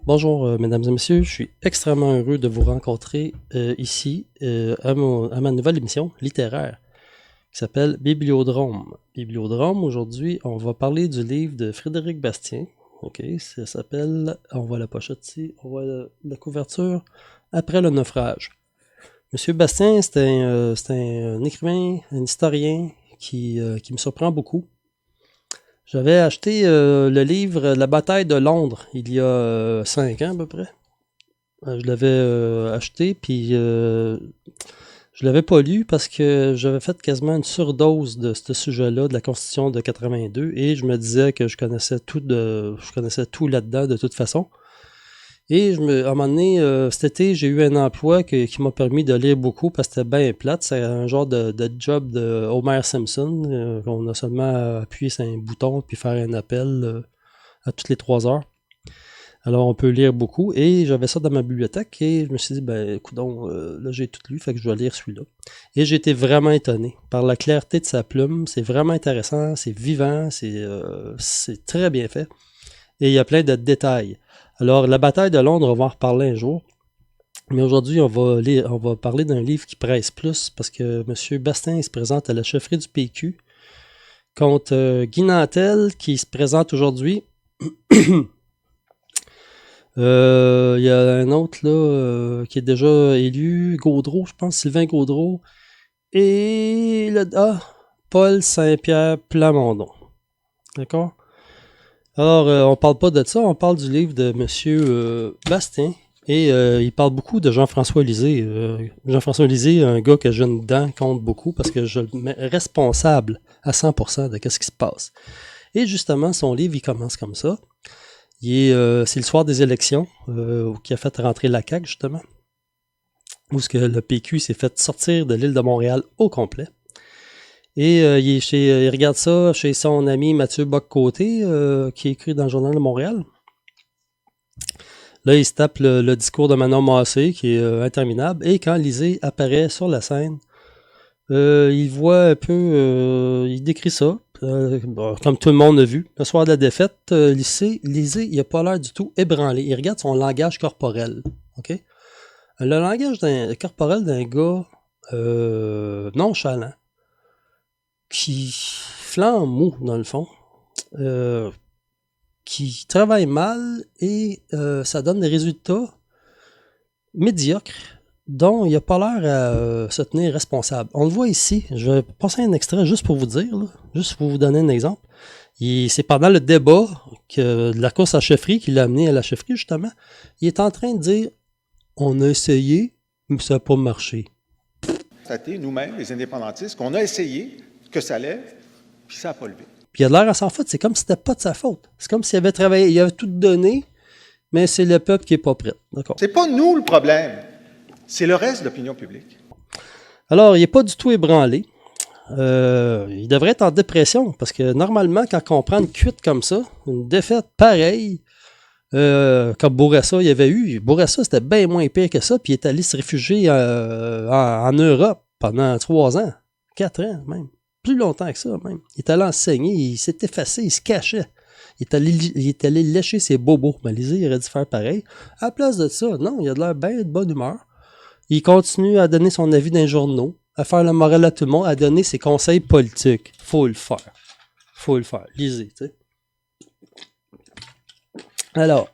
Bonjour, mesdames et messieurs, je suis extrêmement heureux de vous rencontrer ici à ma nouvelle émission littéraire qui s'appelle Bibliodrome. Bibliodrome, aujourd'hui, on va parler du livre de Frédéric Bastien. Ok, ça s'appelle, on voit la pochette ici, on voit la couverture, Après le naufrage. Monsieur Bastien, c'est un écrivain, un historien qui me surprend beaucoup. J'avais acheté le livre La bataille de Londres il y a 5 ans à peu près. Je l'avais acheté, puis je l'avais pas lu parce que j'avais fait quasiment une surdose de ce sujet-là, de la Constitution de 82, et je me disais que je connaissais tout là-dedans de toute façon. Et à un moment donné, cet été, j'ai eu un emploi qui m'a permis de lire beaucoup parce que c'était bien plate. C'est un genre de job de Homer Simpson. On a seulement appuyé sur un bouton puis faire un appel à toutes les 3 heures. Alors, on peut lire beaucoup. Et j'avais ça dans ma bibliothèque et je me suis dit, ben, coudonc, là, j'ai tout lu, fait que je dois lire celui-là. Et j'ai été vraiment étonné par la clarté de sa plume. C'est vraiment intéressant, c'est vivant, c'est très bien fait. Et il y a plein de détails. Alors, la bataille de Londres, on va en reparler un jour. Mais aujourd'hui, on va parler d'un livre qui presse plus parce que M. Bastien se présente à la chefferie du PQ contre Guy Nantel qui se présente aujourd'hui. Il y a un autre là qui est déjà élu, Gaudreau, je pense, Sylvain Gaudreau. Et Paul Saint-Pierre Plamondon. D'accord? Alors, on parle pas de ça, on parle du livre de M. Bastien. Et il parle beaucoup de Jean-François Lisée. Jean-François Lisée, un gars que je ne dedans compte beaucoup parce que je le mets responsable à 100% de ce qui se passe. Et justement, son livre, il commence comme ça. C'est le soir des élections qui a fait rentrer la CAQ, justement. Où le PQ s'est fait sortir de l'île de Montréal au complet. Et il regarde ça chez son ami Mathieu Bock-Côté, qui écrit dans le Journal de Montréal. Là, il se tape le discours de Manon Massé, qui est interminable. Et quand Lisée apparaît sur la scène, il voit un peu... il décrit ça, comme tout le monde a vu. Le soir de la défaite, Lisée, il n'a pas l'air du tout ébranlé. Il regarde son langage corporel. OK? Le langage corporel d'un gars nonchalant, qui flambe mou, dans le fond, qui travaille mal et ça donne des résultats médiocres dont il n'a pas l'air à se tenir responsable. On le voit ici, je vais passer un extrait juste pour vous dire, là, juste pour vous donner un exemple. C'est pendant le débat de la course à chefferie qui l'a amené à la chefferie, justement. Il est en train de dire « On a essayé, mais ça n'a pas marché. » Constater nous-mêmes, les indépendantistes, qu'on a essayé, que ça lève, puis ça n'a pas levé. Puis il a l'air à s'en foutre, c'est comme si c'était pas de sa faute. C'est comme s'il avait travaillé, il avait tout donné, mais c'est le peuple qui est pas prêt. D'accord. C'est pas nous le problème, c'est le reste de l'opinion publique. Alors, il n'est pas du tout ébranlé. Il devrait être en dépression, parce que normalement, quand on prend une cuite comme ça, une défaite pareille, comme Bourassa il y avait eu, Bourassa c'était bien moins pire que ça, puis il est allé se réfugier en Europe pendant 3 ans, 4 ans même. Plus longtemps que ça, même. Il est allé enseigner, il s'est effacé, il se cachait. Il est allé lécher ses bobos. Mais Lisée, il aurait dû faire pareil. À la place de ça, non, il a de l'air bien de bonne humeur. Il continue à donner son avis dans les journaux, à faire la morale à tout le monde, à donner ses conseils politiques. Faut le faire. Faut le faire. Lisez, tu sais. Alors,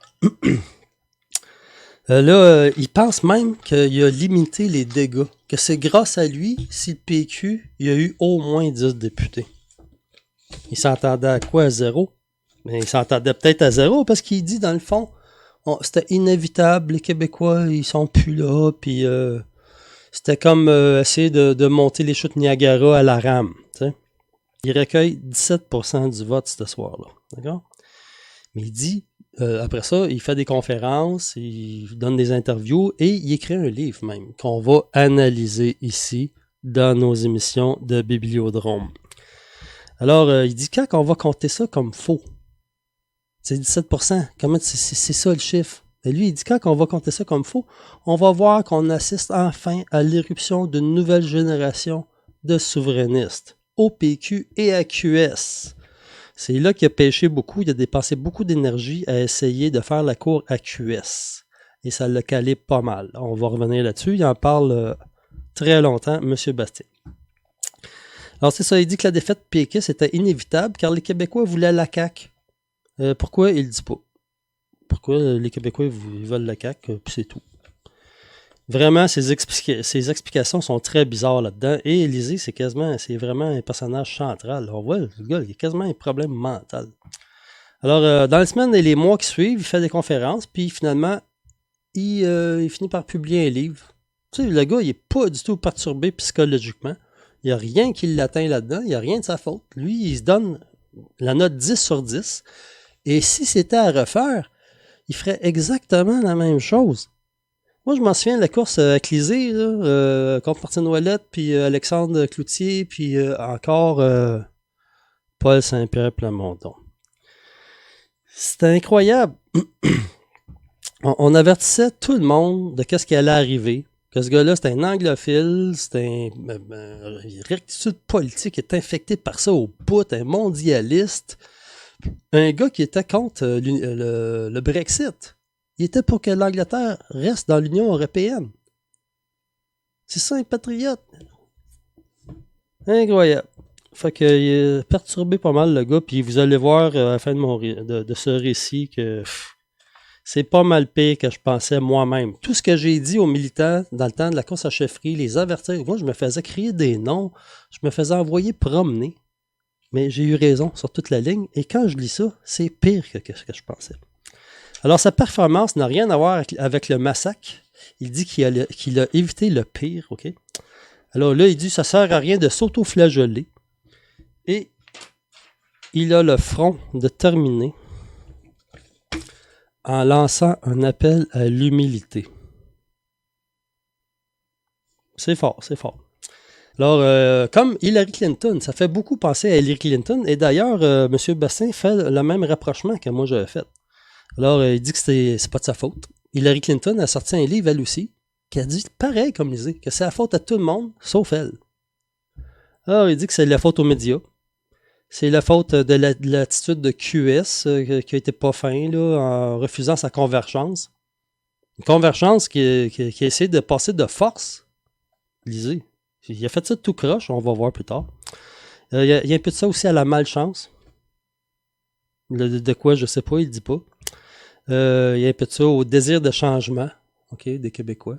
là, il pense même qu'il a limité les dégâts. Que c'est grâce à lui, si le PQ, il y a eu au moins 10 députés. Il s'entendait à quoi? À 0? Mais il s'entendait peut-être à 0 parce qu'il dit, dans le fond, c'était inévitable, les Québécois, ils sont plus là, puis c'était comme essayer de monter les chutes Niagara à la rame. T'sais. Il recueille 17% du vote ce soir-là. D'accord? Mais il dit, après ça, il fait des conférences, il donne des interviews et il écrit un livre même qu'on va analyser ici dans nos émissions de Bibliodrome. Alors, il dit quand on va compter ça comme faux, c'est 17%, comment c'est ça le chiffre? Et lui, il dit quand on va compter ça comme faux, on va voir qu'on assiste enfin à l'éruption d'une nouvelle génération de souverainistes, au PQ et à QS. C'est là qu'il a pêché beaucoup, il a dépensé beaucoup d'énergie à essayer de faire la cour à QS. Et ça l'a calé pas mal. On va revenir là-dessus, il en parle très longtemps, M. Bastien. Alors c'est ça, il dit que la défaite péquiste était inévitable car les Québécois voulaient la CAQ. Pourquoi? Il ne dit pas. Pourquoi les Québécois ils veulent la CAQ, puis c'est tout. Vraiment, ces explications sont très bizarres là-dedans. Et Élisée, c'est vraiment un personnage central. On voit, le gars, il a quasiment un problème mental. Alors, dans les semaines et les mois qui suivent, il fait des conférences, puis finalement, il finit par publier un livre. Tu sais, le gars, il n'est pas du tout perturbé psychologiquement. Il n'y a rien qui l'atteint là-dedans. Il n'y a rien de sa faute. Lui, il se donne la note 10 sur 10. Et si c'était à refaire, il ferait exactement la même chose. Moi, je m'en souviens de la course à Clisée, contre Martine Ouellette, puis Alexandre Cloutier, puis encore Paul Saint-Pierre Plamondon. C'était incroyable. on avertissait tout le monde de qu'est-ce qui allait arriver. Que ce gars-là, c'était un anglophile, c'était une rectitude politique, il est infecté par ça au bout, un mondialiste. Un gars qui était contre le Brexit. Il était pour que l'Angleterre reste dans l'Union européenne. C'est ça, un patriote. Incroyable. Fait qu'il est perturbé pas mal, le gars. Puis vous allez voir à la fin de ce récit que c'est pas mal pire que je pensais moi-même. Tout ce que j'ai dit aux militants dans le temps de la course à chefferie, les avertir. Moi, je me faisais crier des noms. Je me faisais envoyer promener. Mais j'ai eu raison sur toute la ligne. Et quand je lis ça, c'est pire que ce que je pensais. Alors, sa performance n'a rien à voir avec le massacre. Il dit qu'il a évité le pire, OK? Alors là, il dit que ça ne sert à rien de s'auto-flageller. Et il a le front de terminer en lançant un appel à l'humilité. C'est fort, c'est fort. Alors, comme Hillary Clinton, ça fait beaucoup penser à Hillary Clinton. Et d'ailleurs, M. Bastien fait le même rapprochement que moi j'avais fait. Alors, il dit que c'est pas de sa faute. Hillary Clinton a sorti un livre, elle aussi, qui a dit pareil comme Lisée, que c'est la faute à tout le monde, sauf elle. Alors, il dit que c'est la faute aux médias. C'est la faute de l'attitude de QS qui a été pas fin là, en refusant sa convergence. Une convergence qui a essayé de passer de force. Lisez. Il a fait ça de tout croche, on va voir plus tard. Il y a un peu de ça aussi à la malchance. De quoi, je sais pas, il dit pas. Il y a un peu de ça au désir de changement, OK, des Québécois.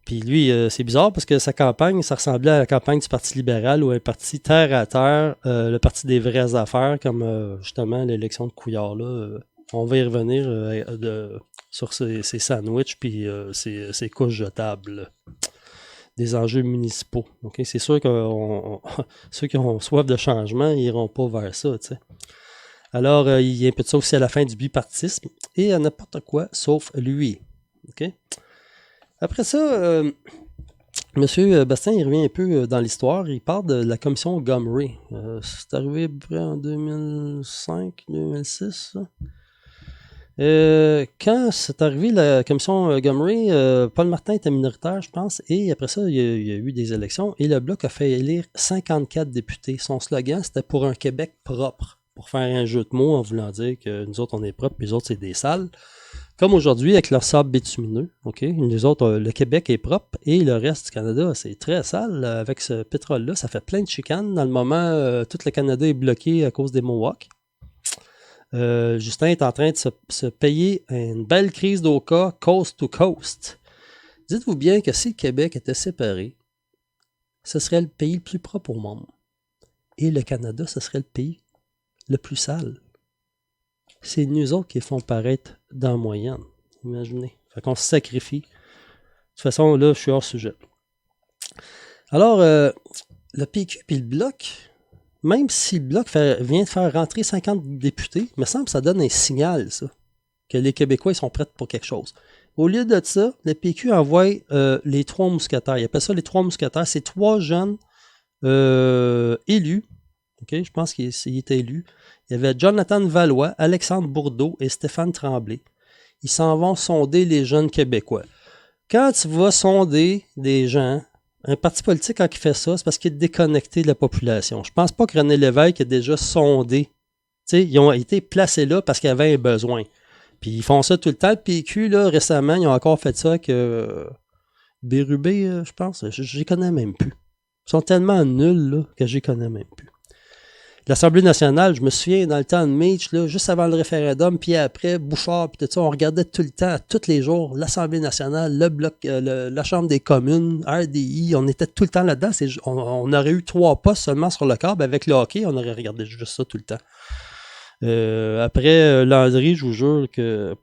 Puis lui, c'est bizarre parce que sa campagne, ça ressemblait à la campagne du Parti libéral ou un parti terre à terre, le parti des vraies affaires, comme justement l'élection de Couillard. Là, on va y revenir sur ces sandwichs puis ces couches jetables. Des enjeux municipaux. Okay? C'est sûr que ceux qui ont soif de changement n'iront pas vers ça. T'sais. Alors, il y a un peu de ça aussi à la fin du bipartisme et à n'importe quoi, sauf lui. Okay? Après ça, M. Bastien, il revient un peu dans l'histoire. Il parle de la commission Gomery. C'est arrivé à peu près en 2005-2006, ça. Quand c'est arrivé la commission Gomery, Paul Martin était minoritaire, je pense, et après ça, il y a eu des élections, et le Bloc a fait élire 54 députés. Son slogan, c'était pour un Québec propre, pour faire un jeu de mots en voulant dire que nous autres, on est propres, puis les autres, c'est des sales. Comme aujourd'hui, avec leur sable bitumineux, OK? Nous autres, le Québec est propre, et le reste du Canada, c'est très sale. Avec ce pétrole-là, ça fait plein de chicanes. Dans le moment, tout le Canada est bloqué à cause des Mohawks. Justin est en train de se payer une belle crise d'Oka coast to coast. Dites-vous bien que si le Québec était séparé, ce serait le pays le plus propre au monde. Et le Canada, ce serait le pays le plus sale. C'est nous autres qui font paraître dans la moyenne. Imaginez. Fait qu'on se sacrifie. De toute façon, là, je suis hors sujet. Alors, le PQ puis le Bloc, même si le Bloc vient de faire rentrer 50 députés, il me semble que ça donne un signal, ça, que les Québécois ils sont prêts pour quelque chose. Au lieu de ça, le PQ envoie les 3 mousquetaires. Il appelle ça les 3 mousquetaires. C'est 3 jeunes élus. Okay, je pense qu'il était élu. Il y avait Jonathan Valois, Alexandre Bourdeau et Stéphane Tremblay. Ils s'en vont sonder les jeunes Québécois. Quand tu vas sonder des gens Un parti politique, quand il fait ça, c'est parce qu'il est déconnecté de la population. Je pense pas que René Lévesque ait déjà sondé. T'sais, ils ont été placés là parce qu'il y avait un besoin. Puis ils font ça tout le temps. Le PQ, là, récemment, ils ont encore fait ça avec Bérubé, je pense. Je les connais même plus. Ils sont tellement nuls là, que je les connais même plus. L'Assemblée nationale, je me souviens, dans le temps de Mitch, là, juste avant le référendum, puis après, Bouchard, puis tout ça, on regardait tout le temps, tous les jours, l'Assemblée nationale, le bloc, la Chambre des communes, RDI, on était tout le temps là-dedans. On aurait eu 3 postes seulement sur le câble. Avec le hockey, on aurait regardé juste ça tout le temps. Après Landry, je vous jure que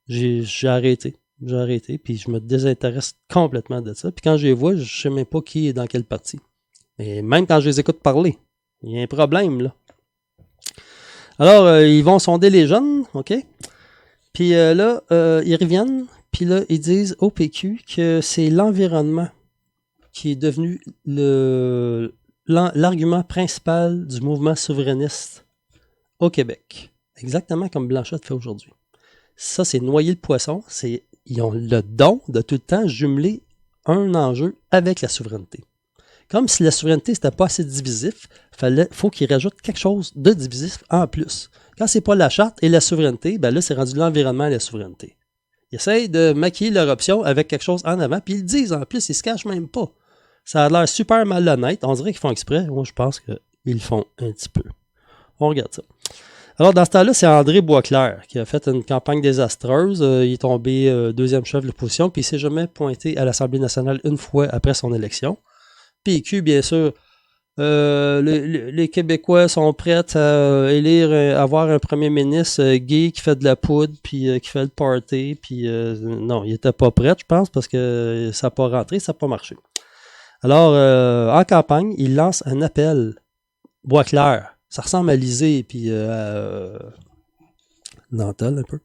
j'ai arrêté. J'ai arrêté, puis je me désintéresse complètement de ça. Puis quand je les vois, je sais même pas qui est dans quel parti. Et même quand je les écoute parler, il y a un problème, là. Alors, ils vont sonder les jeunes, OK? Puis là, ils reviennent, puis là, ils disent au PQ que c'est l'environnement qui est devenu l'argument principal du mouvement souverainiste au Québec. Exactement comme Blanchette fait aujourd'hui. Ça, c'est noyer le poisson. Ils ont le don de tout le temps jumeler un enjeu avec la souveraineté. Comme si la souveraineté, c'était pas assez divisif, faut qu'ils rajoutent quelque chose de divisif en plus. Quand c'est pas la charte et la souveraineté, ben là, c'est rendu l'environnement et la souveraineté. Ils essayent de maquiller leur option avec quelque chose en avant, puis ils le disent en plus, ils se cachent même pas. Ça a l'air super malhonnête. On dirait qu'ils font exprès. Moi, je pense qu'ils le font un petit peu. On regarde ça. Alors, dans ce temps-là, c'est André Boisclair qui a fait une campagne désastreuse. Il est tombé deuxième chef de l'opposition, puis il s'est jamais pointé à l'Assemblée nationale une fois après son élection. PQ, bien sûr, les Québécois sont prêts à avoir un premier ministre gay qui fait de la poudre, puis qui fait le party, puis non, il était pas prêt, je pense, parce que ça n'a pas rentré, ça n'a pas marché. Alors, en campagne, il lance un appel. Boisclair, ça ressemble à Lisée, puis Nantel un peu.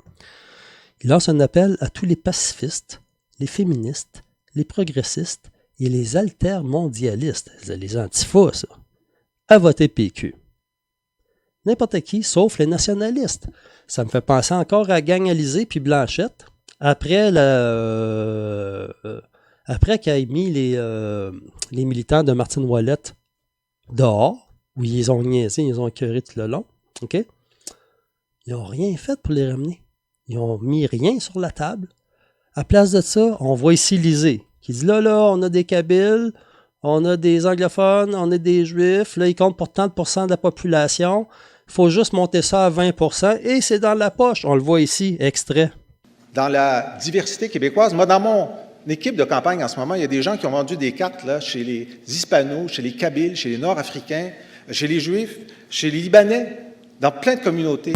Il lance un appel à tous les pacifistes, les féministes, les progressistes et les altermondialistes, les antifas, ça, à voter PQ. N'importe qui, sauf les nationalistes. Ça me fait penser encore à Gang Alizé puis Blanchette. Après qu'il ait mis les militants de Martine Ouellette dehors, où ils ont niaisé, ils ont écœuré tout le long, OK? Ils n'ont rien fait pour les ramener. Ils n'ont mis rien sur la table. À place de ça, on voit ici Lisée, qui dit là, on a des Kabyles, on a des anglophones, on a des juifs, là, ils comptent pour tant de pourcents de la population. Il faut juste monter ça à 20%, et c'est dans la poche. On le voit ici, extrait. Dans la diversité québécoise, moi, dans mon équipe de campagne en ce moment, il y a des gens qui ont vendu des cartes là, chez les Hispanos, chez les Kabyles, chez les Nord-Africains, chez les Juifs, chez les Libanais, dans plein de communautés.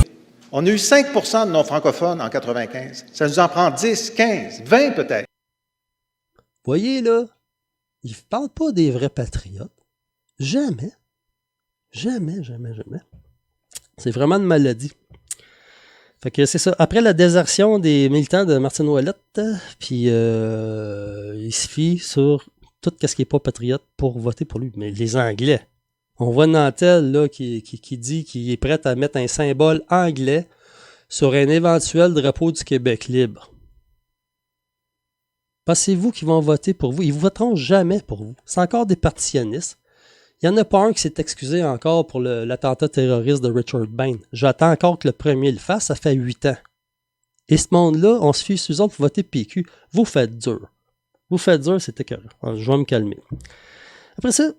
On a eu 5 % de non-francophones en 95. Ça nous en prend 10, 15, 20 peut-être. Voyez, là, ils ne parlent pas des vrais patriotes. Jamais. Jamais, jamais, jamais. C'est vraiment une maladie. Fait que c'est ça. Après la désertion des militants de Martine Ouellette, puis il se fie sur tout ce qui n'est pas patriote pour voter pour lui. Mais les Anglais. On voit Nantel là, qui dit qu'il est prêt à mettre un symbole anglais sur un éventuel drapeau du Québec libre. Pensez-vous qu'ils vont voter pour vous? Ils ne voteront jamais pour vous. C'est encore des partitionnistes. Il n'y en a pas un qui s'est excusé encore pour l'attentat terroriste de Richard Bain. J'attends encore que le premier le fasse, ça fait 8 ans. Et ce monde-là, on se fie sur eux autres pour voter PQ. Vous faites dur. Vous faites dur, c'est écœurant. Je vais me calmer. Après ça,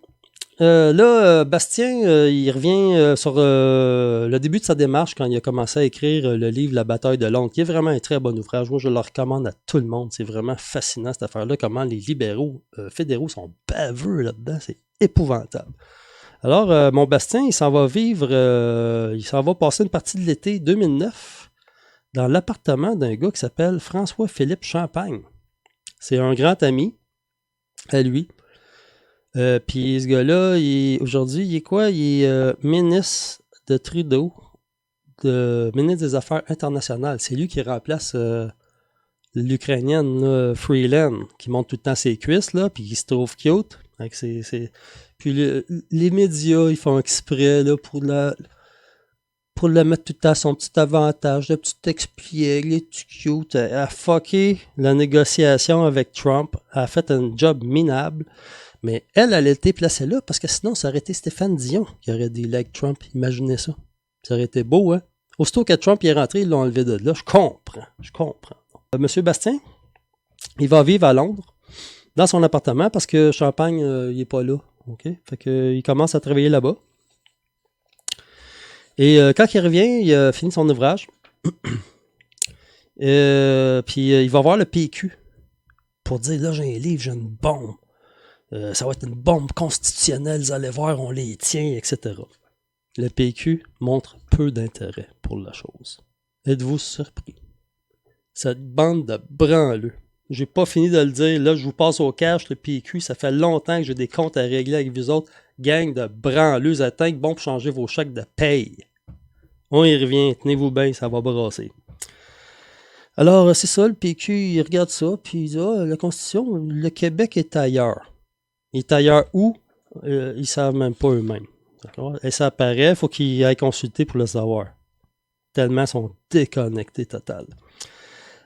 Bastien, il revient sur le début de sa démarche quand il a commencé à écrire le livre La bataille de Londres, qui est vraiment un très bon ouvrage. Moi, je le recommande à tout le monde. C'est vraiment fascinant, cette affaire-là, comment les libéraux fédéraux sont baveux là-dedans. C'est épouvantable. Alors, mon Bastien, il s'en va passer une partie de l'été 2009 dans l'appartement d'un gars qui s'appelle François-Philippe Champagne. C'est un grand ami à lui. Puis ce gars-là, aujourd'hui, il est quoi? Il est ministre de Trudeau, ministre des Affaires internationales. C'est lui qui remplace l'Ukrainienne là, Freeland, qui monte tout le temps ses cuisses, là, puis qui se trouve cute. Puis les médias, ils font exprès là, pour le mettre tout à son petit avantage, le petit espiègle, les petits cute, elle a fucké la négociation avec Trump, elle a fait un job minable, mais elle a été placée là parce que sinon, ça aurait été Stéphane Dion qui aurait dit like Trump, imaginez ça. Ça aurait été beau, hein? Aussitôt que Trump est rentré, ils l'ont enlevé de là, je comprends. Monsieur Bastien, il va vivre à Londres, dans son appartement, parce que Champagne, il est pas là, ok? Fait que, il commence à travailler là-bas. Et quand il revient, il a fini son ouvrage. Puis il va voir le PQ pour dire, là, j'ai un livre, j'ai une bombe. Ça va être une bombe constitutionnelle, vous allez voir, on les tient, etc. Le PQ montre peu d'intérêt pour la chose. Êtes-vous surpris? Cette bande de branleux. J'ai pas fini de le dire, là, je vous passe au cash, le PQ, ça fait longtemps que j'ai des comptes à régler avec vous autres. Gang de branleux, attends que bon pour changer vos chèques de paye. On y revient, tenez-vous bien, ça va brasser. Alors, c'est ça, le PQ, il regarde ça, puis il dit, la Constitution, le Québec est ailleurs. Il est ailleurs où? Ils savent même pas eux-mêmes. D'accord? Et ça apparaît, il faut qu'ils aillent consulter pour le savoir. Tellement ils sont déconnectés total.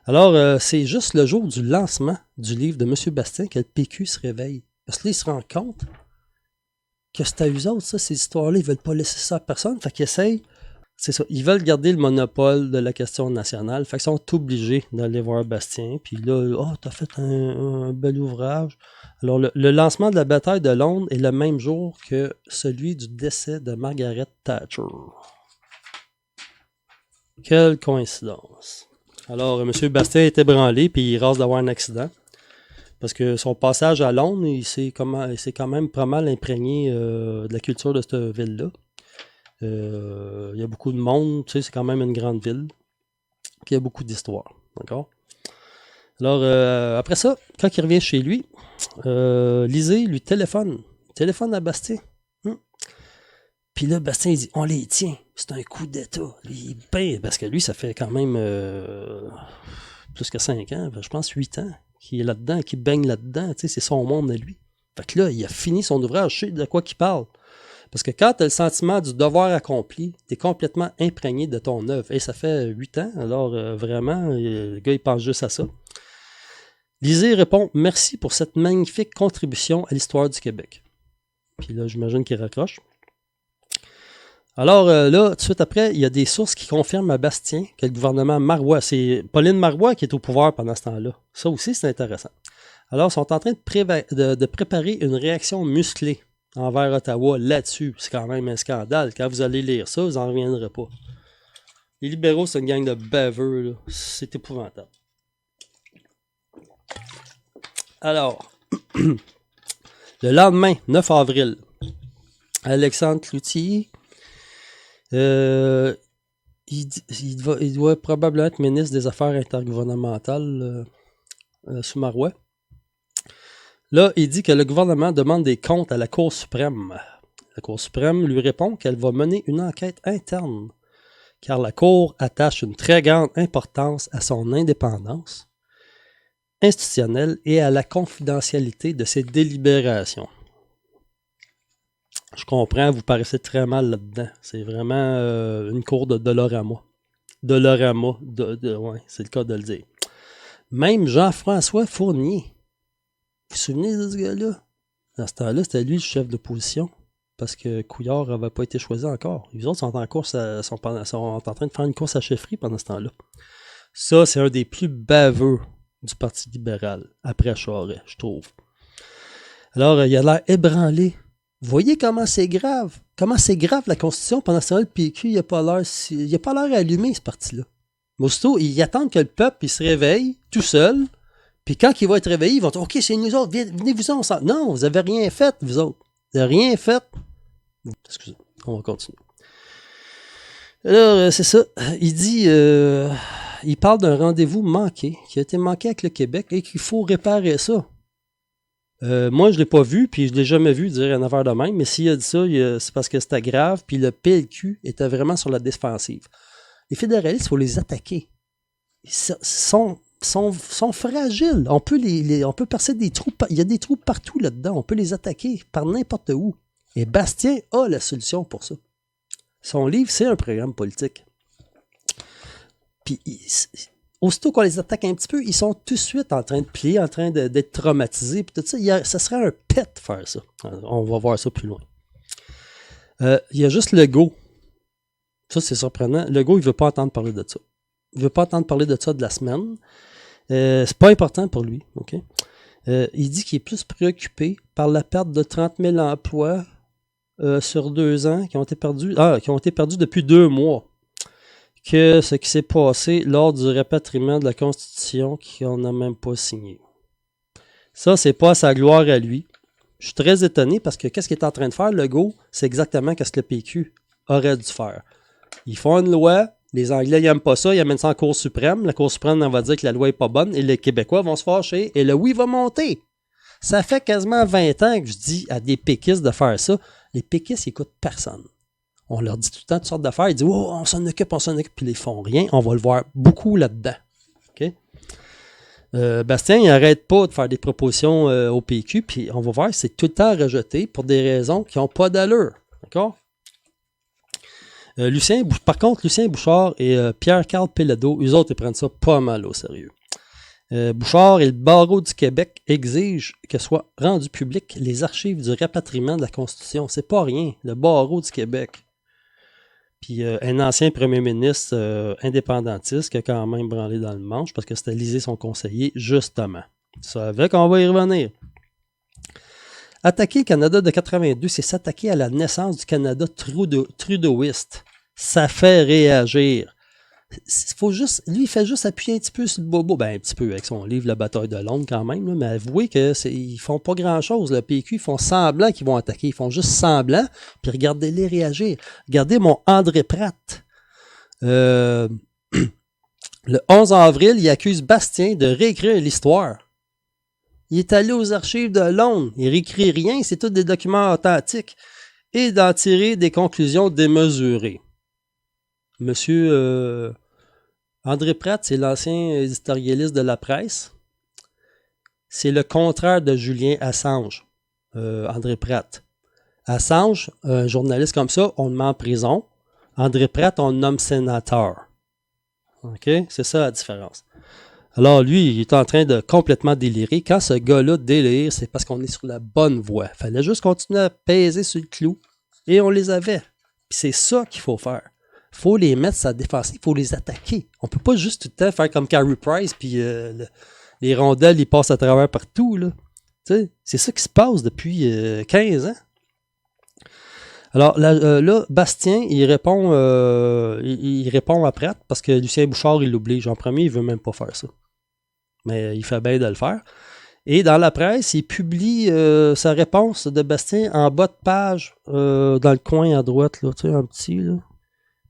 Alors, c'est juste le jour du lancement du livre de M. Bastien que le PQ se réveille. Parce que là, il se rend compte que c'est à eux autres, ça, ces histoires-là, ils veulent pas laisser ça à personne. Fait qu'ils essayent, c'est ça, ils veulent garder le monopole de la question nationale. Fait qu'ils sont obligés d'aller voir Bastien. Puis là, t'as fait un bel ouvrage. Alors, le lancement de la bataille de Londres est le même jour que celui du décès de Margaret Thatcher. Quelle coïncidence. Alors, M. Bastien est ébranlé, puis il rase d'avoir un accident. Parce que son passage à Londres, il s'est quand même pas mal imprégné de la culture de cette ville-là. Il y a beaucoup de monde, tu sais, c'est quand même une grande ville. Puis il y a beaucoup d'histoires, d'accord? Alors, après ça, quand il revient chez lui, Lisée lui téléphone à Bastien. Puis là, Bastien, il dit, on les tient, c'est un coup d'État. Il paye, parce que lui, ça fait quand même plus que 5 ans, je pense 8 ans, qu'il est là-dedans, qu'il baigne là-dedans, tu sais, c'est son monde à lui. Fait que là, il a fini son ouvrage, je sais de quoi qu'il parle. Parce que quand tu as le sentiment du devoir accompli, tu es complètement imprégné de ton œuvre. Et ça fait 8 ans, alors vraiment, le gars, il pense juste à ça. Lisée répond « Merci pour cette magnifique contribution à l'histoire du Québec. » Puis là, j'imagine qu'il raccroche. Alors là, tout de suite après, il y a des sources qui confirment à Bastien que le gouvernement Marois, c'est Pauline Marois qui est au pouvoir pendant ce temps-là. Ça aussi, c'est intéressant. Alors, ils sont en train de préparer une réaction musclée envers Ottawa là-dessus. C'est quand même un scandale. Quand vous allez lire ça, vous n'en reviendrez pas. Les libéraux, c'est une gang de baveux, là. C'est épouvantable. Alors, le lendemain, 9 avril, Alexandre Cloutier, il doit probablement être ministre des Affaires intergouvernementales sous Marois. Là, il dit que le gouvernement demande des comptes à la Cour suprême. La Cour suprême lui répond qu'elle va mener une enquête interne, car la Cour attache une très grande importance à son indépendance institutionnelle et à la confidentialité de ses délibérations. Je comprends, vous paraissez très mal là-dedans. C'est vraiment une cour de Dolorama. Dolorama, ouais, c'est le cas de le dire. Même Jean-François Fournier. Vous vous souvenez de ce gars-là? Dans ce temps-là, c'était lui le chef d'opposition, parce que Couillard n'avait pas été choisi encore. Les autres sont en train de faire une course à chefferie pendant ce temps-là. Ça, c'est un des plus baveux du Parti libéral, après Charest, je trouve. Alors, il a l'air ébranlé. Vous voyez comment c'est grave? Comment c'est grave la Constitution pendant ce temps-là, le PQ, il n'a pas l'air allumé, ce parti-là. Mais aussitôt, ils attendent que le peuple il se réveille tout seul, puis quand il va être réveillé, ils vont dire « OK, c'est nous autres, venez-vous-en. » Non, vous n'avez rien fait, vous autres. Vous n'avez rien fait. Excusez, on va continuer. Alors, c'est ça. Il dit, il parle d'un rendez-vous manqué, qui a été manqué avec le Québec et qu'il faut réparer ça. Moi, je ne l'ai pas vu, puis je ne l'ai jamais vu dire une affaire de même, mais s'il a dit ça, c'est parce que c'était grave, puis le PLQ était vraiment sur la défensive. Les fédéralistes, il faut les attaquer. Ils sont fragiles. On peut percer des trous. Il y a des trous partout là-dedans. On peut les attaquer par n'importe où. Et Bastien a la solution pour ça. Son livre, c'est un programme politique. Puis, aussitôt qu'on les attaque un petit peu, ils sont tout de suite en train de plier, en train d'être traumatisés. Puis tout ça, ça serait un pet de faire ça. On va voir ça plus loin. Il y a juste Legault. Ça, c'est surprenant. Legault, il ne veut pas entendre parler de ça. Il ne veut pas entendre parler de ça de la semaine. C'est pas important pour lui. OK? Il dit qu'il est plus préoccupé par la perte de 30 000 emplois sur 2 ans qui ont été perdus depuis 2 mois. Que ce qui s'est passé lors du rapatriement de la Constitution qu'on n'a même pas signé. Ça, c'est pas sa gloire à lui. Je suis très étonné parce que qu'est-ce qu'il est en train de faire, Legault? C'est exactement ce que le PQ aurait dû faire. Ils font une loi, les Anglais n'aiment pas ça, ils amènent ça en Cour suprême, la Cour suprême va dire que la loi n'est pas bonne et les Québécois vont se fâcher et le oui va monter. Ça fait quasiment 20 ans que je dis à des péquistes de faire ça. Les péquistes, ils n'écoutent personne. On leur dit tout le temps toutes sortes d'affaires. Ils disent oh, on s'en occupe, puis ils ne font rien. On va le voir beaucoup là-dedans. Okay? Bastien, il n'arrête pas de faire des propositions au PQ, puis on va voir, c'est tout le temps rejeté pour des raisons qui n'ont pas d'allure. D'accord? Par contre, Lucien Bouchard et Pierre-Carl Péladeau, eux autres, ils prennent ça pas mal au sérieux. Bouchard et le barreau du Québec exigent que soient rendues publiques les archives du rapatriement de la Constitution. C'est pas rien, le barreau du Québec. Puis un ancien premier ministre indépendantiste qui a quand même branlé dans le manche parce que c'était Lisée son conseiller, justement. Tu savais qu'on va y revenir. Attaquer le Canada de 82, c'est s'attaquer à la naissance du Canada trudeauiste. Ça fait réagir. Lui, il fait juste appuyer un petit peu sur le bobo. Ben, un petit peu avec son livre La bataille de Londres quand même, là, mais avouez qu'ils font pas grand-chose. Le PQ, ils font semblant qu'ils vont attaquer. Ils font juste semblant, puis regardez-les réagir. Regardez mon André Pratt. Le 11 avril, il accuse Bastien de réécrire l'histoire. Il est allé aux archives de Londres. Il réécrit rien, c'est tous des documents authentiques. Et d'en tirer des conclusions démesurées. Monsieur André Pratt, c'est l'ancien éditorialiste de la presse. C'est le contraire de Julien Assange, André Pratt. Assange, un journaliste comme ça, on le met en prison. André Pratt, on le nomme sénateur. OK? C'est ça la différence. Alors lui, il est en train de complètement délirer. Quand ce gars-là délire, c'est parce qu'on est sur la bonne voie. Il fallait juste continuer à peser sur le clou. Et on les avait. Puis c'est ça qu'il faut faire. Il faut les mettre sur la défensive, il faut les attaquer. On peut pas juste tout le temps faire comme Carey Price, puis les rondelles, ils passent à travers partout. Là. C'est ça qui se passe depuis 15 ans. Alors là, Bastien, il répond à Pratt, parce que Lucien Bouchard, il l'oblige. En premier, il veut même pas faire ça. Mais il fait bien de le faire. Et dans la presse, il publie sa réponse de Bastien en bas de page, dans le coin à droite, là, tu sais, un petit, là.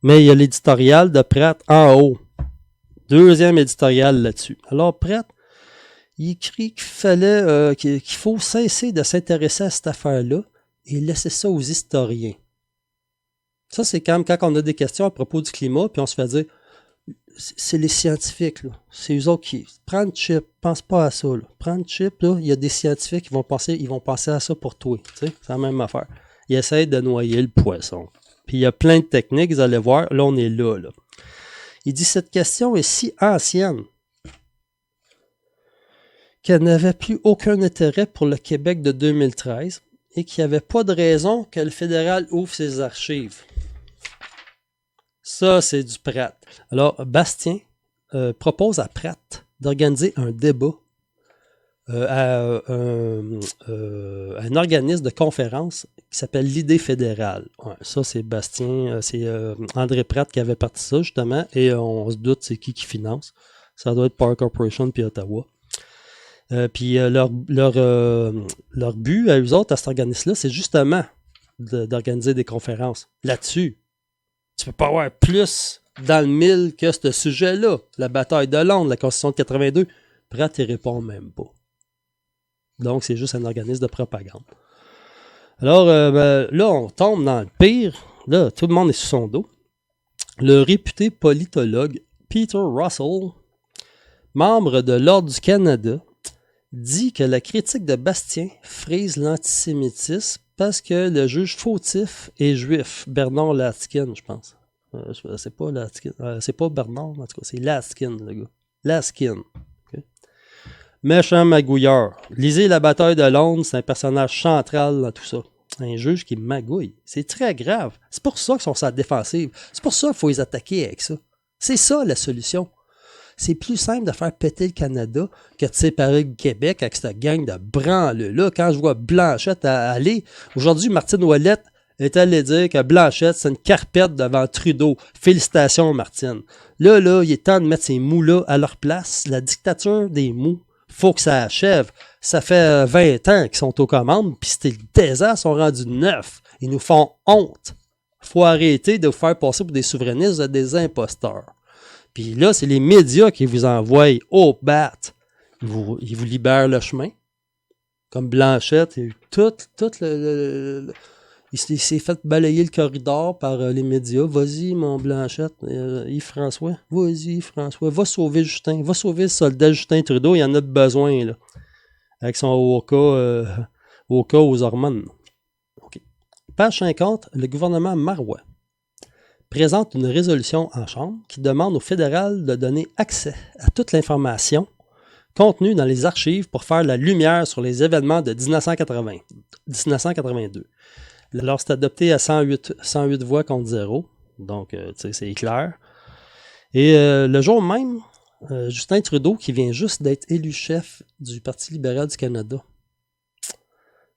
Mais il y a l'éditorial de Pratt en haut. Deuxième éditorial là-dessus. Alors, Pratt, il écrit qu'il faut cesser de s'intéresser à cette affaire-là et laisser ça aux historiens. Ça, c'est quand on a des questions à propos du climat, puis on se fait dire, c'est les scientifiques, là. C'est eux autres qui... Prends le chip, pense pas à ça, là. Prends le chip, là, il y a des scientifiques qui vont penser à ça pour toi. Tu sais, c'est la même affaire. Ils essayent de noyer le poisson. Puis il y a plein de techniques, vous allez voir. Là, on est là. Il dit, cette question est si ancienne qu'elle n'avait plus aucun intérêt pour le Québec de 2013 et qu'il n'y avait pas de raison que le fédéral ouvre ses archives. Ça, c'est du Pratt. Alors, Bastien propose à Pratt d'organiser un débat à un organisme de conférence qui s'appelle l'Idée fédérale. Ouais, ça, c'est Bastien, c'est André Pratt qui avait parti ça, justement, et on se doute c'est qui finance. Ça doit être Power Corporation puis Ottawa. Puis leur but à eux autres, à cet organisme-là, c'est justement d'organiser des conférences là-dessus. Tu peux pas avoir plus dans le mille que ce sujet-là. La bataille de Londres, la Constitution de 82. Pratt y répond même pas. Donc, c'est juste un organisme de propagande. Alors, là, on tombe dans le pire. Là, tout le monde est sous son dos. Le réputé politologue Peter Russell, membre de l'Ordre du Canada, dit que la critique de Bastien frise l'antisémitisme parce que le juge fautif est juif, Bernard Laskin, je pense. C'est pas Laskin, c'est pas Bernard, en tout cas, c'est Laskin, le gars. Laskin. Okay. Méchant magouilleur. Lisez La bataille de Londres, c'est un personnage central dans tout ça. Un juge qui magouille. C'est très grave. C'est pour ça qu'ils sont sur la défensive. C'est pour ça qu'il faut les attaquer avec ça. C'est ça la solution. C'est plus simple de faire péter le Canada que de séparer le Québec avec cette gang de branle-là. Quand je vois Blanchette aller, aujourd'hui, Martine Ouellette est allée dire que Blanchette, c'est une carpette devant Trudeau. Félicitations, Martine. Là, il est temps de mettre ces mous-là à leur place. La dictature des mous, faut que ça achève. Ça fait 20 ans qu'ils sont aux commandes, puis c'était le désert, ils sont rendus 9. Ils nous font honte. Faut arrêter de vous faire passer pour des souverainistes, vous êtes des imposteurs. Puis là, c'est les médias qui vous envoient au bat. Ils vous libèrent le chemin. Comme Blanchette, il y a eu tout il s'est fait balayer le corridor par les médias. Vas-y, mon Blanchette, Yves-François. Vas-y, Yves-François. Va sauver Justin. Va sauver le soldat Justin Trudeau. Il en a besoin, là. Avec son Oka aux hormones. Okay. Page 50, le gouvernement marois présente une résolution en Chambre qui demande au fédéral de donner accès à toute l'information contenue dans les archives pour faire la lumière sur les événements de 1982. Alors, c'est adopté à 108 voix contre 0. Donc, c'est clair. Et le jour même, Justin Trudeau, qui vient juste d'être élu chef du Parti libéral du Canada,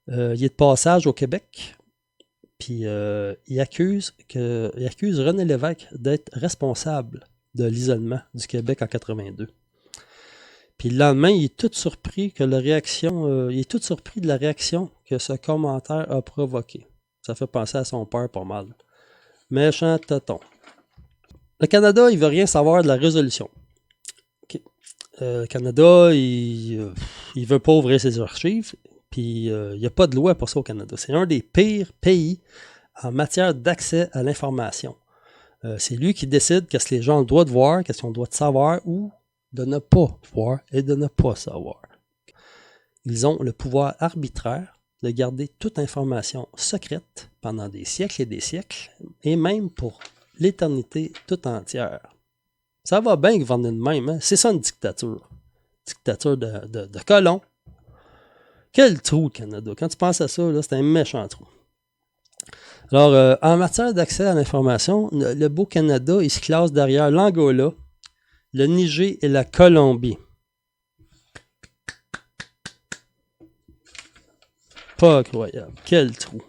il est de passage au Québec. Puis il accuse René Lévesque d'être responsable de l'isolement du Québec en 82. Puis le lendemain, il est tout surpris de la réaction que ce commentaire a provoqué. Ça fait penser à son père pas mal. Méchant tonton. Le Canada, il veut rien savoir de la résolution. Okay. Le Canada, il veut pas ouvrir ses archives. Puis, il n'y a pas de loi pour ça au Canada. C'est un des pires pays en matière d'accès à l'information. C'est lui qui décide qu'est-ce que les gens ont le droit de voir, qu'est-ce qu'ils ont le droit de savoir ou de ne pas voir et de ne pas savoir. Ils ont le pouvoir arbitraire de garder toute information secrète pendant des siècles et même pour l'éternité toute entière. Ça va bien gouverner de même. Hein? C'est ça une dictature. Dictature de colons. Quel trou, le Canada. Quand tu penses à ça, là, c'est un méchant trou. Alors, en matière d'accès à l'information, le beau Canada, il se classe derrière l'Angola, le Niger et la Colombie. Pas incroyable. Quel trou.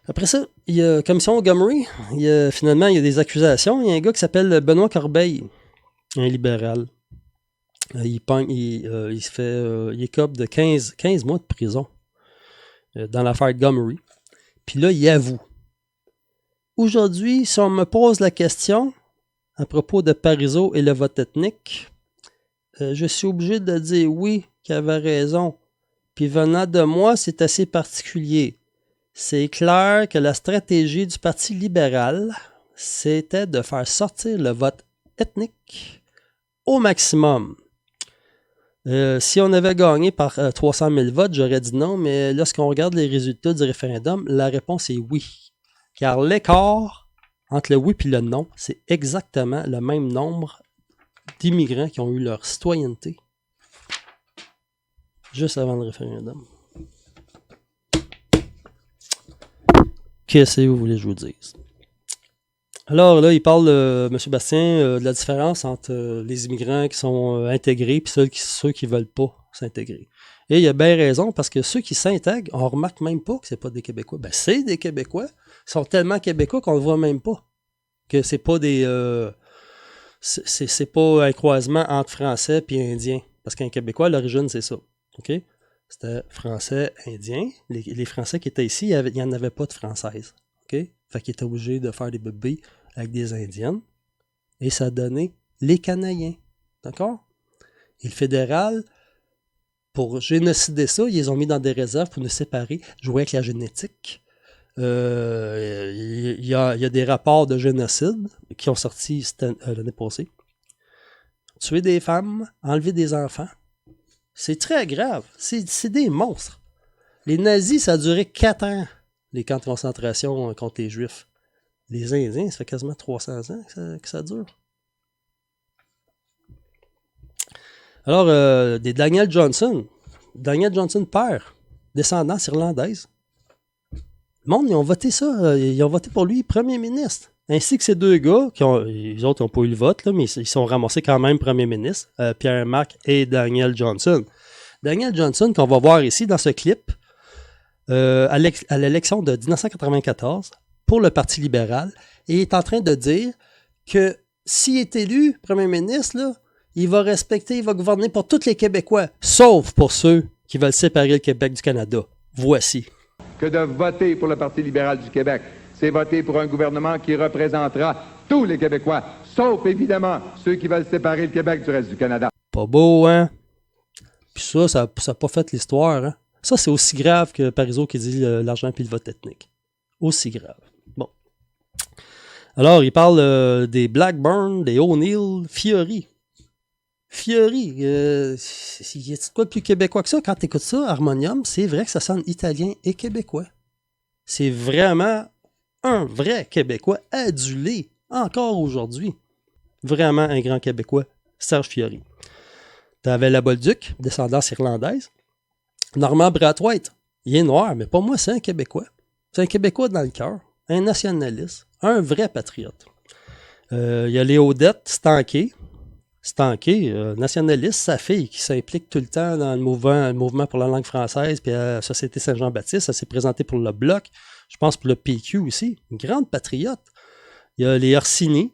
Après ça, il y a Commission Montgomery. Finalement, il y a des accusations. Il y a un gars qui s'appelle Benoît Corbeil, un libéral. Il écope de 15 mois de prison dans l'affaire Montgomery. Puis là, il avoue. Aujourd'hui, si on me pose la question à propos de Parizeau et le vote ethnique, je suis obligé de dire oui, qu'il avait raison. Puis venant de moi, c'est assez particulier. C'est clair que la stratégie du Parti libéral, c'était de faire sortir le vote ethnique au maximum. Si on avait gagné par 300 000 votes, j'aurais dit non, mais lorsqu'on regarde les résultats du référendum, la réponse est oui. Car l'écart entre le oui et le non, c'est exactement le même nombre d'immigrants qui ont eu leur citoyenneté juste avant le référendum. Qu'est-ce que vous voulez que je vous dise? Alors là, il parle, M. Bastien, de la différence entre les immigrants qui sont intégrés et ceux qui ne veulent pas s'intégrer. Et il a bien raison, parce que ceux qui s'intègrent, on ne remarque même pas que ce n'est pas des Québécois. Ben, c'est des Québécois. Ils sont tellement Québécois qu'on ne le voit même pas. Que c'est pas des... c'est pas un croisement entre Français et Indiens. Parce qu'un Québécois, à l'origine, c'est ça. OK? C'était Français, Indiens. Les Français qui étaient ici, il n'y en avait pas de Françaises. OK? Fait qu'ils étaient obligés de faire des bébés avec des Indiennes. Et ça a donné les Canadiens. D'accord? Et le fédéral, pour génocider ça, ils les ont mis dans des réserves pour nous séparer, jouer avec la génétique. Il y a des rapports de génocide qui ont sorti l'année passée. Tuer des femmes, enlever des enfants. C'est très grave. C'est des monstres. Les nazis, ça a duré 4 ans, les camps de concentration contre les Juifs. Les Indiens, ça fait quasiment 300 ans que ça dure. Alors, des Daniel Johnson père, descendance irlandaise. Le monde, ils ont voté ça, ils ont voté pour lui premier ministre. Ainsi que ces deux gars, les autres n'ont pas eu le vote, là, mais ils sont ramassés quand même premier ministre, Pierre Marc et Daniel Johnson. Daniel Johnson, qu'on va voir ici dans ce clip, à l'élection de 1994, pour le Parti libéral, et est en train de dire que s'il est élu premier ministre, là, il va gouverner pour tous les Québécois, sauf pour ceux qui veulent séparer le Québec du Canada. Voici. Que de voter pour le Parti libéral du Québec, c'est voter pour un gouvernement qui représentera tous les Québécois, sauf évidemment ceux qui veulent séparer le Québec du reste du Canada. Pas beau, hein? Puis ça n'a pas fait l'histoire, hein? Ça, c'est aussi grave que Parizeau qui dit l'argent puis le vote ethnique. Aussi grave. Bon. Alors, il parle des Blackburn, des O'Neill, Fiori. Fiori, y a-t-il quoi de plus québécois que ça? Quand tu écoutes ça, Harmonium, c'est vrai que ça sonne italien et québécois. C'est vraiment un vrai Québécois adulé, encore aujourd'hui. Vraiment un grand Québécois, Serge Fiori. T'avais la Bolduc, descendance irlandaise. Normand Brathwaite, il est noir, mais pas moi, c'est un Québécois. C'est un Québécois dans le cœur, un nationaliste, un vrai patriote. Il y a Léodette Stanquet, nationaliste, sa fille, qui s'implique tout le temps dans le mouvement pour la langue française, puis à la Société Saint-Jean-Baptiste, elle s'est présentée pour le Bloc, je pense pour le PQ aussi, une grande patriote. Il y a les Orsini,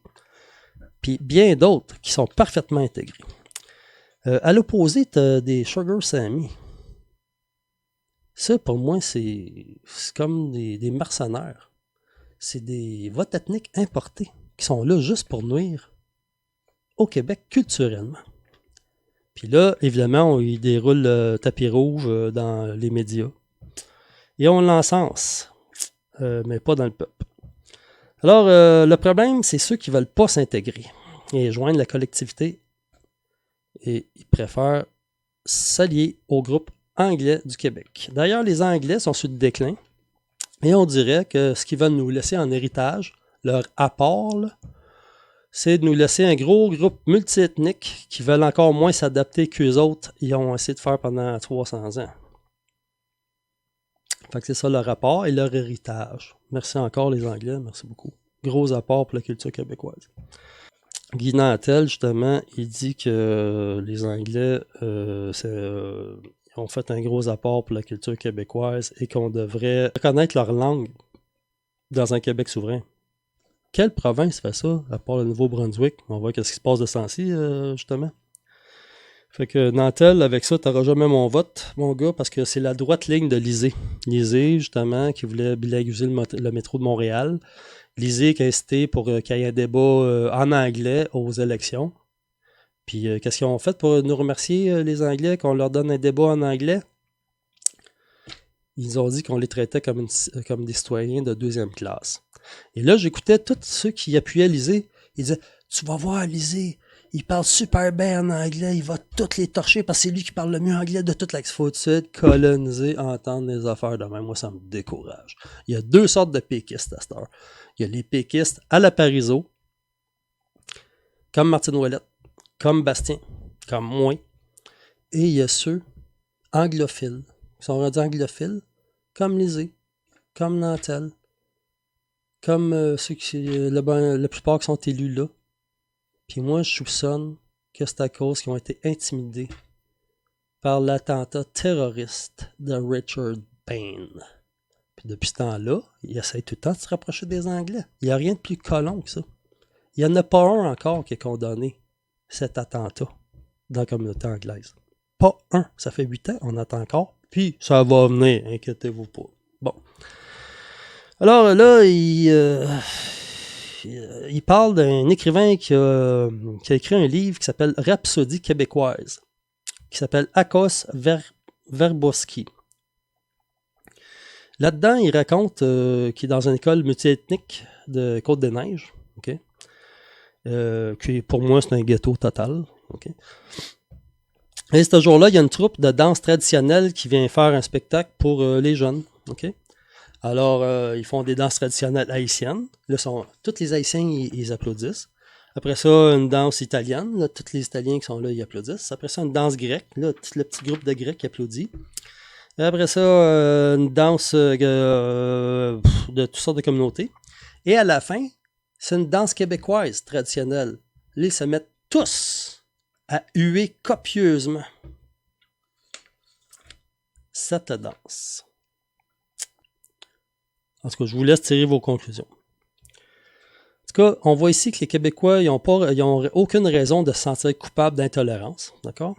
puis bien d'autres qui sont parfaitement intégrés. À l'opposé, tu as des Sugar Sammy. Ça, pour moi, c'est comme des mercenaires. C'est des votes ethniques importés qui sont là juste pour nuire au Québec culturellement. Puis là, évidemment, il déroule le tapis rouge dans les médias. Et on l'encense, mais pas dans le peuple. Alors, le problème, c'est ceux qui ne veulent pas s'intégrer et joindre la collectivité. Et ils préfèrent s'allier au groupe anglais du Québec. D'ailleurs, les Anglais sont sur le déclin. Et on dirait que ce qu'ils veulent nous laisser en héritage, leur apport, là, c'est de nous laisser un gros groupe multiethnique qui veulent encore moins s'adapter qu'eux autres. Ils ont essayé de faire pendant 300 ans. Fait que c'est ça leur rapport et leur héritage. Merci encore les Anglais, merci beaucoup. Gros apport pour la culture québécoise. Guy Nantel, justement, il dit que les Anglais ont fait un gros apport pour la culture québécoise et qu'on devrait reconnaître leur langue dans un Québec souverain. Quelle province fait ça, à part le Nouveau-Brunswick? On voit qu'est-ce qui se passe de sens-ci, justement. Fait que Nantel, avec ça, t'auras jamais mon vote, mon gars, parce que c'est la droite ligne de Lisée. Lisée, justement, qui voulait bilinguiser le métro de Montréal. Lisée qui a incité pour qu'il y ait un débat en anglais aux élections. Puis qu'est-ce qu'ils ont fait pour nous remercier, les Anglais, qu'on leur donne un débat en anglais? Ils ont dit qu'on les traitait comme des citoyens de deuxième classe. Et là, j'écoutais tous ceux qui appuyaient Lisée. Ils disaient, tu vas voir Lisée, il parle super bien en anglais, il va toutes les torcher parce que c'est lui qui parle le mieux anglais de toute la... Il faut tout de suite coloniser, entendre les affaires de même. Moi, ça me décourage. Il y a deux sortes de péquistes à cette heure. Il y a les péquistes à la Parizeau, comme Martine Ouellette, comme Bastien, comme moi. Et il y a ceux anglophiles, qui sont rendus anglophiles, comme Lisée, comme Nantel, comme ceux qui, la plupart qui sont élus là. Puis moi, je soupçonne que c'est à cause qu'ils ont été intimidés par l'attentat terroriste de Richard Payne. Puis depuis ce temps-là, ils essayent tout le temps de se rapprocher des Anglais. Il n'y a rien de plus colon que ça. Il n'y en a pas un encore qui a condamné cet attentat dans la communauté anglaise. Pas un. Ça fait 8 ans, on attend encore. Puis ça va venir, inquiétez-vous pas. Bon. Alors là, il parle d'un écrivain qui a écrit un livre qui s'appelle Rhapsodie québécoise, qui s'appelle Akos Verbowski. Là-dedans, il raconte qu'il est dans une école multiethnique de Côte-des-Neiges, okay? Qui pour moi, c'est un ghetto total. Okay? Et ce jour-là, il y a une troupe de danse traditionnelle qui vient faire un spectacle pour les jeunes. OK? Alors, ils font des danses traditionnelles haïtiennes. Là, tous les Haïtiens, ils applaudissent. Après ça, une danse italienne. Là, tous les Italiens qui sont là, ils applaudissent. Après ça, une danse grecque. Là, tout le petit groupe de Grecs qui applaudit. Et après ça, une danse de toutes sortes de communautés. Et à la fin, c'est une danse québécoise traditionnelle. Là, ils se mettent tous à huer copieusement cette danse. En tout cas, je vous laisse tirer vos conclusions. En tout cas, on voit ici que les Québécois, ils n'ont aucune raison de se sentir coupables d'intolérance. D'accord?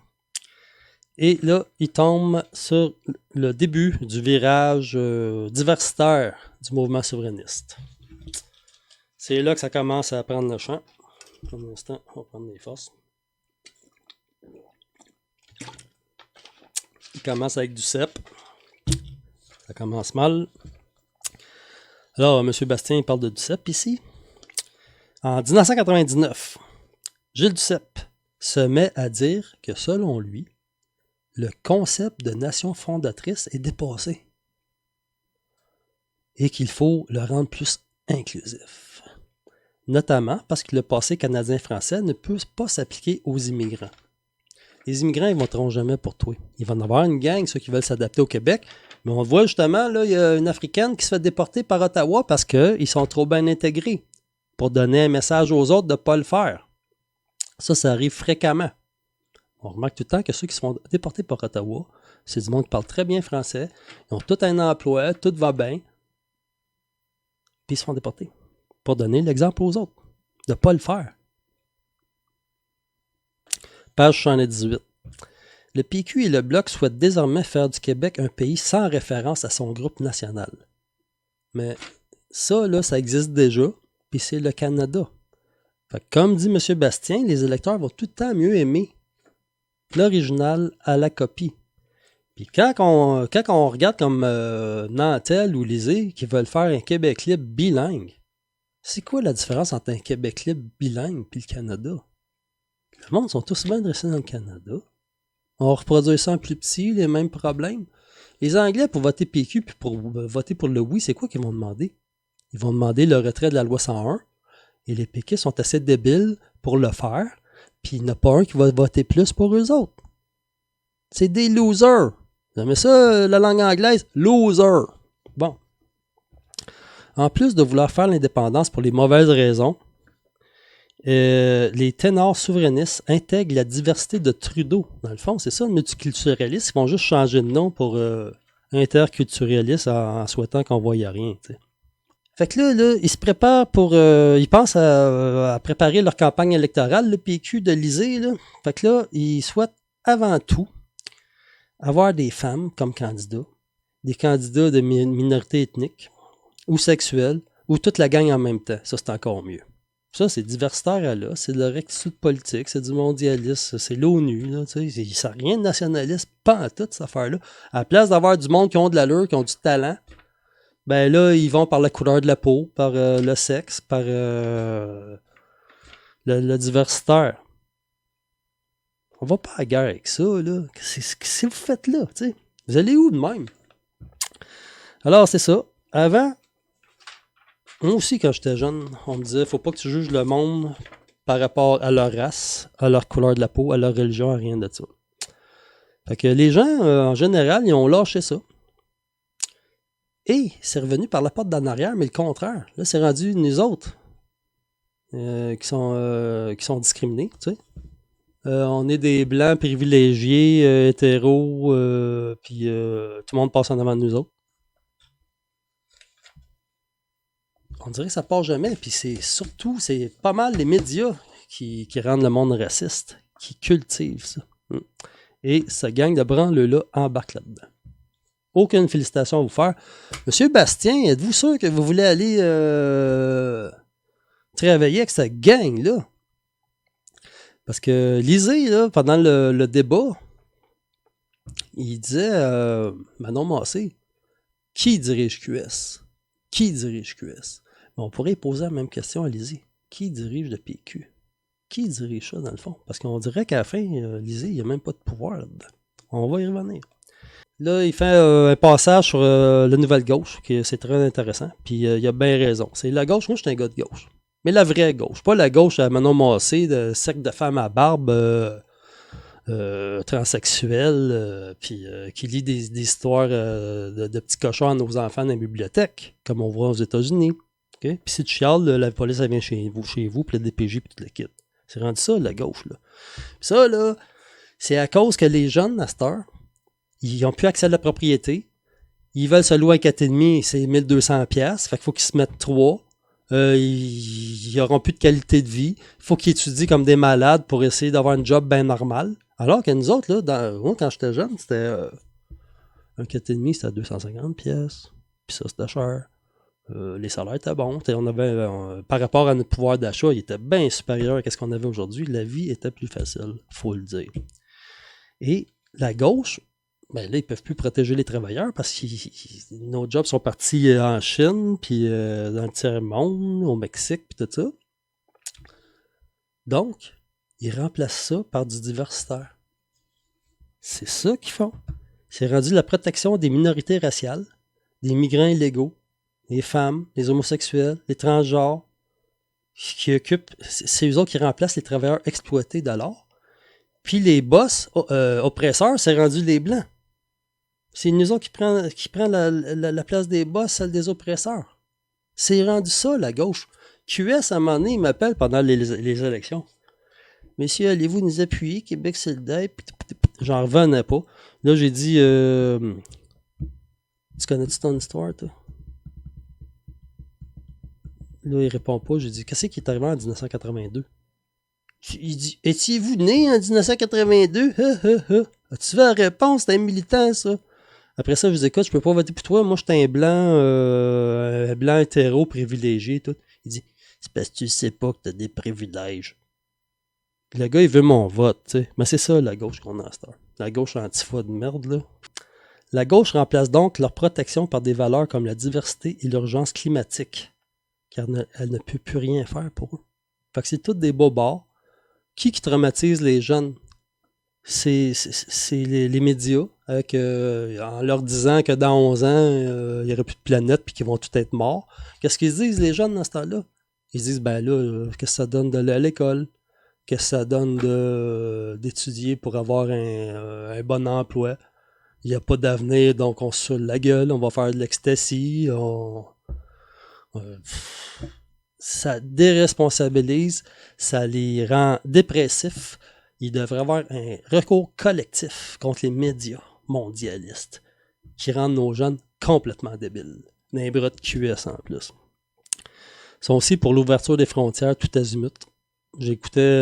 Et là, ils tombent sur le début du virage diversitaire du mouvement souverainiste. C'est là que ça commence à prendre le champ. Pour l'instant, on va prendre les forces. Il commence avec du cep. Ça commence mal. Alors, M. Bastien parle de Duceppe ici. En 1999, Gilles Duceppe se met à dire que, selon lui, le concept de nation fondatrice est dépassé et qu'il faut le rendre plus inclusif. Notamment parce que le passé canadien-français ne peut pas s'appliquer aux immigrants. Les immigrants, ils ne voteront jamais pour toi. Il va y en avoir une gang, ceux qui veulent s'adapter au Québec. Mais on voit justement, là, il y a une Africaine qui se fait déporter par Ottawa parce qu'ils sont trop bien intégrés pour donner un message aux autres de ne pas le faire. Ça arrive fréquemment. On remarque tout le temps que ceux qui se font déporter par Ottawa, c'est du monde qui parle très bien français, ils ont tout un emploi, tout va bien, puis ils se font déporter. Pour donner l'exemple aux autres, de ne pas le faire. Page 78. Le PQ et le Bloc souhaitent désormais faire du Québec un pays sans référence à son groupe national. Mais ça, là, ça existe déjà, puis c'est le Canada. Fait que, comme dit M. Bastien, les électeurs vont tout le temps mieux aimer l'original à la copie. Puis quand on regarde comme Nantel ou Lisée qui veulent faire un Québec libre bilingue, c'est quoi la différence entre un Québec libre bilingue et le Canada? Le monde sont tous bien dressés dans le Canada. On reproduit ça en plus petit, les mêmes problèmes. Les Anglais, pour voter PQ puis pour voter pour le oui, c'est quoi qu'ils vont demander? Ils vont demander le retrait de la loi 101. Et les péquistes sont assez débiles pour le faire. Puis il n'y en a pas un qui va voter plus pour eux autres. C'est des losers. Vous aimez ça, la langue anglaise? Loser. Bon. En plus de vouloir faire l'indépendance pour les mauvaises raisons, les ténors souverainistes intègrent la diversité de Trudeau. Dans le fond, c'est ça, le multiculturaliste. Ils vont juste changer de nom pour interculturaliste en souhaitant qu'on ne voie rien. T'sais. Fait que là, ils se préparent ils pensent à préparer leur campagne électorale, le PQ de l'Élysée. Fait que là, ils souhaitent avant tout avoir des femmes comme candidats, des candidats de minorités ethniques ou sexuelles, ou toute la gang en même temps. Ça, c'est encore mieux. Ça, c'est diversitaire là, c'est de la rectitude politique, c'est du mondialisme, c'est l'ONU, là, tu sais, ça n'a rien de nationaliste, pas en tout, cette affaire-là. À la place d'avoir du monde qui ont de l'allure, qui ont du talent, ben là, ils vont par la couleur de la peau, par le sexe, par le diversitaire. On va pas à la guerre avec ça, là. Qu'est-ce que vous faites là, tu sais? Vous allez où de même? Alors, c'est ça. Avant, moi aussi, quand j'étais jeune, on me disait, faut pas que tu juges le monde par rapport à leur race, à leur couleur de la peau, à leur religion, à rien de ça. Fait que les gens, en général, ils ont lâché ça. Et c'est revenu par la porte d'en arrière, mais le contraire. Là, c'est rendu nous autres qui sont discriminés, tu sais. On est des blancs privilégiés, hétéros, puis tout le monde passe en avant de nous autres. On dirait que ça part jamais, puis c'est pas mal les médias qui rendent le monde raciste, qui cultivent ça. Et ce gang de branleux-là embarque là-dedans. Aucune félicitation à vous faire. Monsieur Bastien, êtes-vous sûr que vous voulez aller travailler avec cette gang-là? Parce que Lisée, là, pendant le débat, il disait Manon Massé, qui dirige QS? Qui dirige QS? Mais on pourrait poser la même question à Lisée. Qui dirige le PQ? Qui dirige ça, dans le fond? Parce qu'on dirait qu'à la fin, Lisée, il n'y a même pas de pouvoir là-dedans. On va y revenir. Là, il fait un passage sur la nouvelle gauche, qui c'est très intéressant. Puis il a bien raison. C'est la gauche, moi je suis un gars de gauche. Mais la vraie gauche, pas la gauche à Manon Massé, de cercle de femmes à barbe transsexuelle, puis qui lit des histoires de petits cochons à nos enfants dans la bibliothèque, comme on voit aux États-Unis. Okay? Puis si tu chiales, la police elle vient chez vous, puis le DPJ, puis tout le kit. C'est rendu ça, la gauche. Là. Puis ça, là, c'est à cause que les jeunes, à cette heure, ils n'ont plus accès à la propriété. Ils veulent se louer un 4,5, c'est 1200$. Fait qu'il faut qu'ils se mettent 3. Ils n'auront plus de qualité de vie. Il faut qu'ils étudient comme des malades pour essayer d'avoir un job bien normal. Alors que nous autres, là, moi, quand j'étais jeune, c'était un 4,5, c'était à 250$. Puis ça, c'était cher. Les salaires étaient bons. On avait, par rapport à notre pouvoir d'achat, il était bien supérieur à ce qu'on avait aujourd'hui. La vie était plus facile, il faut le dire. Et la gauche, ben là, ils ne peuvent plus protéger les travailleurs parce que nos jobs sont partis en Chine, puis dans le tiers-monde, au Mexique, puis tout ça. Donc, ils remplacent ça par du diversitaire. C'est ça qu'ils font. C'est rendu la protection des minorités raciales, des migrants illégaux, les femmes, les homosexuels, les transgenres, qui occupent, c'est eux autres qui remplacent les travailleurs exploités d'alors. Puis les boss oppresseurs, c'est rendu les blancs. C'est nous autres qui prend la place des boss, celle des oppresseurs. C'est rendu ça, la gauche. QS, à un moment donné, il m'appelle pendant les élections. Messieurs, allez-vous nous appuyer? Québec solidaire. J'en revenais pas. Là, j'ai dit, tu connais-tu ton histoire, toi? Là, il répond pas. J'ai dit, qu'est-ce qui est arrivé en 1982? Il dit, étiez-vous né en 1982? As-tu vu la réponse? C'est un militant, ça. Après ça, je dis, écoute, je peux pas voter pour toi. Moi, je suis un blanc hétéro privilégié. Tout. Il dit, c'est parce que tu sais pas que t'as des privilèges. Le gars, il veut mon vote, tu sais. Mais c'est ça, la gauche qu'on a à cette heure. La gauche antifa de merde, là. La gauche remplace donc leur protection par des valeurs comme la diversité et l'urgence climatique. Car elle ne peut plus rien faire pour eux. Fait que c'est tous des bobards. Qui traumatise les jeunes? C'est les médias, avec, en leur disant que dans 11 ans, il n'y aurait plus de planète et qu'ils vont tous être morts. Qu'est-ce qu'ils disent, les jeunes, dans ce temps-là? Ils disent, ben là, qu'est-ce que ça donne d'aller à l'école? Qu'est-ce que ça donne d'étudier pour avoir un bon emploi? Il n'y a pas d'avenir, donc on se saoule la gueule, on va faire de l'ecstasy, ça déresponsabilise, ça les rend dépressifs. Il devrait y avoir un recours collectif contre les médias mondialistes qui rendent nos jeunes complètement débiles. D'un bras de QS en plus. Ils sont aussi pour l'ouverture des frontières tout azimut. J'écoutais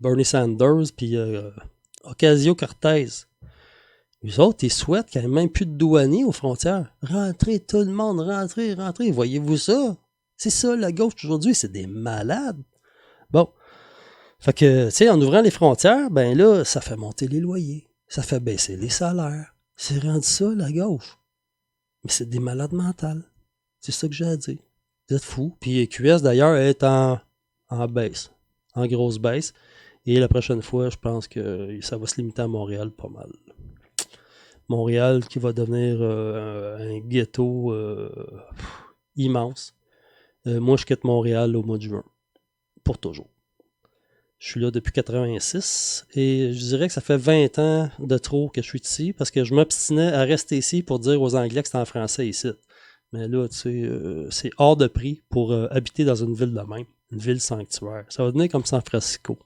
Bernie Sanders puis Ocasio-Cortez. Les autres, ils souhaitent qu'il n'y ait même plus de douaniers aux frontières. Rentrez tout le monde, rentrez. Voyez-vous ça? C'est ça, la gauche aujourd'hui, c'est des malades. Bon. Fait que, tu sais, en ouvrant les frontières, ben là, ça fait monter les loyers. Ça fait baisser les salaires. C'est rendu ça, la gauche. Mais c'est des malades mentales. C'est ça que j'ai à dire. Vous êtes fous. Puis QS, d'ailleurs, est en baisse. En grosse baisse. Et la prochaine fois, je pense que ça va se limiter à Montréal pas mal. Montréal qui va devenir un ghetto immense. Moi, je quitte Montréal au mois de juin. Pour toujours. Je suis là depuis 86 et je dirais que ça fait 20 ans de trop que je suis ici parce que je m'obstinais à rester ici pour dire aux Anglais que c'est en français ici. Mais là, tu sais, c'est hors de prix pour habiter dans une ville de même, une ville sanctuaire. Ça va devenir comme San Francisco.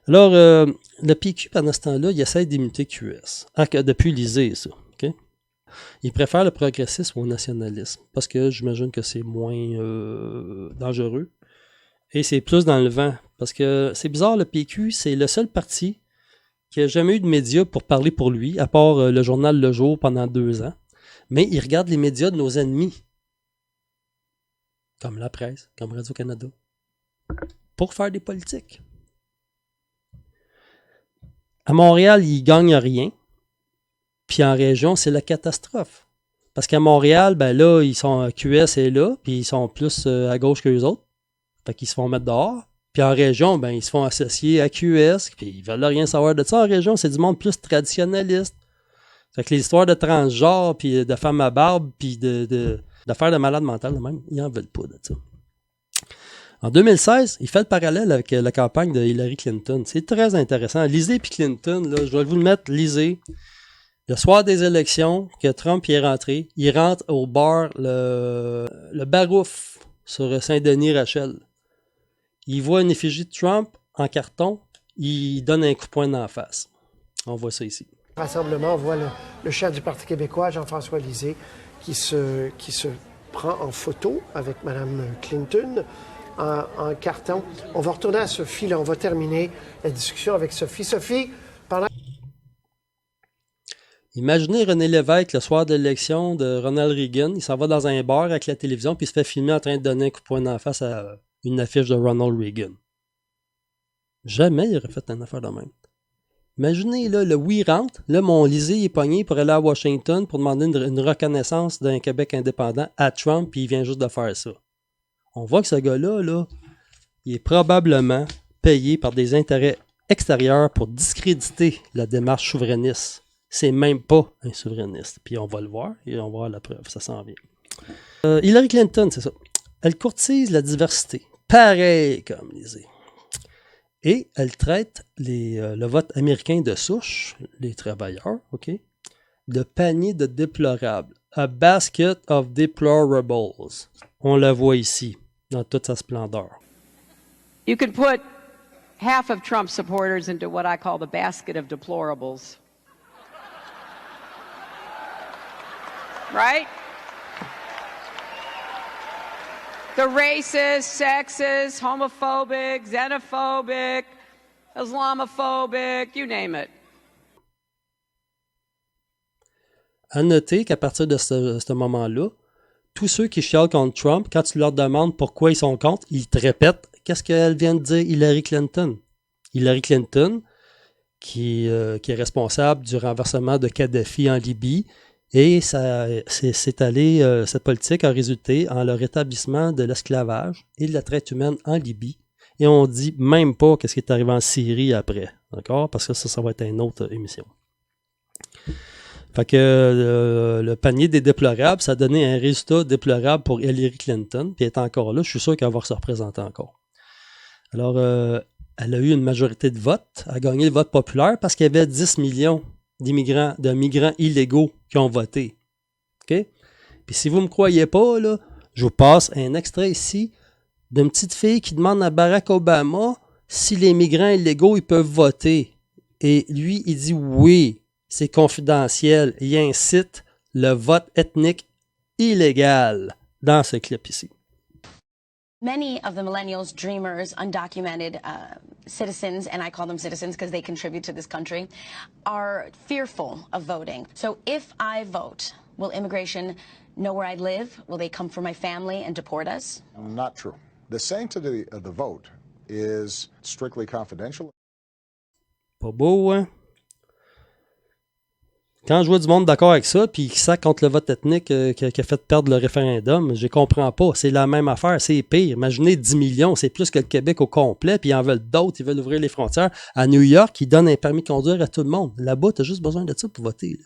Alors, le PQ, pendant ce temps-là, il essaie d'imiter QS. Depuis Lisée, ça. Okay? Il préfère le progressisme au nationalisme parce que j'imagine que c'est moins dangereux. Et c'est plus dans le vent. Parce que c'est bizarre, le PQ, c'est le seul parti qui n'a jamais eu de médias pour parler pour lui, à part le journal Le Jour pendant 2 ans. Mais il regarde les médias de nos ennemis. Comme la presse, comme Radio-Canada. Pour faire des politiques. À Montréal, ils ne gagnent rien. Puis en région, c'est la catastrophe. Parce qu'à Montréal, ben là, ils sont QS est là, puis ils sont plus à gauche que les autres. Fait qu'ils se font mettre dehors. Puis en région, ben, ils se font associer à QS. Puis ils veulent rien savoir de ça. En région, c'est du monde plus traditionnaliste. Fait que les histoires de transgenre, puis de femmes à barbe, puis d'affaires de malades mentales, même, ils en veulent pas de ça. En 2016, il fait le parallèle avec la campagne de Hillary Clinton. C'est très intéressant. Lisez puis Clinton, là, je vais vous le mettre, lisez. Le soir des élections, que Trump y est rentré, il rentre au bar, le Barouf, sur Saint-Denis-Rachel. Il voit une effigie de Trump en carton, il donne un coup de poing dans la face. On voit ça ici. Rassemblement, on voit le chef du Parti québécois, Jean-François Lisée, qui se prend en photo avec Mme Clinton en carton. On va retourner à Sophie, là, on va terminer la discussion avec Sophie. Sophie, pendant... Imaginez René Lévesque le soir de l'élection de Ronald Reagan, il s'en va dans un bar avec la télévision puis il se fait filmer en train de donner un coup de poing dans la face à une affiche de Ronald Reagan. Jamais il aurait fait une affaire de même. Imaginez, là, le oui rentre, là, mon Lisée est pogné pour aller à Washington pour demander une reconnaissance d'un Québec indépendant à Trump, puis il vient juste de faire ça. On voit que ce gars-là, là, il est probablement payé par des intérêts extérieurs pour discréditer la démarche souverainiste. C'est même pas un souverainiste. Puis on va le voir, et on va voir la preuve, ça s'en vient. Hillary Clinton, c'est ça. Elle courtise la diversité, pareil comme Lisée. Et elle traite le vote américain de souche, les travailleurs, OK, de panier de déplorables. A basket of deplorables. On la voit ici, dans toute sa splendeur. You could put half of Trump supporters into what I call the basket of deplorables. Right? The racist, sexist, homophobic, xenophobic, Islamophobic, you name it. À noter qu'à partir de ce moment-là, tous ceux qui chialent contre Trump, quand tu leur demandes pourquoi ils sont contre, ils te répètent qu'est-ce qu'elle vient de dire Hillary Clinton. Hillary Clinton, qui est responsable du renversement de Kadhafi en Libye, et cette politique a résulté en le rétablissement de l'esclavage et de la traite humaine en Libye. Et on dit même pas ce qui est arrivé en Syrie après. D'accord? Parce que ça va être une autre émission. Fait que le panier des déplorables, ça a donné un résultat déplorable pour Hillary Clinton. Puis elle est encore là. Je suis sûr qu'elle va se représenter encore. Alors, elle a eu une majorité de vote. Elle a gagné le vote populaire parce qu'il y avait 10 millions de migrants illégaux qui ont voté. OK? Puis si vous ne me croyez pas, là, je vous passe un extrait ici d'une petite fille qui demande à Barack Obama si les migrants illégaux ils peuvent voter. Et lui, il dit oui, c'est confidentiel. Il incite le vote ethnique illégal dans ce clip ici. Many of the millennials, dreamers, undocumented citizens, and I call them citizens because they contribute to this country, are fearful of voting. So if I vote, will immigration know where I live? Will they come for my family and deport us? Not true. The sanctity of the vote is strictly confidential. Pas beau, hein? Quand je vois du monde d'accord avec ça, puis qui sac contre le vote ethnique qui a fait perdre le référendum, je comprends pas. C'est la même affaire, c'est pire. Imaginez 10 millions, c'est plus que le Québec au complet, puis ils en veulent d'autres, ils veulent ouvrir les frontières. À New York, ils donnent un permis de conduire à tout le monde. Là-bas, tu as juste besoin de ça pour voter. Là.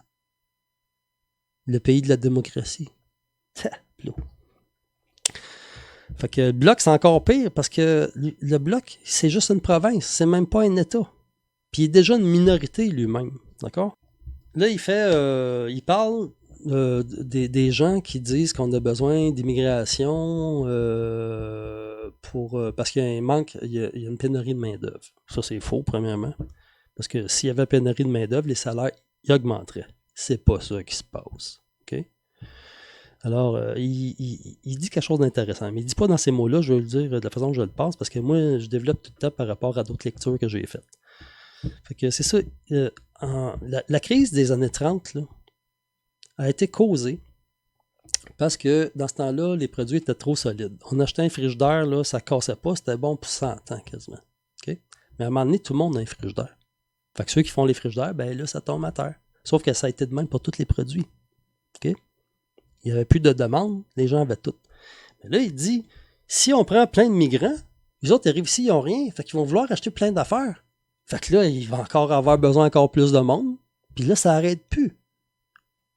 Le pays de la démocratie. Fait que le Bloc, c'est encore pire, parce que le Bloc, c'est juste une province, c'est même pas un État. Puis il est déjà une minorité lui-même, d'accord? Là, il parle des gens qui disent qu'on a besoin d'immigration parce qu'il y a un manque, il y a une pénurie de main-d'œuvre. Ça, c'est faux, premièrement. Parce que s'il y avait pénurie de main-d'œuvre, les salaires ils augmenteraient. C'est pas ça qui se passe. OK? Alors, il dit quelque chose d'intéressant, mais il dit pas dans ces mots-là, je vais le dire de la façon que je le pense, parce que moi, je développe tout le temps par rapport à d'autres lectures que j'ai faites. Fait que c'est ça. La crise des années 30 là, a été causée parce que dans ce temps-là, les produits étaient trop solides. On achetait un frigidaire, là, ça ne cassait pas, c'était bon pour 100 ans quasiment. Okay? Mais à un moment donné, tout le monde a un frigidaire. Fait que ceux qui font les frigidaires, ben là, ça tombe à terre. Sauf que ça a été de même pour tous les produits. Okay? Il n'y avait plus de demande, les gens avaient tout. Mais là, il dit, si on prend plein de migrants, Les autres, ils arrivent ici, ils n'ont rien. Fait qu'ils vont vouloir acheter plein d'affaires. Fait que là, ils vont encore avoir besoin encore plus de monde. Puis là, ça n'arrête plus.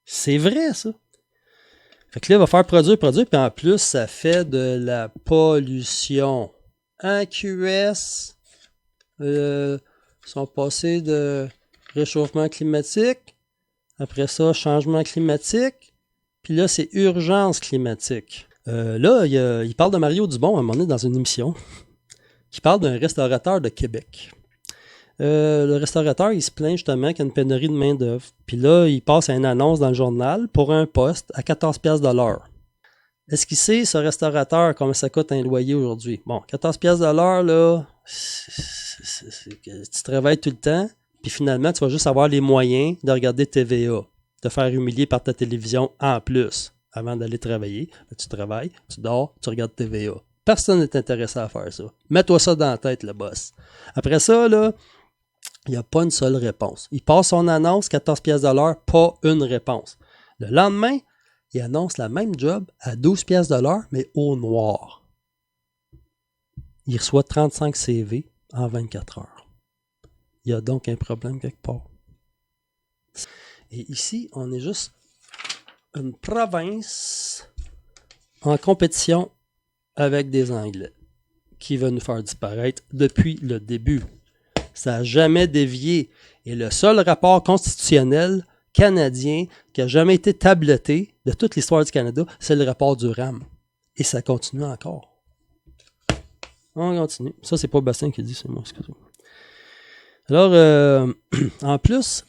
C'est vrai, ça. Fait que là, il va faire produire. Puis en plus, ça fait de la pollution. En QS, sont passés de réchauffement climatique. Après ça, changement climatique. Puis là, c'est urgence climatique. Là, il parle de Mario Dubon à un moment donné dans une émission qui parle d'un restaurateur de Québec. Le restaurateur, il se plaint justement qu'il y a une pénurie de main-d'œuvre. Puis là, il passe à une annonce dans le journal pour un poste à 14$ de l'heure. Est-ce qu'il sait, ce restaurateur, combien ça coûte un loyer aujourd'hui? Bon, 14$ de l'heure, là, tu travailles tout le temps, puis finalement, tu vas juste avoir les moyens de regarder TVA, te faire humilier par ta télévision en plus, avant d'aller travailler. Tu travailles, tu dors, tu regardes TVA. Personne n'est intéressé à faire ça. Mets-toi ça dans la tête, le boss. Après ça, là, il n'y a pas une seule réponse. Il passe son annonce, 14$ de l'heure, pas une réponse. Le lendemain, il annonce la même job à 12$ de l'heure, mais au noir. Il reçoit 35 CV en 24 heures. Il y a donc un problème quelque part. Et ici, on est juste une province en compétition avec des Anglais qui veulent nous faire disparaître depuis le début. Ça n'a jamais dévié. Et le seul rapport constitutionnel canadien qui a jamais été tabletté de toute l'histoire du Canada, c'est le rapport Durham. Et ça continue encore. On continue. Ça, c'est pas Bastien qui dit, c'est moi, excusez-moi. Alors, en plus,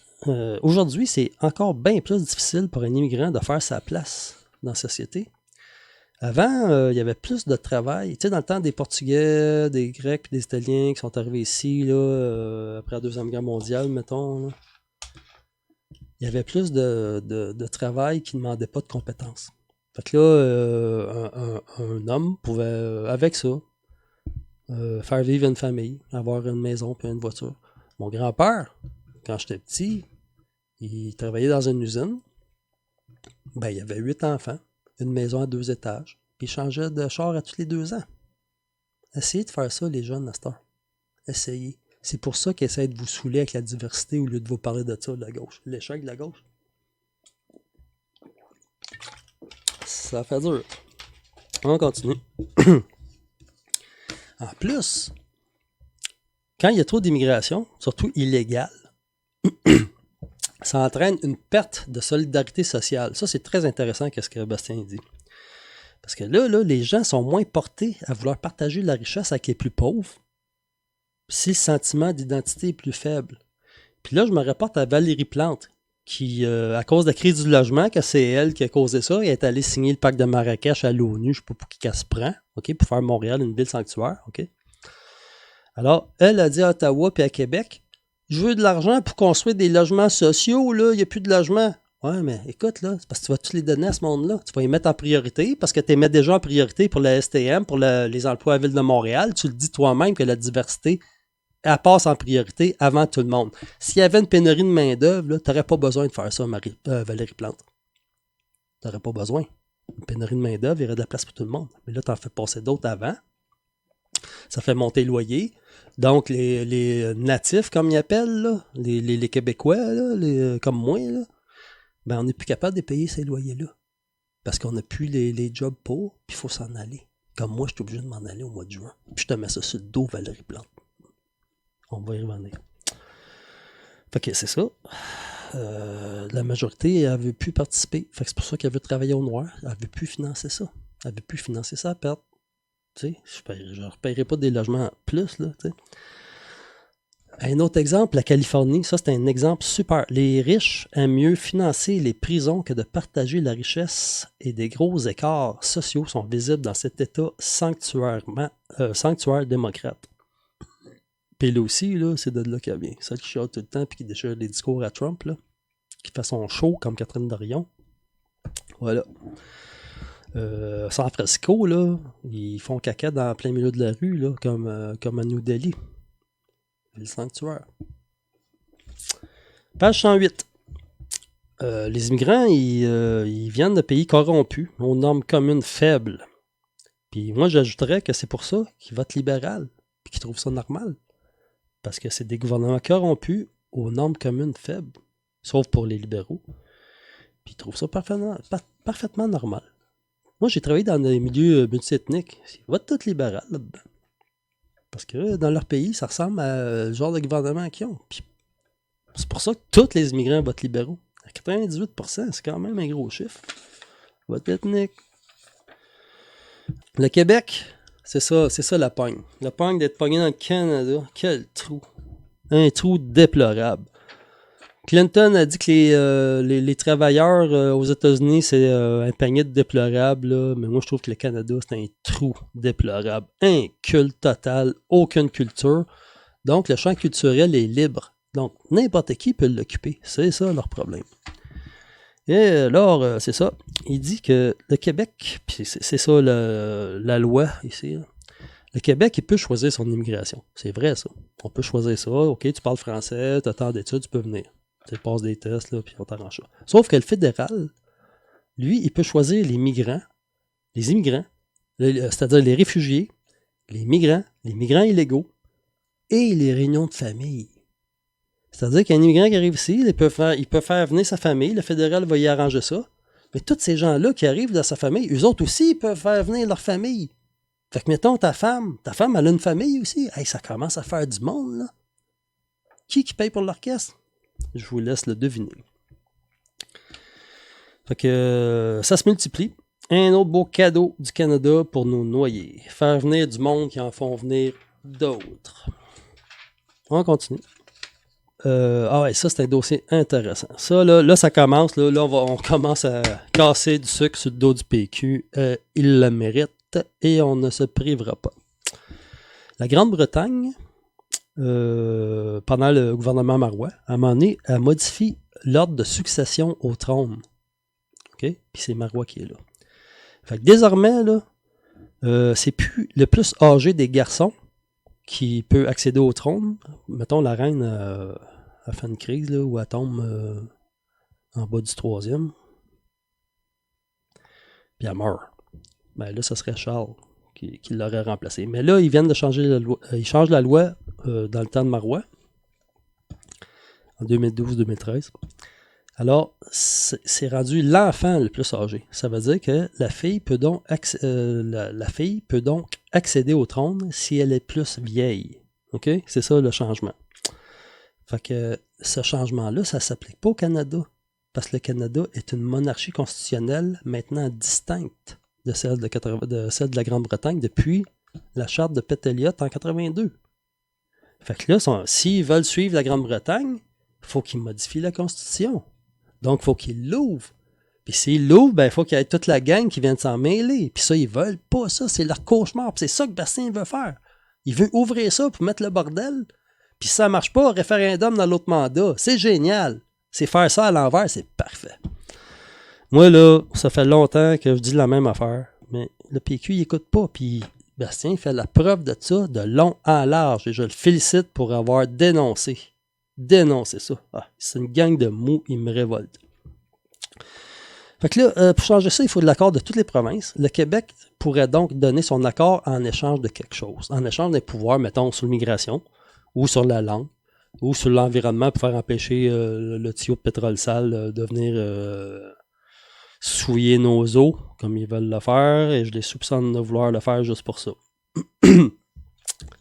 aujourd'hui, c'est encore bien plus difficile pour un immigrant de faire sa place dans la société. Avant, il y avait plus de travail. Tu sais, dans le temps des Portugais, des Grecs, des Italiens qui sont arrivés ici, là, après la Deuxième Guerre mondiale, mettons, là, il y avait plus de travail qui ne demandait pas de compétences. Fait que là, un homme pouvait, avec ça, faire vivre une famille, avoir une maison puis une voiture. Mon grand-père, quand j'étais petit, il travaillait dans une usine. Ben, il y avait 8 enfants, une maison à 2 étages, puis il changeait de char à tous les 2 ans. Essayez de faire ça, les jeunes, à cette heure. Essayez. C'est pour ça qu'ils essaient de vous saouler avec la diversité au lieu de vous parler de ça, de la gauche. L'échec de la gauche. Ça fait dur. On continue. En plus, quand il y a trop d'immigration, surtout illégale, ça entraîne une perte de solidarité sociale. Ça, c'est très intéressant ce que Bastien dit. Parce que là, les gens sont moins portés à vouloir partager la richesse avec les plus pauvres si le sentiment d'identité est plus faible. Puis là, je me rapporte à Valérie Plante, qui, à cause de la crise du logement, que c'est elle qui a causé ça, elle est allée signer le pacte de Marrakech à l'ONU, je ne sais pas pour qui qu'elle se prend, okay, pour faire Montréal une ville sanctuaire. Okay. Alors, elle a dit à Ottawa puis à Québec, je veux de l'argent pour construire des logements sociaux, là, il n'y a plus de logements. Ouais, mais écoute, là, c'est parce que tu vas tous les donner à ce monde-là. Tu vas les mettre en priorité parce que tu les mets déjà en priorité pour la STM, pour les emplois à la Ville de Montréal. Tu le dis toi-même que la diversité, elle passe en priorité avant tout le monde. S'il y avait une pénurie de main-d'œuvre, tu n'aurais pas besoin de faire ça, Valérie Plante. Tu n'aurais pas besoin. Une pénurie de main-d'œuvre, il y aurait de la place pour tout le monde. Mais là, tu en fais passer d'autres avant. Ça fait monter le loyer. Donc, les natifs, comme ils appellent, là, les Québécois, là, comme moi, là, ben, on n'est plus capable de payer ces loyers-là. Parce qu'on n'a plus les jobs pour, puis il faut s'en aller. Comme moi, je suis obligé de m'en aller au mois de juin. Puis je te mets ça sur le dos, Valérie Plante. On va y revenir. Fait que c'est ça. La majorité, elle ne veut plus participer. Fait que c'est pour ça qu'elle veut travailler au noir. Elle ne veut plus financer ça. Elle ne veut plus financer ça à perte. Tu sais, je ne repayerai pas des logements plus, là, tu sais. Un autre exemple, la Californie, ça c'est un exemple super. Les riches aiment mieux financer les prisons que de partager la richesse et des gros écarts sociaux sont visibles dans cet État sanctuaire démocrate. Puis là aussi, là, c'est de là qu'elle vient. Celle qui chante tout le temps et qui déchire les discours à Trump, là, qui fait son show comme Catherine Dorion. Voilà. San Francisco, là, ils font caca dans plein milieu de la rue, là, comme à New Delhi. Le sanctuaire. Page 108. Les immigrants, ils viennent de pays corrompus, aux normes communes faibles. Puis moi, j'ajouterais que c'est pour ça qu'ils votent libéral, puis qu'ils trouvent ça normal. Parce que c'est des gouvernements corrompus aux normes communes faibles, sauf pour les libéraux. Puis ils trouvent ça parfaitement normal. Moi, j'ai travaillé dans des milieux multiethniques. Ils votent tout libéral là-dedans. Parce que dans leur pays, ça ressemble à le genre de gouvernement qu'ils ont. Puis c'est pour ça que tous les immigrants votent libéraux. À 98%, c'est quand même un gros chiffre. Vote ethnique. Le Québec, c'est ça la pogne. La pogne d'être pogné dans le Canada. Quel trou. Un trou déplorable. Clinton a dit que les travailleurs aux États-Unis, c'est un panier de déplorables, là, mais moi je trouve que le Canada, c'est un trou déplorable. Un culte total, aucune culture. Donc le champ culturel est libre. Donc n'importe qui peut l'occuper. C'est ça leur problème. Et alors, c'est ça. Il dit que le Québec, puis c'est ça la loi ici, là. Le Québec, il peut choisir son immigration. C'est vrai, ça. On peut choisir ça. OK, tu parles français, tu as tant d'études, tu peux venir. Tu passes des tests, là, puis on t'arrange ça. Sauf que le fédéral, lui, il peut choisir les immigrants, c'est-à-dire les réfugiés, les migrants illégaux et les réunions de famille. C'est-à-dire qu'un immigrant qui arrive ici, il peut faire venir sa famille, le fédéral va y arranger ça. Mais tous ces gens-là qui arrivent dans sa famille, eux autres aussi, ils peuvent faire venir leur famille. Fait que, mettons, ta femme, elle a une famille aussi. Hey, ça commence à faire du monde, là. Qui paye pour l'orchestre? Je vous laisse le deviner. Fait que ça se multiplie. Un autre beau cadeau du Canada pour nous noyer. Faire venir du monde qui en font venir d'autres. On continue. Ouais, ça c'est un dossier intéressant. Ça, là ça commence. Là on commence à casser du sucre sur le dos du PQ. Il le mérite et on ne se privera pas. La Grande-Bretagne, pendant le gouvernement Marois, à un moment donné, a modifié l'ordre de succession au trône. OK? Puis c'est Marois qui est là. Fait que désormais, là, c'est plus le plus âgé des garçons qui peut accéder au trône. Mettons, la reine a fait une crise, là, où elle tombe en bas du 3e. Puis elle meurt. Ben là, ça serait Charles qui l'aurait remplacé. Mais là, ils viennent de changer la loi. Ils changent la loi dans le temps de Marois, en 2012-2013. Alors, c'est rendu l'enfant le plus âgé. Ça veut dire que la fille peut donc accéder au trône si elle est plus vieille. OK? C'est ça le changement. Fait que ce changement-là, ça ne s'applique pas au Canada. Parce que le Canada est une monarchie constitutionnelle maintenant distincte de celle de la Grande-Bretagne depuis la charte de Pételiot en 82. Fait que là, s'ils veulent suivre la Grande-Bretagne, il faut qu'ils modifient la Constitution. Donc, il faut qu'ils l'ouvrent. Puis s'ils l'ouvrent, ben, il faut qu'il y ait toute la gang qui vienne s'en mêler. Puis ça, ils veulent pas ça. C'est leur cauchemar. Puis c'est ça que Bastien veut faire. Il veut ouvrir ça pour mettre le bordel. Puis si ça marche pas, référendum dans l'autre mandat. C'est génial. C'est faire ça à l'envers, c'est parfait. Moi, là, ça fait longtemps que je dis la même affaire. Mais le PQ, il écoute pas. Puis Bastien fait la preuve de ça de long en large. Et je le félicite pour avoir dénoncé ça. Ah, c'est une gang de mous, il me révolte. Fait que là, pour changer ça, il faut de l'accord de toutes les provinces. Le Québec pourrait donc donner son accord en échange de quelque chose. En échange des pouvoirs, mettons, sur l'immigration, ou sur la langue, ou sur l'environnement pour faire empêcher le tuyau de pétrole sale de venir souiller nos eaux, comme ils veulent le faire, et je les soupçonne de vouloir le faire juste pour ça.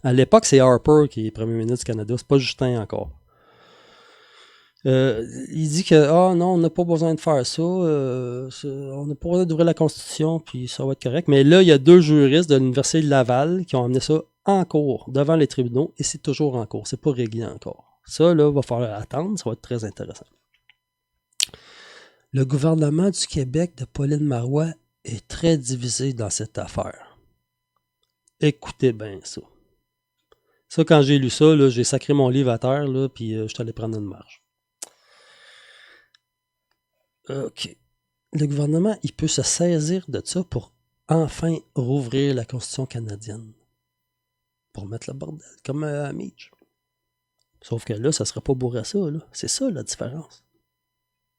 À l'époque, c'est Harper qui est premier ministre du Canada, c'est pas Justin encore. Il dit que non, on n'a pas besoin de faire ça, on n'a pas besoin d'ouvrir la Constitution, puis ça va être correct. Mais là, il y a 2 juristes de l'Université de Laval qui ont amené ça en cours, devant les tribunaux, et c'est toujours en cours, c'est pas réglé encore. Ça, là, va falloir attendre, ça va être très intéressant. Le gouvernement du Québec de Pauline Marois est très divisé dans cette affaire. Écoutez bien ça. Ça, quand j'ai lu ça, là, j'ai sacré mon livre à terre, là, puis je suis allé prendre une marche. OK. Le gouvernement, il peut se saisir de ça pour enfin rouvrir la Constitution canadienne. Pour mettre le bordel, comme à Mitch. Sauf que là, ça ne sera pas Bourassa, là. C'est ça la différence.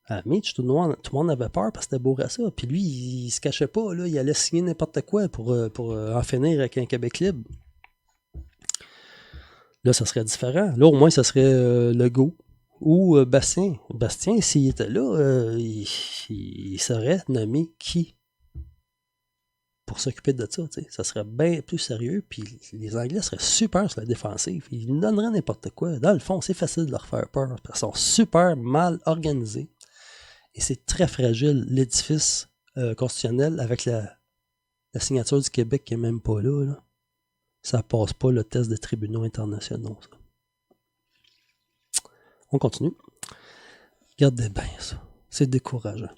À Mitch, tout le monde avait peur parce que c'était Bourassa. Puis lui, il se cachait pas, là, il allait signer n'importe quoi pour en finir avec un Québec libre. Là, ça serait différent. Là, au moins, ça serait Legault ou Bastien. Bastien, s'il était là, il saurait nommer qui pour s'occuper de ça. T'sais. Ça serait bien plus sérieux. Puis les Anglais seraient super sur la défensive. Ils nous donneraient n'importe quoi. Dans le fond, c'est facile de leur faire peur. Parce qu'ils sont super mal organisés. Et c'est très fragile, l'édifice constitutionnel, avec la signature du Québec qui n'est même pas là. Ça passe pas le test des tribunaux internationaux. Ça. On continue. Regardez bien ça. C'est décourageant.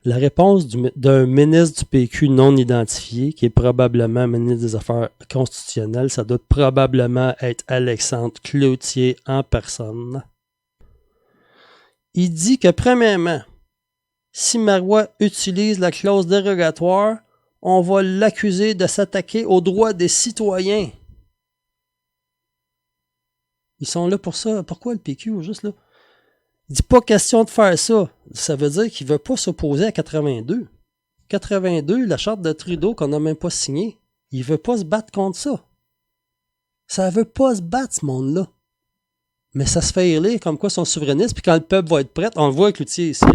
La réponse d'un ministre du PQ non identifié, qui est probablement ministre des Affaires constitutionnelles, ça doit probablement être Alexandre Cloutier en personne. Il dit que, premièrement, si Marois utilise la clause dérogatoire, on va l'accuser de s'attaquer aux droits des citoyens. Ils sont là pour ça. Pourquoi le PQ, juste là? Il dit pas question de faire ça. Ça veut dire qu'il veut pas s'opposer à 82. 82, la charte de Trudeau qu'on n'a même pas signée, il veut pas se battre contre ça. Ça veut pas se battre, ce monde-là. Mais ça se fait élire comme quoi son souverainisme, puis quand le peuple va être prêt, on le voit avec Cloutier ici. Là.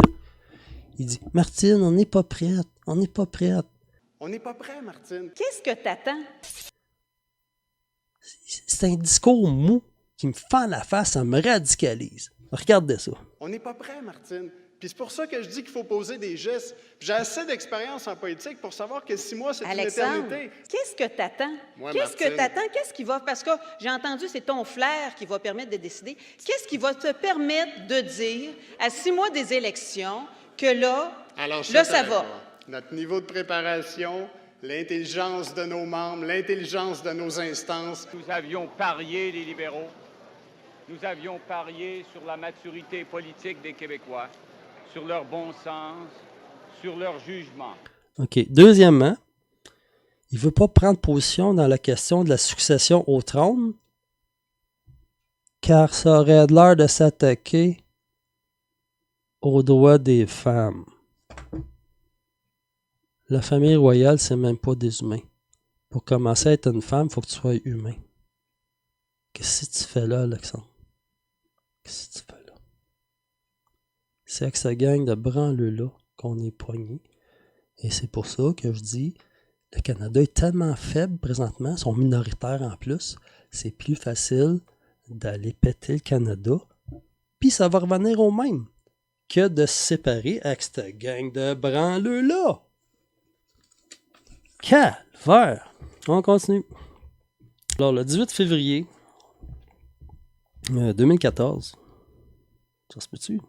Il dit, Martine, on n'est pas prête. On n'est pas prête. On n'est pas prêt, Martine. Qu'est-ce que t'attends? C'est un discours mou qui me fend la face, ça me radicalise. Regardez ça. On n'est pas prêt, Martine. Puis c'est pour ça que je dis qu'il faut poser des gestes. J'ai assez d'expérience en politique pour savoir que 6 mois, c'est une éternité. Qu'est-ce que t'attends? Qu'est-ce que t'attends? Qu'est-ce qui va... Parce que j'ai entendu, c'est ton flair qui va permettre de décider. Qu'est-ce qui va te permettre de dire, à 6 mois des élections, que là, Alors, ça va? Notre niveau de préparation, l'intelligence de nos membres, l'intelligence de nos instances. Nous avions parié, les libéraux. Nous avions parié sur la maturité politique des Québécois, sur leur bon sens, sur leur jugement. OK. Deuxièmement, il ne veut pas prendre position dans la question de la succession au trône, car ça aurait l'air de s'attaquer aux droits des femmes. La famille royale, c'est même pas des humains. Pour commencer à être une femme, il faut que tu sois humain. Qu'est-ce que tu fais là, Alexandre? Qu'est-ce que tu fais là? C'est avec sa gang de branleux-là qu'on est poigné. Et c'est pour ça que je dis, le Canada est tellement faible présentement, ils sont minoritaires en plus, c'est plus facile d'aller péter le Canada, puis ça va revenir au même que de se séparer avec cette gang de branleux-là. Calvaire! On continue. Alors, le 18 février 2014, ça se peut-tu? En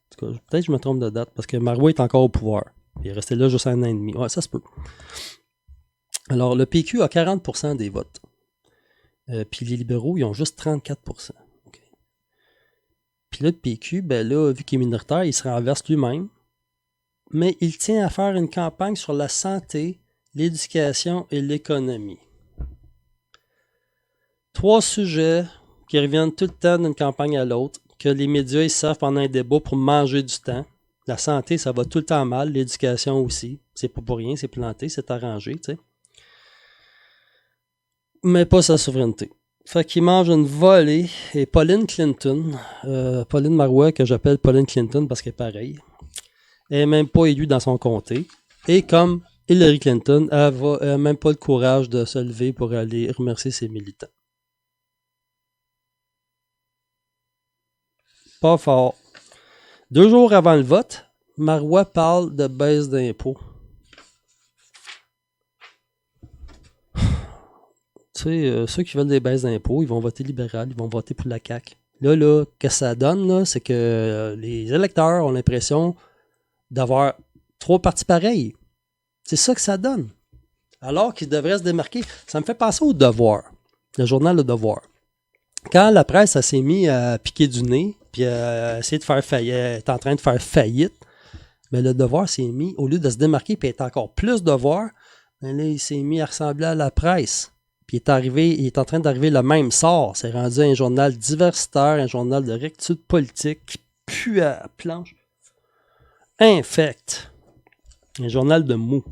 tout cas, peut-être que je me trompe de date, parce que Marois est encore au pouvoir. Il est resté là juste 1 an et demi. Ouais, ça se peut. Alors, le PQ a 40% des votes. Puis les libéraux, ils ont juste 34%. Okay. Puis là, le PQ, ben là, vu qu'il est minoritaire, il se renverse lui-même. Mais il tient à faire une campagne sur la santé, l'éducation et l'économie. 3 sujets qui reviennent tout le temps d'une campagne à l'autre, que les médias ils servent pendant un débat pour manger du temps. La santé, ça va tout le temps mal. L'éducation aussi. C'est pas pour rien, c'est planté, c'est arrangé, tu sais. Mais pas sa souveraineté. Fait qu'il mange une volée. Et Pauline Clinton, Pauline Marois, que j'appelle Pauline Clinton parce qu'elle est pareille, elle n'est même pas élue dans son comté. Et comme Hillary Clinton, elle n'a même pas le courage de se lever pour aller remercier ses militants. Pas fort. 2 jours avant le vote, Marois parle de baisse d'impôts. Tu sais, ceux qui veulent des baisses d'impôts, ils vont voter libéral, ils vont voter pour la CAQ. Là, ce que ça donne, là, c'est que les électeurs ont l'impression d'avoir 3 partis pareils. C'est ça que ça donne. Alors qu'ils devraient se démarquer. Ça me fait penser au Devoir, le journal Le Devoir. Quand la presse s'est mise à piquer du nez, puis à essayer de faire faillite, est en train de faire faillite, mais le Devoir s'est mis, au lieu de se démarquer et être encore plus Devoir, ben là, il s'est mis à ressembler à la presse. Puis il est en train d'arriver le même sort. C'est rendu un journal diversitaire, un journal de rectitude politique qui pue à planche. infect. Un journal de mou.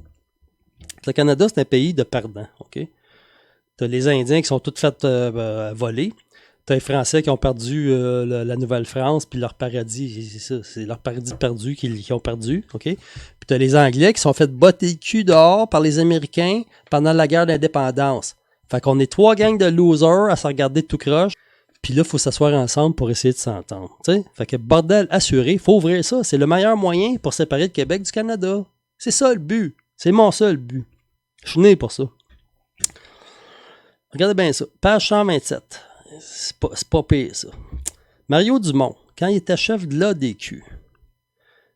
Le Canada, c'est un pays de perdants, OK? T'as les Indiens qui sont tous fait voler. T'as les Français qui ont perdu la Nouvelle-France, puis leur paradis, c'est ça, c'est leur paradis perdu qu'ils ont perdu, OK? Puis t'as les Anglais qui sont fait botter le cul dehors par les Américains pendant la guerre d'indépendance. Fait qu'on est 3 gangs de losers à se regarder tout croche, puis là, il faut s'asseoir ensemble pour essayer de s'entendre, t'sais? Fait que bordel assuré, faut ouvrir ça. C'est le meilleur moyen pour séparer le Québec du Canada. C'est ça le but. C'est mon seul but. Je suis né pour ça. Regardez bien ça. Page 127. C'est pas pire, ça. Mario Dumont, quand il était chef de l'ADQ,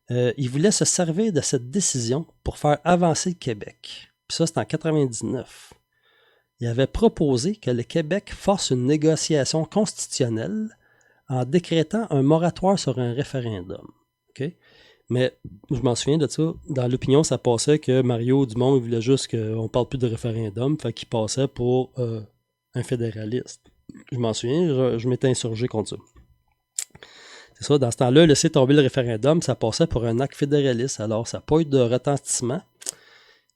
il voulait se servir de cette décision pour faire avancer le Québec. Puis ça, c'est en 99. Il avait proposé que le Québec force une négociation constitutionnelle en décrétant un moratoire sur un référendum. Okay? Mais je m'en souviens de ça. Dans l'opinion, ça passait que Mario Dumont voulait juste qu'on ne parle plus de référendum, fait qu'il passait pour un fédéraliste. Je m'en souviens, je m'étais insurgé contre ça. C'est ça, dans ce temps-là, laisser tomber le référendum, ça passait pour un acte fédéraliste. Alors, ça n'a pas eu de retentissement.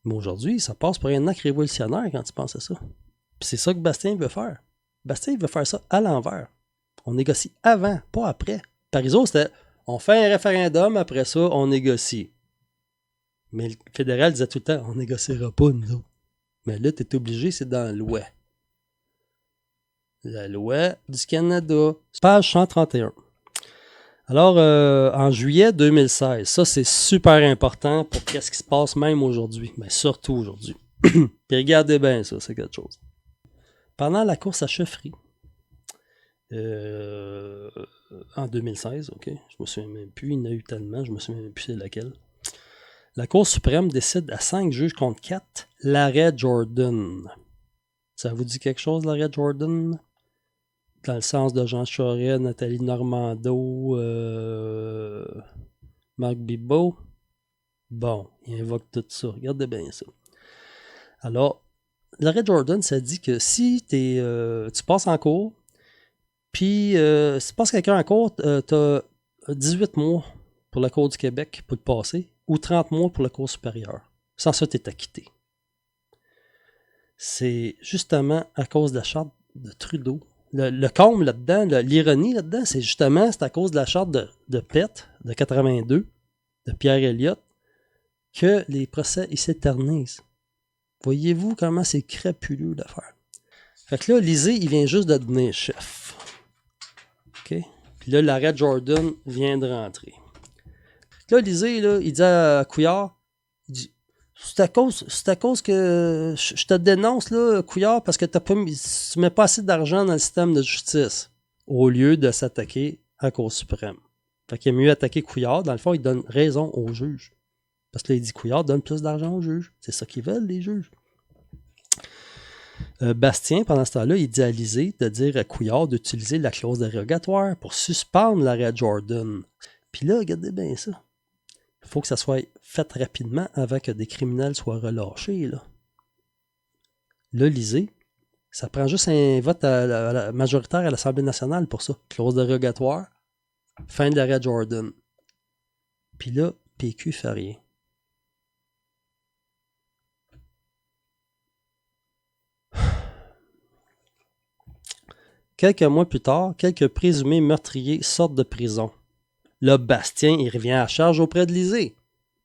Mais aujourd'hui, ça passe pour un acte révolutionnaire quand tu penses à ça. Puis c'est ça que Bastien veut faire. Bastien veut faire ça à l'envers. On négocie avant, pas après. Parizeau, c'était on fait un référendum, après ça, on négocie. Mais le fédéral disait tout le temps on négociera pas, nous autres. Mais là, tu es obligé, c'est dans la loi. La loi du Canada. Page 131. Alors, en juillet 2016, ça c'est super important pour qu'est-ce qui se passe même aujourd'hui. Mais surtout aujourd'hui. Puis regardez bien ça, c'est quelque chose. Pendant la course à chefferie, en 2016, ok, je me souviens même plus, il y en a eu tellement, je me souviens même plus c'est laquelle. La Cour suprême décide à 5 juges contre 4 l'arrêt Jordan. Ça vous dit quelque chose, l'arrêt Jordan? Dans le sens de Jean Charest, Nathalie Normando, Marc Bibot. Bon, il invoque tout ça. Regardez bien ça. Alors, l'arrêt Jordan, ça dit que si tu passes en cours, puis si tu passes quelqu'un en cours, tu as 18 mois pour la Cour du Québec pour le passer, ou 30 mois pour la Cour supérieure. Sans ça, tu es acquitté. C'est justement à cause de la charte de Trudeau. Le comble là-dedans, l'ironie là-dedans, c'est à cause de la charte de Pett de 82, de Pierre Elliott, que les procès ils s'éternisent. Voyez-vous comment c'est crapuleux l'affaire? Fait que là, Lisée, il vient juste de devenir chef. OK? Puis là, l'arrêt Jordan vient de rentrer. Là, Lisée, là, il dit à Couillard, il dit c'est à cause que je te dénonce, là, Couillard, parce que tu ne mets pas assez d'argent dans le système de justice au lieu de s'attaquer à la Cour suprême. Fait qu'il est mieux attaquer Couillard. Dans le fond, il donne raison aux juges. Parce que là, il dit Couillard donne plus d'argent aux juges. C'est ça qu'ils veulent, les juges. Bastien, pendant ce temps-là, il dit à Lisée de dire à Couillard d'utiliser la clause dérogatoire pour suspendre l'arrêt Jordan. Puis là, regardez bien ça. Il faut que ça soit fait rapidement avant que des criminels soient relâchés. Là, Lisée, ça prend juste un vote majoritaire à l'Assemblée nationale pour ça. Clause dérogatoire, fin de l'arrêt Jordan. Puis là, PQ fait rien. Quelques mois plus tard, quelques présumés meurtriers sortent de prison. Là, Bastien, il revient à charge auprès de Lisée.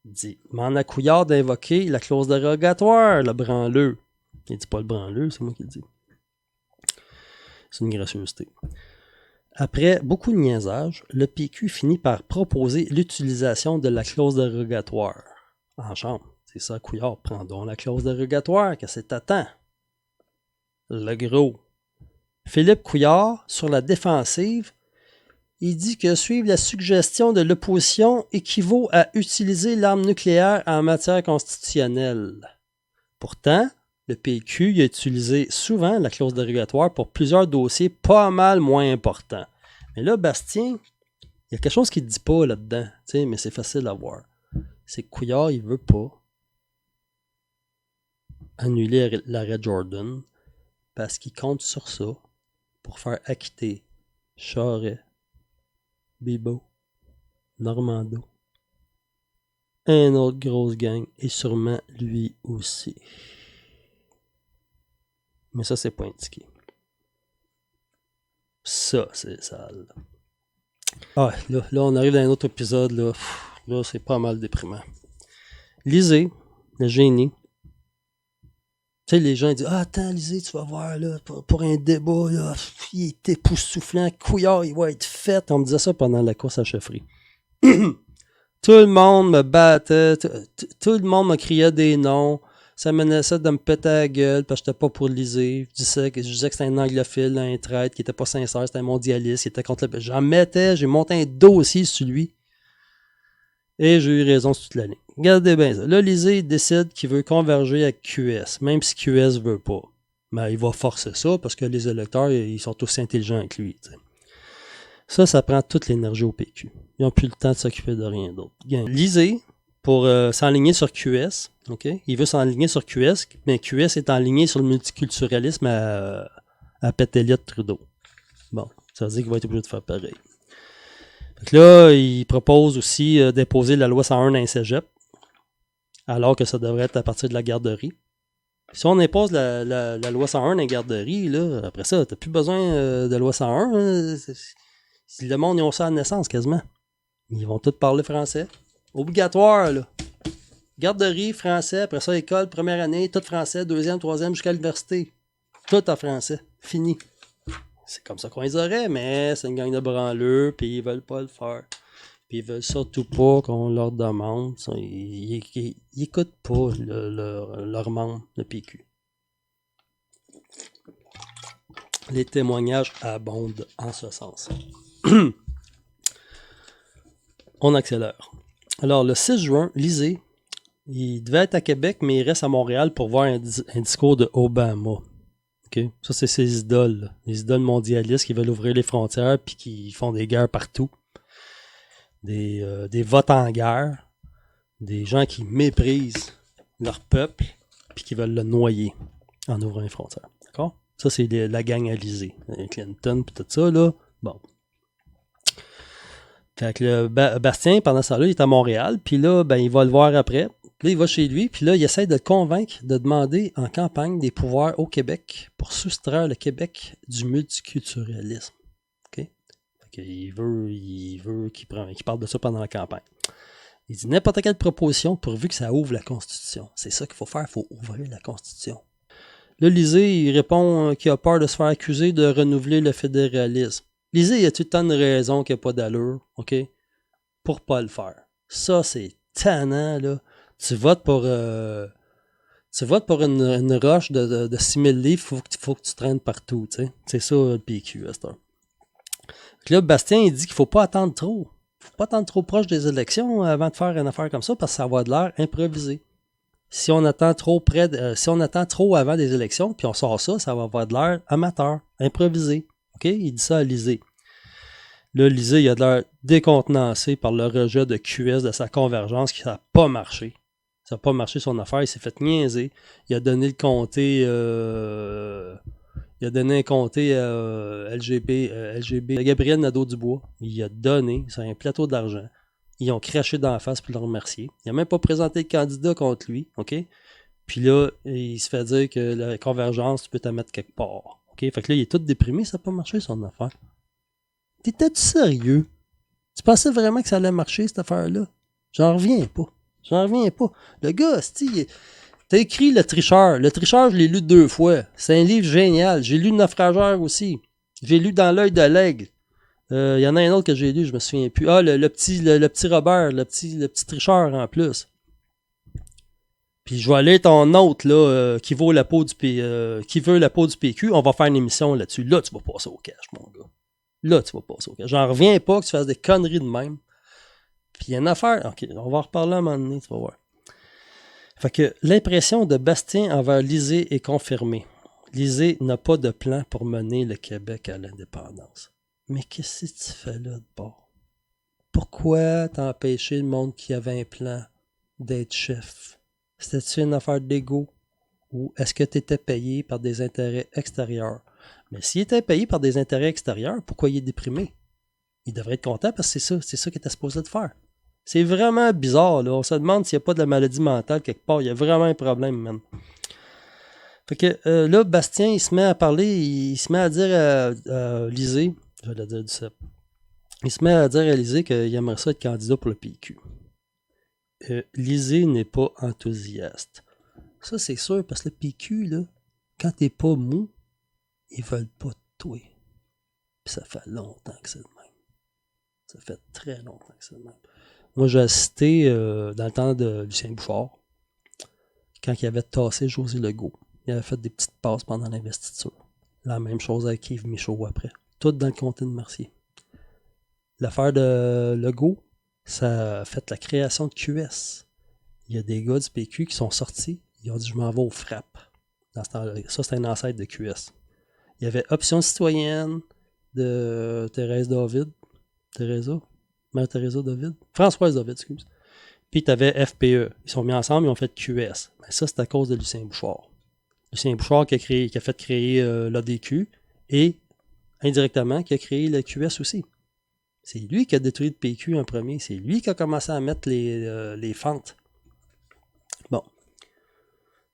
Il dit « M'en a Couillard d'invoquer la clause dérogatoire, le branleux. » Il dit pas le branleux, c'est moi qui le dis. C'est une gracieuseté. Après beaucoup de niaisage, le PQ finit par proposer l'utilisation de la clause dérogatoire. En chambre, c'est ça, Couillard, prends donc la clause dérogatoire, que c'est t'attends. Le gros. Philippe Couillard, sur la défensive, il dit que suivre la suggestion de l'opposition équivaut à utiliser l'arme nucléaire en matière constitutionnelle. Pourtant, le PQ a utilisé souvent la clause dérogatoire pour plusieurs dossiers pas mal moins importants. Mais là, Bastien, il y a quelque chose qu'il ne dit pas là-dedans, mais c'est facile à voir. C'est que Couillard, il ne veut pas annuler l'arrêt Jordan parce qu'il compte sur ça pour faire acquitter Charest, Bibot, Normando. Un autre grosse gang. Et sûrement lui aussi. Mais ça, c'est pas indiqué. Ça, c'est sale. Ah, là, on arrive dans un autre épisode. Là, c'est pas mal déprimant. Lisez, le génie. Tu sais, les gens ils disent « Ah, attends, Lisée, tu vas voir, là, pour un débat, là, il est époustouflant, couillard, il va être fait. » On me disait ça pendant la course à chefferie. Tout le monde me battait, tout le monde me criait des noms. Ça menaçait de me péter la gueule parce que j'étais pas pour Lisée. Je disais que c'était un anglophile, un traître, qui était pas sincère, c'était un mondialiste, qui était contre le... j'ai monté un dossier sur lui. Et j'ai eu raison sur toute l'année. Regardez bien ça. Là, Lisée décide qu'il veut converger avec QS, même si QS veut pas. Mais il va forcer ça parce que les électeurs, ils sont aussi intelligents que lui. T'sais. Ça prend toute l'énergie au PQ. Ils n'ont plus le temps de s'occuper de rien d'autre. Lisée, pour s'enligner sur QS, ok, il veut s'enligner sur QS, mais QS est enligné sur le multiculturalisme à Pétélia de Trudeau. Bon, ça veut dire qu'il va être obligé de faire pareil. Fait que là, il propose aussi d'imposer la loi 101 dans un cégep, alors que ça devrait être à partir de la garderie. Si on impose la loi 101 dans les garderies, là, après ça, t'as plus besoin de loi 101. Hein, si le monde, ils ont ça à la naissance, quasiment. Ils vont tous parler français. Obligatoire, là. Garderie, français, après ça, école, première année, tout français, deuxième, troisième, jusqu'à l'université. Tout en français. Fini. C'est comme ça qu'on les aurait, mais c'est une gang de branleux, puis ils veulent pas le faire. Puis ils veulent surtout pas qu'on leur demande. Ils écoutent pas leur membre, le PQ. Les témoignages abondent en ce sens. On accélère. Alors, le 6 juin, Lisée, il devait être à Québec, mais il reste à Montréal pour voir un discours de Obama. Okay. Ça, c'est ses idoles. Là. Les idoles mondialistes qui veulent ouvrir les frontières puis qui font des guerres partout. Des votes en guerre. Des gens qui méprisent leur peuple puis qui veulent le noyer en ouvrant les frontières. D'accord? Ça, c'est la gang Alizée. Clinton puis tout ça, là. Bon. Fait que Bastien, pendant ça là, il est à Montréal. Puis là, ben, il va le voir après. Là, il va chez lui, puis là, il essaie de le convaincre de demander en campagne des pouvoirs au Québec pour soustraire le Québec du multiculturalisme. OK? Il veut qu'il parle de ça pendant la campagne. Il dit n'importe quelle proposition pourvu que ça ouvre la Constitution. C'est ça qu'il faut faire, il faut ouvrir la Constitution. Là, Lisée, il répond qu'il a peur de se faire accuser de renouveler le fédéralisme. Lisée, il a tout le temps de raison qu'il n'y a pas d'allure, OK? Pour pas le faire. Ça, c'est tannant, là. Tu votes pour une roche de 6000 livres, faut que tu traînes partout, tu sais. C'est ça le PQ, à cette heure. Là, Bastien, il dit qu'il faut pas attendre trop. Faut pas attendre trop proche des élections avant de faire une affaire comme ça, parce que ça va de l'air improvisé. Si on attend trop avant des élections, puis on sort ça, ça va avoir de l'air amateur, improvisé. OK? Il dit ça à Lisée. Là, Lisée, il a de l'air décontenancé par le rejet de QS de sa convergence qui n'a pas marché. Ça n'a pas marché son affaire, il s'est fait niaiser. Il a donné le comté. Il a donné un comté à LGB, à Gabriel Nadeau-Dubois. Il a donné, c'est un plateau d'argent. Ils ont craché dans la face pour le remercier. Il n'a même pas présenté de candidat contre lui. OK? Puis là, il se fait dire que la convergence, tu peux te mettre quelque part. OK? Fait que là, il est tout déprimé, ça n'a pas marché son affaire. T'étais-tu sérieux? Tu pensais vraiment que ça allait marcher, cette affaire-là? J'en reviens pas. Le gars, t'as écrit Le Tricheur. Le Tricheur, je l'ai lu 2 fois. C'est un livre génial. J'ai lu Le Naufrageur aussi. J'ai lu Dans l'œil de l'aigle. Il y en a un autre que j'ai lu, je me souviens plus. Ah, le petit Robert, le petit tricheur en plus. Puis je vais aller ton autre, là, qui veut la peau du PQ. On va faire une émission là-dessus. Là, tu vas passer au cash, mon gars. J'en reviens pas que tu fasses des conneries de même. Puis il y a une affaire. OK, on va en reparler à un moment donné, tu vas voir. Fait que l'impression de Bastien envers Lisée est confirmée. Lisée n'a pas de plan pour mener le Québec à l'indépendance. Mais qu'est-ce que tu fais là de bord? Pourquoi t'as empêché le monde qui avait un plan d'être chef? C'était-tu une affaire d'ego? Ou est-ce que tu étais payé par des intérêts extérieurs? Mais s'il était payé par des intérêts extérieurs, pourquoi il est déprimé? Il devrait être content parce que c'est ça qu'il était supposé de faire. C'est vraiment bizarre, là. On se demande s'il n'y a pas de la maladie mentale quelque part. Il y a vraiment un problème, man. Fait que là, Bastien, il se met à parler, il se met à dire à Lisée, je vais le dire du CEP, il se met à dire à Lisée qu'il aimerait ça être candidat pour le PQ. Lisée n'est pas enthousiaste. Ça, c'est sûr, parce que le PQ, là, quand t'es pas mou, ils veulent pas te tuer. Puis ça fait longtemps que c'est le même. Ça fait très longtemps que c'est le même. Moi, j'ai assisté dans le temps de Lucien Bouchard, quand il avait tassé José Legault. Il avait fait des petites passes pendant l'investiture. La même chose avec Yves Michaud après. Tout dans le comté de Mercier. L'affaire de Legault, ça a fait la création de QS. Il y a des gars du PQ qui sont sortis. Ils ont dit « Je m'en vais aux frappes ». Dans ce temps-là. Ça, c'était un ancêtre de QS. Il y avait Option citoyenne de Thérèse David. Mère Thérèse David. Françoise David, excuse. Puis tu avais FPE. Ils sont mis ensemble, ils ont fait QS. Mais ça, c'est à cause de Lucien Bouchard. Lucien Bouchard qui a fait créer l'ADQ et, indirectement, qui a créé le QS aussi. C'est lui qui a détruit le PQ en premier. C'est lui qui a commencé à mettre les fentes. Bon.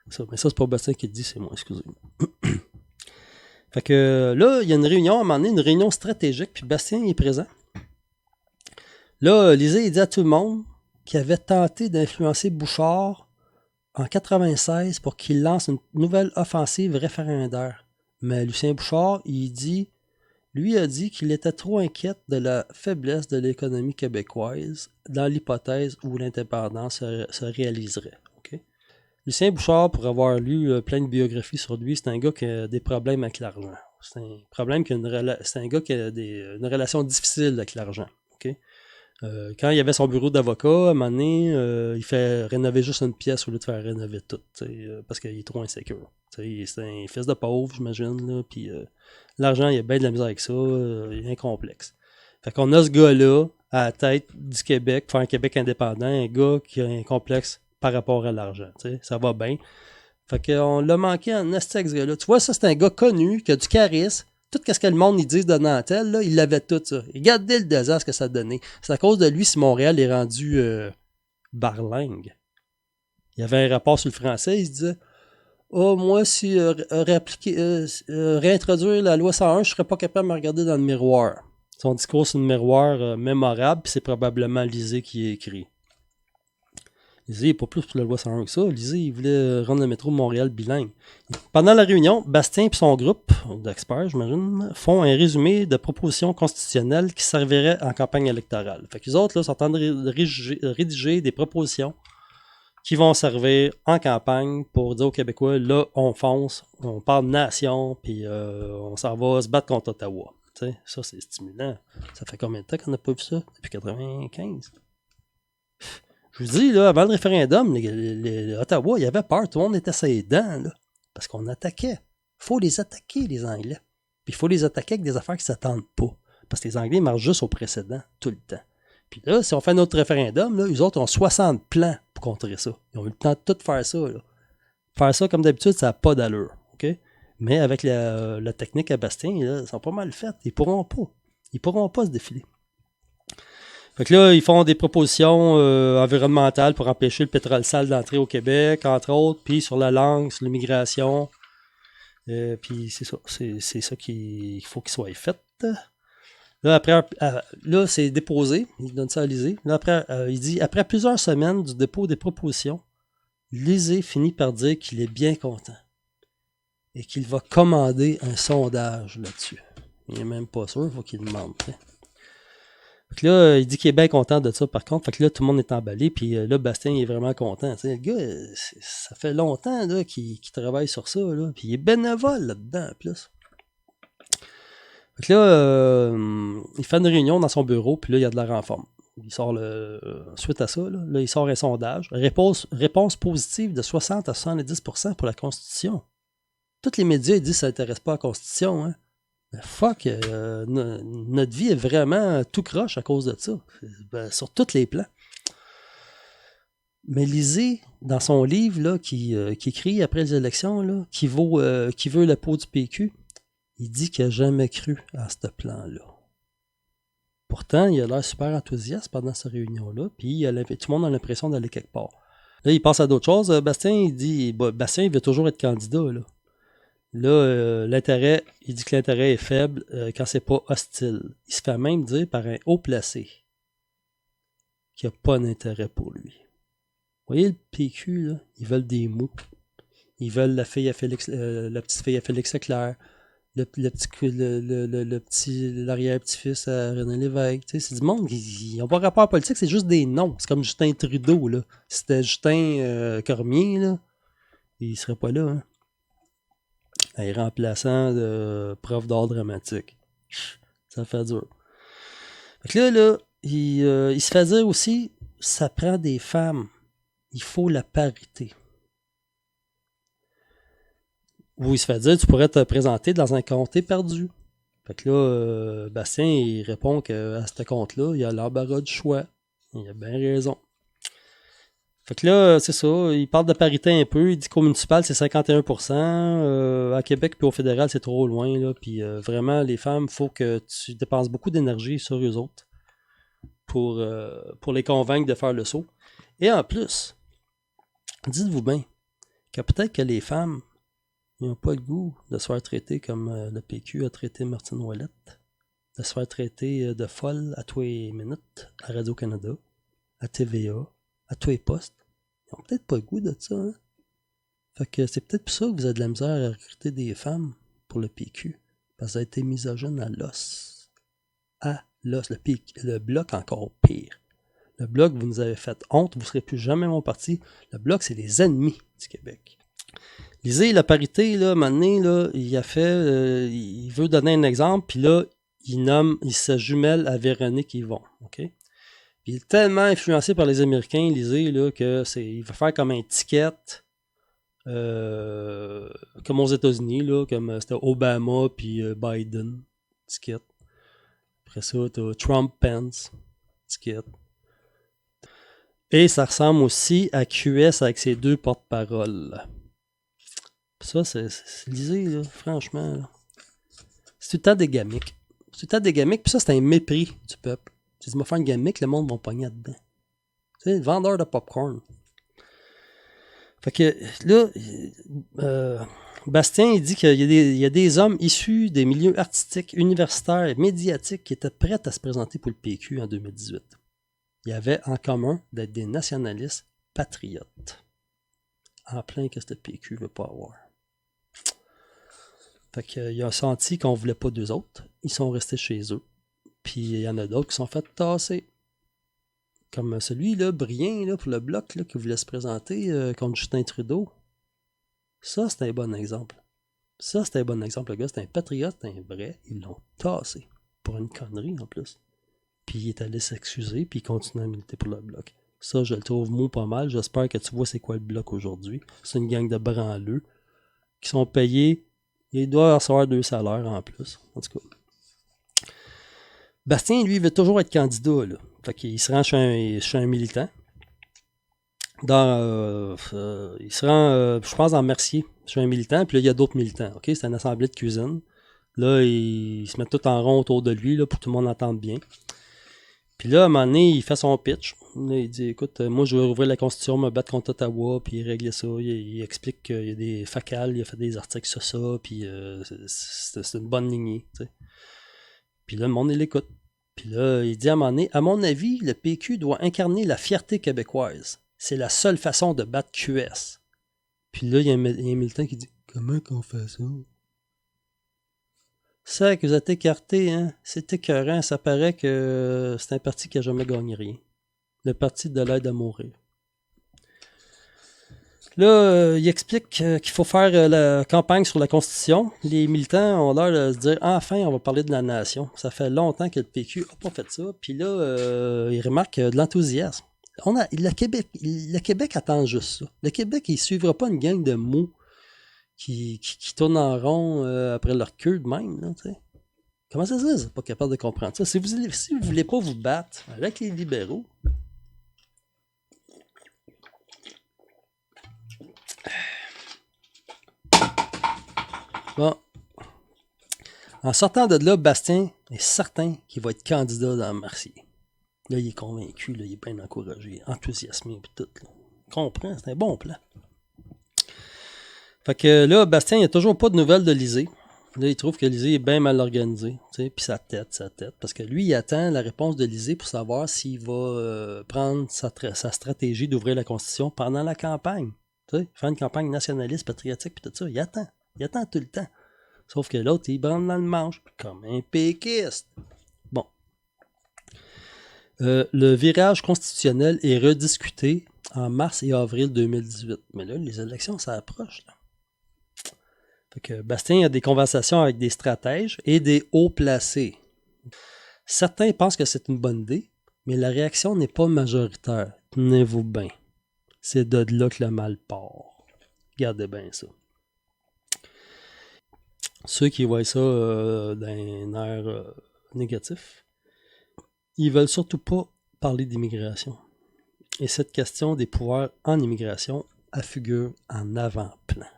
Mais ça, c'est pas Bastien qui le dit, c'est moi, excusez-moi. Fait que là, il y a une réunion, à un moment donné, une réunion stratégique, puis Bastien il est présent. Là, Lisée, il dit à tout le monde qu'il avait tenté d'influencer Bouchard en 96 pour qu'il lance une nouvelle offensive référendaire. Mais Lucien Bouchard, lui a dit qu'il était trop inquiet de la faiblesse de l'économie québécoise dans l'hypothèse où l'indépendance se réaliserait. Okay? Lucien Bouchard, pour avoir lu plein de biographies sur lui, c'est un gars qui a des problèmes avec l'argent. C'est un gars qui a une relation difficile avec l'argent. Okay? Quand il avait son bureau d'avocat, à un moment donné, il fait rénover juste une pièce au lieu de faire rénover tout, parce qu'il est trop insécure. C'est un fils de pauvre, j'imagine, puis l'argent, il a bien de la misère avec ça, il est incomplexe. Fait qu'on a ce gars-là à la tête du Québec, faire un Québec indépendant, un gars qui a un complexe par rapport à l'argent, ça va bien. Fait qu'on l'a manqué en esti avec ce gars-là. Tu vois, ça, c'est un gars connu, qui a du charisme. Tout ce que le monde ils disent de Nantel, là, il l'avait tout ça. Regardez le désastre que ça a donné. C'est à cause de lui si Montréal est rendu barlingue. Il y avait un rapport sur le français, il se disait « Oh, moi, si réintroduire la loi 101, je serais pas capable de me regarder dans le miroir. » Son discours sur le miroir mémorable, puis c'est probablement Lisée qui a écrit. Lisée n'est pas plus pour la loi 101 que ça. Lisée, il voulait rendre le métro de Montréal bilingue. Pendant la réunion, Bastien et son groupe d'experts, j'imagine, font un résumé de propositions constitutionnelles qui serviraient en campagne électorale. Fait que les autres là, sont en train de rédiger des propositions qui vont servir en campagne pour dire aux Québécois, là, on fonce, on parle de nation, puis on s'en va se battre contre Ottawa. T'sais, ça, c'est stimulant. Ça fait combien de temps qu'on n'a pas vu ça? Depuis 95? Je vous dis, là, avant le référendum, Ottawa, il y avait peur, tout le monde était ses dents, là, parce qu'on attaquait. Il faut les attaquer, les Anglais. Puis il faut les attaquer avec des affaires qui ne s'attendent pas. Parce que les Anglais marchent juste au précédent, tout le temps. Puis là, si on fait un autre référendum, là, eux autres ont 60 plans pour contrer ça. Ils ont eu le temps de tout faire ça. Là. Faire ça, comme d'habitude, ça n'a pas d'allure. Okay? Mais avec la technique à Bastien, là, ils sont pas mal faites. Ils pourront pas se défiler. Fait que là, ils font des propositions environnementales pour empêcher le pétrole sale d'entrer au Québec, entre autres, puis sur la langue, sur l'immigration. Puis c'est ça. C'est ça qu'il faut qu'il soit fait. Là, après, là, c'est déposé. Il donne ça à Lisée. Là, après, il dit, après plusieurs semaines du dépôt des propositions, Lisée finit par dire qu'il est bien content et qu'il va commander un sondage là-dessus. Il n'est même pas sûr, il faut qu'il demande. Fait que là, il dit qu'il est bien content de ça, par contre. Fait que là, tout le monde est emballé, puis là, Bastien il est vraiment content. T'sais, le gars, ça fait longtemps là, qu'il travaille sur ça, là, puis il est bénévole là-dedans, en plus. Fait que là, il fait une réunion dans son bureau, puis là, il y a de la renforme. Il sort suite à ça, là, il sort un sondage. Réponse positive de 60 à 70% pour la Constitution. Tous les médias ils disent que ça n'intéresse pas à la Constitution, hein. Mais fuck, notre vie est vraiment tout croche à cause de ça. Ben, sur tous les plans. Mais Lisée, dans son livre là, qui écrit après les élections, là, qui veut la peau du PQ, il dit qu'il n'a jamais cru à ce plan-là. Pourtant, il a l'air super enthousiaste pendant cette réunion-là, puis tout le monde a l'impression d'aller quelque part. Là, il passe à d'autres choses. Bastien, il dit... Bastien, il veut toujours être candidat, là. Là, l'intérêt, il dit que l'intérêt est faible quand c'est pas hostile. Il se fait même dire par un haut placé qu'il n'y a pas d'intérêt pour lui. Vous voyez le PQ, là? Ils veulent des mots. Ils veulent la petite fille à Félix Leclerc, l'arrière-petit-fils à René Lévesque. Tu sais, c'est du monde, ils n'ont pas rapport politique, c'est juste des noms. C'est comme Justin Trudeau, là. Si c'était Justin Cormier, là, il serait pas là, hein. Un remplaçant de prof d'art dramatique. Ça fait dur. Fait que là, il se fait dire aussi, ça prend des femmes. Il faut la parité. Ou il se fait dire, tu pourrais te présenter dans un comté perdu. Fait que là, Bastien, il répond qu'à ce compte-là, il y a l'embarras du choix. Il a bien raison. Fait que là, c'est ça, il parle de parité un peu, il dit qu'au municipal, c'est 51%, à Québec puis au fédéral, c'est trop loin, là, puis vraiment, les femmes, il faut que tu dépenses beaucoup d'énergie sur eux autres pour les convaincre de faire le saut. Et en plus, dites-vous bien que peut-être que les femmes, ils n'ont pas le goût de se faire traiter comme le PQ a traité Martine Ouellette, de se faire traiter de folle à tous les minutes à Radio-Canada, à TVA, à tous les postes. Ils n'ont peut-être pas le goût de ça, hein? Fait que c'est peut-être pour ça que vous avez de la misère à recruter des femmes pour le PQ. Parce que ça a été misogyne à l'os. À l'os. Le Bloc encore pire. Le Bloc, vous nous avez fait honte, vous ne serez plus jamais mon parti. Le Bloc, c'est les ennemis du Québec. Lisez la parité, là, maintenant, là, il a fait, il veut donner un exemple, puis là, il se jumelle à Véronique Yvon, ok? Puis il est tellement influencé par les Américains, lisez, là, il va faire comme un ticket, comme aux États-Unis, là, comme c'était Obama puis Biden, ticket. Après ça, t'as Trump-Pence, ticket. Et ça ressemble aussi à QS avec ses deux porte-paroles. Ça, lisez, là, franchement, là. C'est tout le temps des gamiques. C'est tout le temps des gamiques, puis ça, c'est un mépris du peuple. Tu dis, moi, faire une gamique, le monde va pogner dedans. Tu sais, vendeur de popcorn. Fait que là, Bastien, il dit qu'il y a des hommes issus des milieux artistiques, universitaires et médiatiques qui étaient prêts à se présenter pour le PQ en 2018. Il y avait en commun d'être des nationalistes patriotes. En plein que ce PQ ne veut pas avoir. Fait qu'il a senti qu'on ne voulait pas d'eux autres. Ils sont restés chez eux. Puis il y en a d'autres qui sont fait tasser. Comme celui-là, Brien, là, pour le Bloc, là, qui voulait se présenter contre Justin Trudeau. Ça, c'est un bon exemple. Le gars, c'est un patriote, c'est un vrai. Ils l'ont tassé. Pour une connerie, en plus. Puis il est allé s'excuser, puis il continue à militer pour le Bloc. Ça, je le trouve mou pas mal. J'espère que tu vois c'est quoi le Bloc aujourd'hui. C'est une gang de branleux qui sont payés. Il doit recevoir 2 salaires en plus. En tout cas. Bastien, lui, il veut toujours être candidat, là. Fait qu'il se rend chez un militant. Il se rend, je pense, dans Mercier, chez un militant. Puis là, il y a d'autres militants. OK? C'est une assemblée de cuisine. Là, ils se mettent tout en rond autour de lui, là, pour que tout le monde entende bien. Puis là, à un moment donné, il fait son pitch. Là, il dit, écoute, moi, je veux rouvrir la Constitution, me battre contre Ottawa, puis régler ça. Il explique qu'il y a des facales, il a fait des articles sur ça, puis c'est une bonne lignée, tu sais. Puis là, le monde, il l'écoute. Puis là, il dit à un moment donné, à mon avis, le PQ doit incarner la fierté québécoise. C'est la seule façon de battre QS. Puis là, il y a un militant qui dit, comment qu'on fait ça? Ça que vous êtes écarté, hein? C'est écœurant. Ça paraît que c'est un parti qui n'a jamais gagné rien. Le parti de l'aide à mourir. Là, il explique qu'il faut faire la campagne sur la Constitution. Les militants ont l'air de se dire, enfin, on va parler de la nation. Ça fait longtemps que le PQ n'a pas fait ça. Puis là, il remarque de l'enthousiasme. Le Québec attend juste ça. Le Québec, il ne suivra pas une gang de mots qui tournent en rond après leur queue de même. Là, comment ça se fait? Vous n'êtes pas capable de comprendre ça. Si vous ne voulez pas vous battre avec les libéraux, bon. En sortant de là, Bastien est certain qu'il va être candidat dans Mercier. Là, il est convaincu, là, il est bien encouragé, enthousiasmé et tout. Là. Il comprend, c'est un bon plan. Fait que là, Bastien, il n'y a toujours pas de nouvelles de Lisée. Là, il trouve que Lisée est bien mal organisé, puis sa tête. Parce que lui, il attend la réponse de Lisée pour savoir s'il va prendre sa stratégie d'ouvrir la Constitution pendant la campagne. T'sais, faire une campagne nationaliste, patriotique, puis tout ça. Il attend tout le temps. Sauf que l'autre, il branle dans le manche, comme un péquiste. Bon. Le virage constitutionnel est rediscuté en mars et avril 2018. Mais là, les élections, ça approche, là. Fait que Bastien a des conversations avec des stratèges et des hauts placés. Certains pensent que c'est une bonne idée, mais la réaction n'est pas majoritaire. Tenez-vous bien. C'est de là que le mal part. Regardez bien ça. Ceux qui voient ça d'un air négatif, ils veulent surtout pas parler d'immigration. Et cette question des pouvoirs en immigration figure en avant-plan.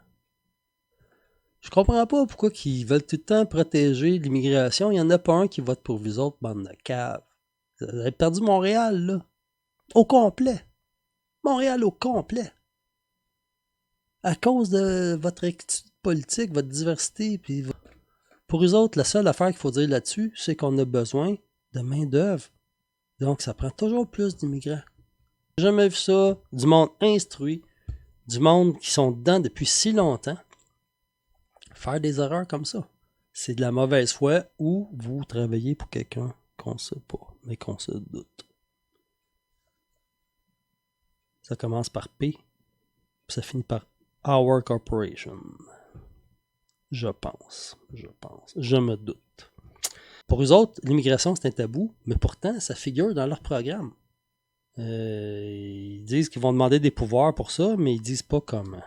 Je comprends pas pourquoi ils veulent tout le temps protéger l'immigration. Il n'y en a pas un qui vote pour vous autres, bande de caves. Vous avez perdu Montréal, là. Au complet. Montréal au complet. À cause de votre attitude politique, votre diversité. Puis pour eux autres, la seule affaire qu'il faut dire là-dessus, c'est qu'on a besoin de main-d'œuvre. Donc, ça prend toujours plus d'immigrants. J'ai jamais vu ça. Du monde instruit. Du monde qui sont dedans depuis si longtemps. Faire des erreurs comme ça. C'est de la mauvaise foi ou vous travaillez pour quelqu'un qu'on ne sait pas, mais qu'on se doute. Ça commence par P, puis ça finit par Our Corporation. Je pense. Je me doute. Pour eux autres, l'immigration, c'est un tabou, mais pourtant, ça figure dans leur programme. Ils disent qu'ils vont demander des pouvoirs pour ça, mais ils disent pas comment.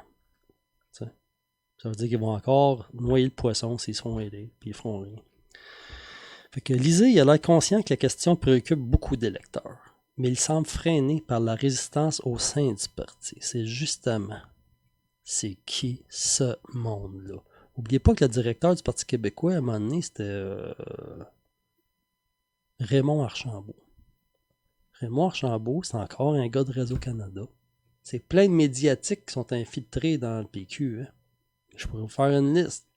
Ça veut dire qu'ils vont encore noyer le poisson s'ils sont aidés, puis ils feront rien. Fait que Lisée, il a l'air conscient que la question préoccupe beaucoup d'électeurs, mais il semble freiné par la résistance au sein du parti. C'est justement, c'est qui ce monde-là? N'oubliez pas que le directeur du Parti québécois, à un moment donné, c'était Raymond Archambault. Raymond Archambault, c'est encore un gars de Radio-Canada. C'est plein de médiatiques qui sont infiltrés dans le PQ, hein. Je pourrais vous faire une liste.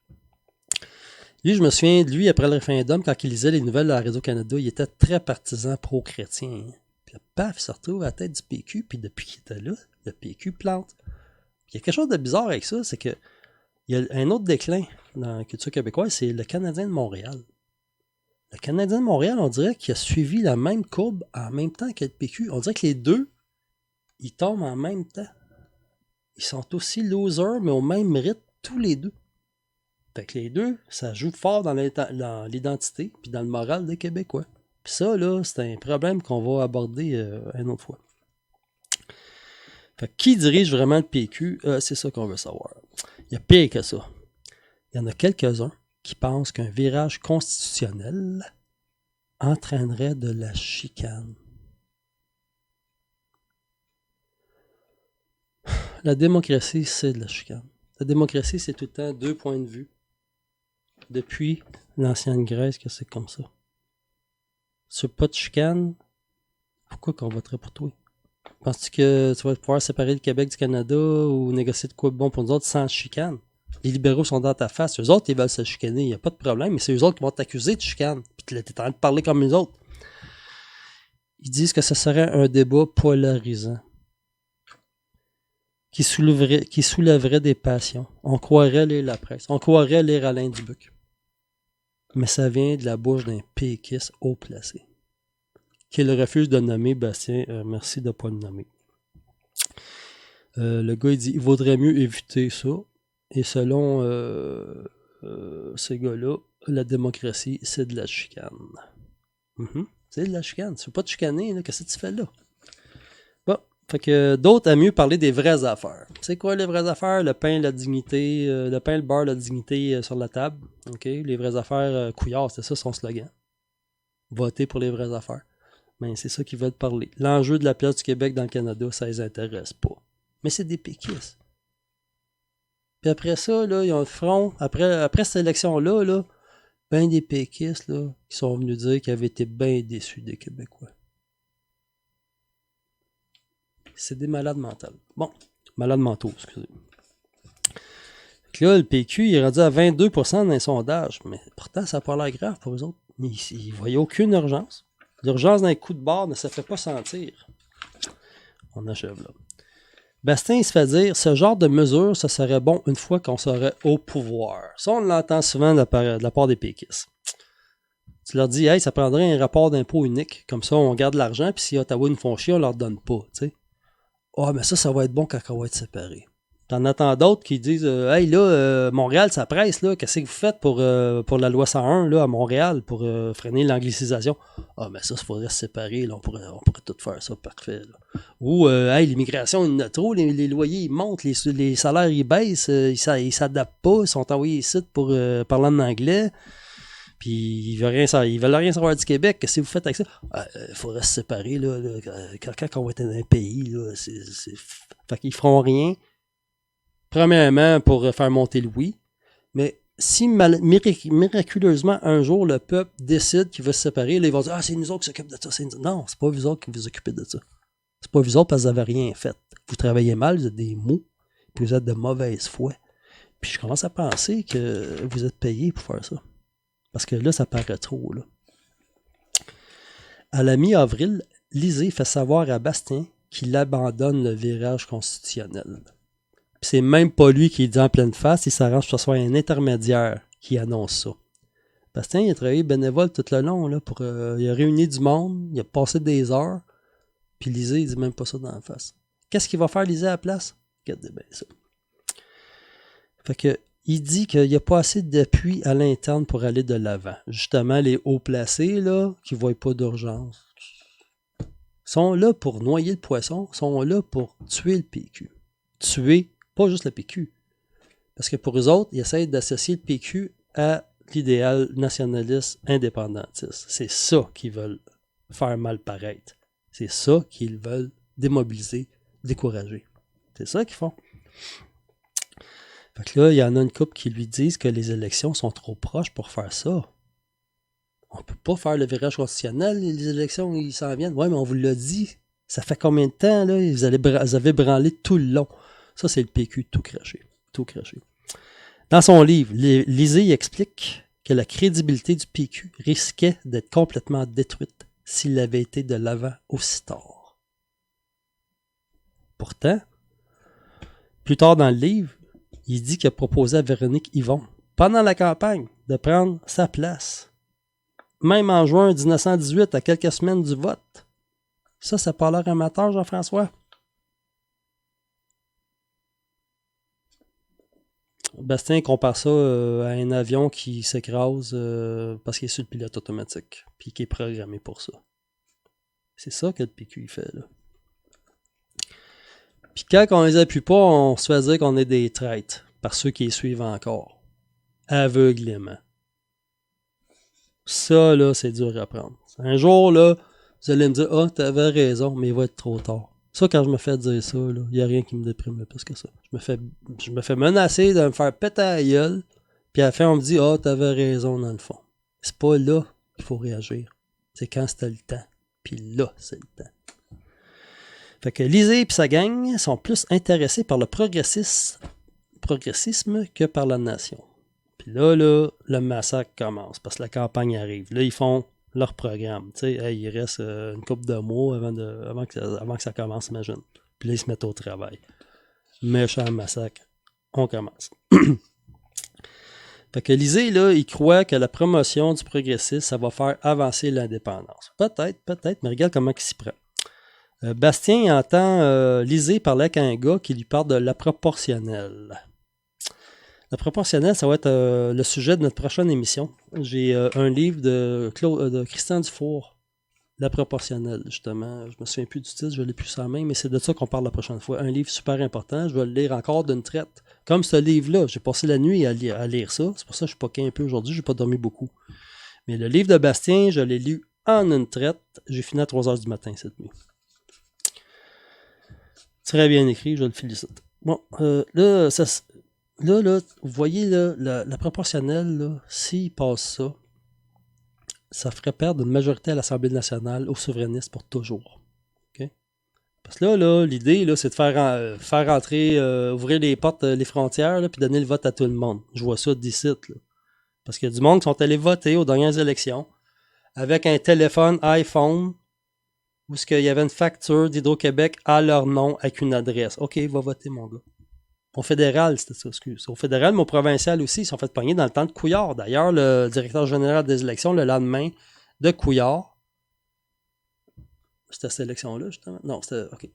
Lui, je me souviens de lui après le référendum, quand il lisait les nouvelles à Radio-Canada, il était très partisan pro-chrétien. Hein. Puis paf, il se retrouve à la tête du PQ, puis depuis qu'il était là, le PQ plante. Puis il y a quelque chose de bizarre avec ça, c'est que il y a un autre déclin dans la culture québécoise, c'est le Canadien de Montréal. Le Canadien de Montréal, on dirait qu'il a suivi la même courbe en même temps que le PQ. On dirait que les deux, ils tombent en même temps. Ils sont aussi losers, mais au même rythme. Tous les deux. Fait que les deux, ça joue fort dans l'identité puis dans le moral des Québécois. Puis ça, là, c'est un problème qu'on va aborder une autre fois. Fait que qui dirige vraiment le PQ? C'est ça qu'on veut savoir. Il y a pire que ça. Il y en a quelques-uns qui pensent qu'un virage constitutionnel entraînerait de la chicane. La démocratie, c'est de la chicane. La démocratie, c'est tout le temps deux points de vue. Depuis l'ancienne Grèce, que c'est comme ça. Sur pas de chicane, pourquoi qu'on voterait pour toi? Penses-tu que tu vas pouvoir séparer le Québec du Canada ou négocier de quoi de bon pour nous autres sans chicane? Les libéraux sont dans ta face. Eux autres, ils veulent se chicaner. Il n'y a pas de problème, mais c'est eux autres qui vont t'accuser de chicane. Puis tu es en train de parler comme eux autres. Ils disent que ce serait un débat polarisant. Qui soulèverait des passions. On croirait lire la presse. On croirait lire Alain Dubuc. Mais ça vient de la bouche d'un péquiste haut placé. Qu'il refuse de nommer Bastien. Merci de ne pas le nommer. Le gars, il dit il vaudrait mieux éviter ça. Et selon ces gars-là, la démocratie, c'est de la chicane. C'est de la chicane. Tu ne veux pas te chicaner, là. Qu'est-ce que tu fais là? Fait que d'autres aiment mieux parler des vraies affaires. C'est quoi les vraies affaires? Le pain, la dignité, le pain, le beurre, la dignité sur la table. OK? Les vraies affaires, Couillard, c'est ça son slogan. Voter pour les vraies affaires. Mais c'est ça qu'ils veulent parler. L'enjeu de la place du Québec dans le Canada, ça les intéresse pas. Mais c'est des péquistes. Puis après ça, là, ils ont le front. Après cette élection-là, là, bien des péquistes là, qui sont venus dire qu'ils avaient été bien déçus des Québécois. C'est des malades mentaux. Bon, malades mentaux, excusez. Donc là, le PQ, il est rendu à 22% dans les sondages, mais pourtant, ça n'a pas l'air grave pour eux autres. Ils ne voyaient aucune urgence. L'urgence d'un coup de barre ne se fait pas sentir. On achève là. Bastien, il se fait dire, ce genre de mesure, ça serait bon une fois qu'on serait au pouvoir. Ça, on l'entend souvent de la part des péquistes. Tu leur dis, hey, ça prendrait un rapport d'impôt unique. Comme ça, on garde l'argent, puis si Ottawa nous font chier, on leur donne pas, tu sais. Ah, mais ça va être bon quand on va être séparés. T'en attends d'autres qui disent hey là, Montréal, ça presse, là. Qu'est-ce que vous faites pour la loi 101 là, à Montréal pour freiner l'anglicisation? Ah, mais ça, il faudrait se séparer, là. On pourrait tout faire ça, parfait. Là. Ou hey, l'immigration, il y en a trop, les loyers ils montent, les salaires ils baissent, ils s'adaptent pas, ils sont envoyés ici pour parler en anglais. Puis ils veulent rien savoir du Québec. Qu'est-ce que vous faites avec ça? Il faudrait se séparer, là. Quand on va être dans un pays, là, fait qu'ils feront rien. Premièrement, pour faire monter le oui. Mais si miraculeusement, un jour, le peuple décide qu'il veut se séparer, là, ils vont dire, c'est nous autres qui s'occupent de ça. Non, c'est pas vous autres qui vous occupez de ça. C'est pas vous autres parce que vous n'avez rien fait. Vous travaillez mal, vous êtes des mous, puis vous êtes de mauvaise foi. Puis je commence à penser que vous êtes payés pour faire ça. Parce que là, ça paraît trop, là. À la mi-avril, Lisée fait savoir à Bastien qu'il abandonne le virage constitutionnel. Puis c'est même pas lui qui le dit en pleine face, il s'arrange que ce soit un intermédiaire qui annonce ça. Bastien, il a travaillé bénévole tout le long, là, il a réuni du monde, il a passé des heures, puis Lisée, il dit même pas ça dans la face. Qu'est-ce qu'il va faire, Lisée, à la place? Regardez bien ça. Fait que, il dit qu'il n'y a pas assez d'appui à l'interne pour aller de l'avant. Justement, les hauts placés, là, qui ne voient pas d'urgence, sont là pour noyer le poisson, sont là pour tuer le PQ. Tuer, pas juste le PQ. Parce que pour eux autres, ils essayent d'associer le PQ à l'idéal nationaliste indépendantiste. C'est ça qu'ils veulent faire mal paraître. C'est ça qu'ils veulent démobiliser, décourager. C'est ça qu'ils font. Fait que là, il y en a une couple qui lui disent que les élections sont trop proches pour faire ça. On peut pas faire le virage constitutionnel, les élections, ils s'en viennent. Ouais, mais on vous l'a dit. Ça fait combien de temps, là? Vous avez branlé tout le long. Ça, c'est le PQ tout craché. Tout craché. Dans son livre, Lisée explique que la crédibilité du PQ risquait d'être complètement détruite s'il avait été de l'avant aussi tard. Pourtant, plus tard dans le livre, il dit qu'il a proposé à Véronique Yvon, pendant la campagne, de prendre sa place. Même en juin 1918, à quelques semaines du vote. Ça n'a pas l'air amateur, Jean-François? Bastien compare ça à un avion qui s'écrase parce qu'il est sur le pilote automatique, puis qui est programmé pour ça. C'est ça que le PQ il fait, là. Puis quand on les appuie pas, on se fait dire qu'on est des traîtres par ceux qui les suivent encore. Aveuglément. Ça, là, c'est dur à prendre. Un jour, là, vous allez me dire, t'avais raison, mais il va être trop tard. Ça, quand je me fais dire ça, il n'y a rien qui me déprime plus que ça. Je me fais menacer de me faire péter à la gueule, puis à la fin, on me dit, t'avais raison dans le fond. C'est pas là qu'il faut réagir. C'est quand c'était le temps. Puis là, c'est le temps. Fait que Lisée et sa gang sont plus intéressés par le progressisme que par la nation. Puis là, le massacre commence parce que la campagne arrive. Là, ils font leur programme. Tu sais, il reste une couple de mois avant que ça commence, imagine. Puis là, ils se mettent au travail. Méchant massacre. On commence. Fait que Lisée, là, il croit que la promotion du progressisme, ça va faire avancer l'indépendance. Peut-être, mais regarde comment il s'y prend. Bastien entend Lisée parler avec un gars qui lui parle de la proportionnelle. La proportionnelle, ça va être le sujet de notre prochaine émission. J'ai un livre de Christian Dufour, La proportionnelle, justement. Je me souviens plus du titre, je l'ai plus en main, mais c'est de ça qu'on parle la prochaine fois. Un livre super important, je vais le lire encore d'une traite. Comme ce livre-là, j'ai passé la nuit à lire ça. C'est pour ça que je suis poqué un peu aujourd'hui, j'ai pas dormi beaucoup. Mais le livre de Bastien, je l'ai lu en une traite. J'ai fini à 3h du matin cette nuit. Très bien écrit, je le félicite. Bon, là, là, vous voyez, là, la proportionnelle, là, s'il passe ça ferait perdre une majorité à l'Assemblée nationale aux souverainistes pour toujours. OK? Parce que là l'idée, là, c'est de faire rentrer, ouvrir les portes, les frontières, puis donner le vote à tout le monde. Je vois ça d'ici, là. Parce qu'il y a du monde qui sont allés voter aux dernières élections avec un téléphone iPhone où il y avait une facture d'Hydro-Québec à leur nom avec une adresse. OK, va voter, mon gars. Au fédéral, c'était ça, excuse. Au fédéral, mais au provincial aussi, ils se sont fait pogner dans le temps de Couillard. D'ailleurs, le directeur général des élections, le lendemain de Couillard, c'était cette élection-là, justement? Non, c'était... OK.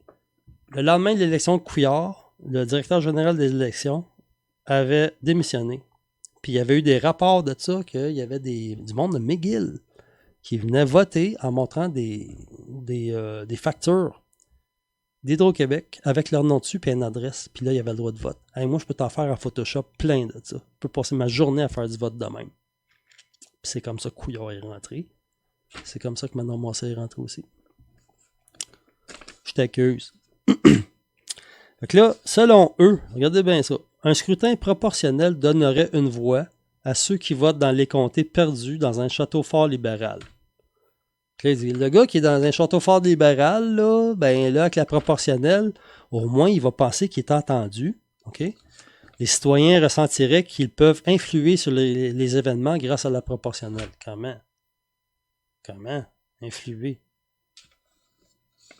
Le lendemain de l'élection de Couillard, le directeur général des élections avait démissionné. Puis il y avait eu des rapports de ça qu'il y avait du monde de McGill qui venait voter en montrant des factures d'Hydro-Québec avec leur nom dessus et une adresse. Puis là, il y avait le droit de vote. Hey, moi, je peux t'en faire en Photoshop plein de ça. Je peux passer ma journée à faire du vote de même. Puis c'est comme ça que Couillard est rentré. C'est comme ça que Manon Massé est rentré aussi. Je t'accuse. Fait que là, selon eux, regardez bien ça, un scrutin proportionnel donnerait une voix à ceux qui votent dans les comtés perdus dans un château fort libéral. Le gars qui est dans un château fort libéral, là, ben là, avec la proportionnelle, au moins, il va penser qu'il est entendu. OK? Les citoyens ressentiraient qu'ils peuvent influer sur les événements grâce à la proportionnelle. Comment? Influer?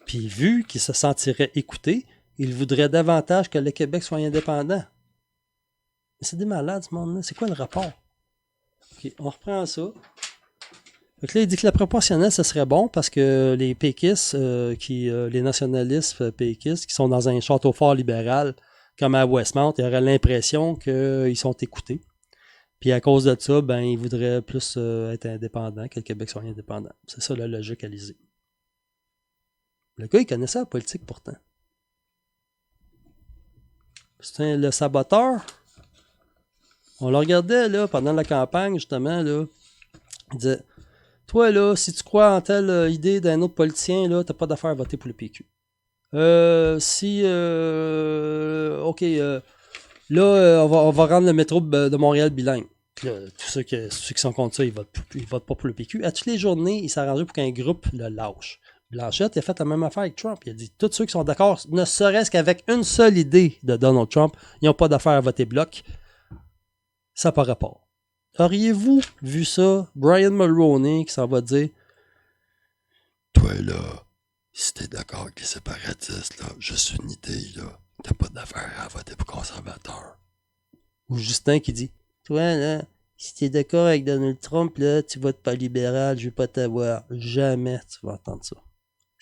Puis vu qu'ils se sentiraient écoutés, ils voudraient davantage que le Québec soit indépendant. Mais c'est des malades, ce monde-là. C'est quoi le rapport? OK, on reprend ça. Donc là, il dit que la proportionnelle, ce serait bon parce que les péquistes, les nationalistes péquistes qui sont dans un château fort libéral, comme à Westmount, ils auraient l'impression qu'ils sont écoutés. Puis à cause de ça, ben, ils voudraient plus être indépendants, que le Québec soit indépendant. C'est ça la logique à liser. Le gars, il connaissait la politique pourtant. C'est le saboteur. On le regardait là, pendant la campagne, justement, là. Il disait: toi, là, si tu crois en telle idée d'un autre politicien, là, t'as pas d'affaire à voter pour le PQ. On va rendre le métro de Montréal bilingue. Puis là, ceux qui sont contre ça, ils votent pas pour le PQ. À toutes les journées, il s'est arrangé pour qu'un groupe le lâche. Blanchette a fait la même affaire avec Trump. Il a dit: tous ceux qui sont d'accord, ne serait-ce qu'avec une seule idée de Donald Trump, ils n'ont pas d'affaire à voter bloc. Ça n'a pas rapport. Auriez-vous vu ça? Brian Mulroney qui s'en va dire: toi là, si t'es d'accord avec les séparatistes, là, juste une idée, là, t'as pas d'affaire à voter pour conservateur. Ou Justin qui dit: toi là, si t'es d'accord avec Donald Trump, là, tu votes pas libéral, je vais pas t'avoir. Jamais tu vas entendre ça.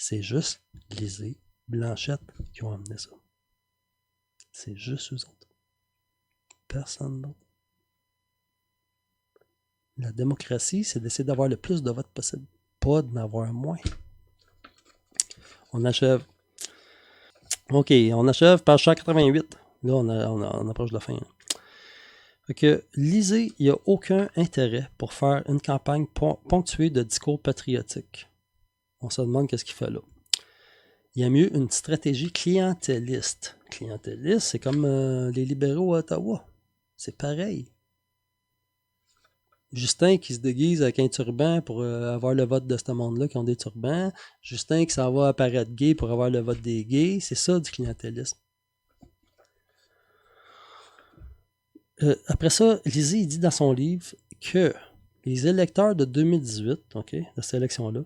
C'est juste Lisée, Blanchette qui ont amené ça. C'est juste eux autres. Personne d'autre. La démocratie, c'est d'essayer d'avoir le plus de votes possible, pas d'en avoir moins. On achève. OK, on achève page 188. Là, on approche de la fin. Fait que Lisée, il n'y a aucun intérêt pour faire une campagne ponctuée de discours patriotiques. On se demande qu'est-ce qu'il fait là. Il y a mieux une stratégie clientéliste. Clientéliste, c'est comme les libéraux à Ottawa. C'est pareil. Justin qui se déguise avec un turban pour avoir le vote de ce monde-là qui ont des turbans. Justin qui s'en va apparaître gay pour avoir le vote des gays. C'est ça du clientélisme. Après ça, Lisée, il dit dans son livre que les électeurs de 2018, OK, de cette élection-là,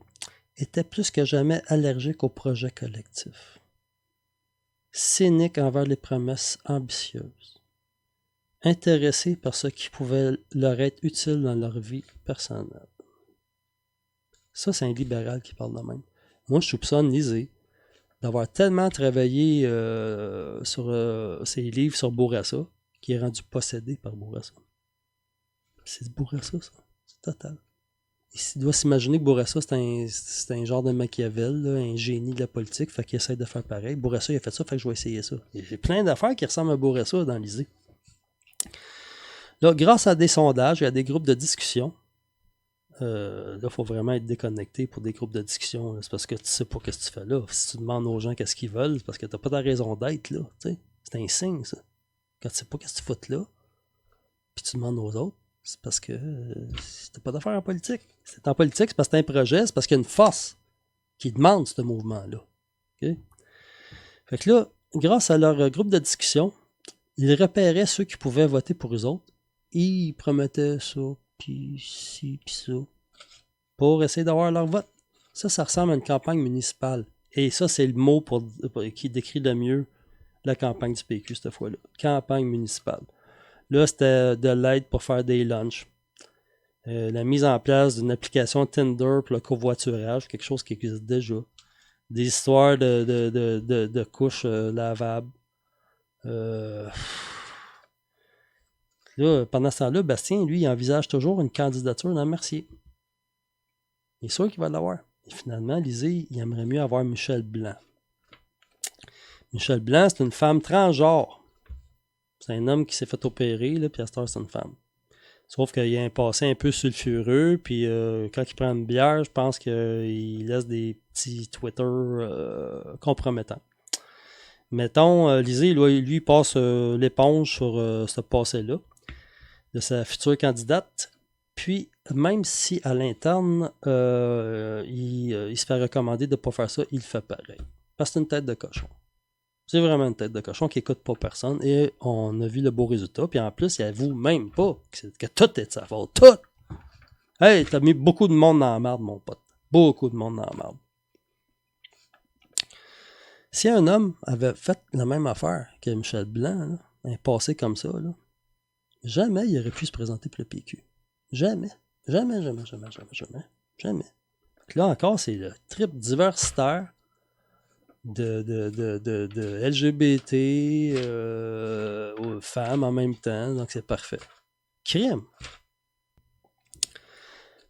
étaient plus que jamais allergiques au projet collectif. Cyniques envers les promesses ambitieuses. Intéressés par ce qui pouvait leur être utile dans leur vie personnelle. Ça, c'est un libéral qui parle de même. Moi, je soupçonne Lisée d'avoir tellement travaillé sur ses livres sur Bourassa qu'il est rendu possédé par Bourassa. C'est Bourassa, ça. C'est total. Il doit s'imaginer que Bourassa, c'est un genre de Machiavel, là, un génie de la politique, fait qu'il essaie de faire pareil. Bourassa, il a fait ça, fait que je vais essayer ça. Il y a plein d'affaires qui ressemblent à Bourassa dans Lisée. Là, grâce à des sondages et à des groupes de discussion, là, il faut vraiment être déconnecté pour des groupes de discussion. Là. C'est parce que tu sais pas ce que tu fais là. Si tu demandes aux gens qu'est-ce qu'ils veulent, c'est parce que tu n'as pas ta raison d'être là. T'sais. C'est un signe, ça. Quand tu sais pas qu'est-ce que tu fous là, puis tu demandes aux autres, c'est parce que t'as pas d'affaires en politique. Si t'es en politique, c'est parce que t'as un projet, c'est parce qu'il y a une force qui demande ce mouvement-là. Okay? Fait que là, grâce à leur groupe de discussion, ils repéraient ceux qui pouvaient voter pour eux autres. Ils promettaient ça, puis ci, puis ça, pour essayer d'avoir leur vote. Ça ressemble à une campagne municipale. Et ça, c'est le mot qui décrit le mieux la campagne du PQ cette fois-là. Campagne municipale. Là, c'était de l'aide pour faire des lunchs. La mise en place d'une application Tinder pour le covoiturage, quelque chose qui existe déjà. Des histoires de couches lavables. Là, pendant ce temps-là, Bastien, lui, il envisage toujours une candidature dans Mercier. Il est sûr qu'il va l'avoir. Et finalement, Lisée, il aimerait mieux avoir Michel Blanc. Michel Blanc, c'est une femme transgenre. C'est un homme qui s'est fait opérer, là, puis à cette heure, c'est une femme. Sauf qu'il a un passé un peu sulfureux, puis quand il prend une bière, je pense qu'il laisse des petits Twitter compromettants. Mettons, Lisée, lui passe l'éponge sur ce passé-là de sa future candidate. Puis, même si à l'interne, il se fait recommander de ne pas faire ça, il le fait pareil. Parce que c'est une tête de cochon. C'est vraiment une tête de cochon qui n'écoute pas personne. Et on a vu le beau résultat. Puis en plus, il avoue même pas que tout est de sa faute. Tout! Hey, t'as mis beaucoup de monde dans la merde, mon pote. Beaucoup de monde dans la merde. Si un homme avait fait la même affaire que Michel Blanc, là, un passé comme ça, là, jamais il aurait pu se présenter pour le PQ. Jamais. Jamais. Là encore, c'est le trip diversitaire de LGBT aux femmes en même temps. Donc, c'est parfait. Crime.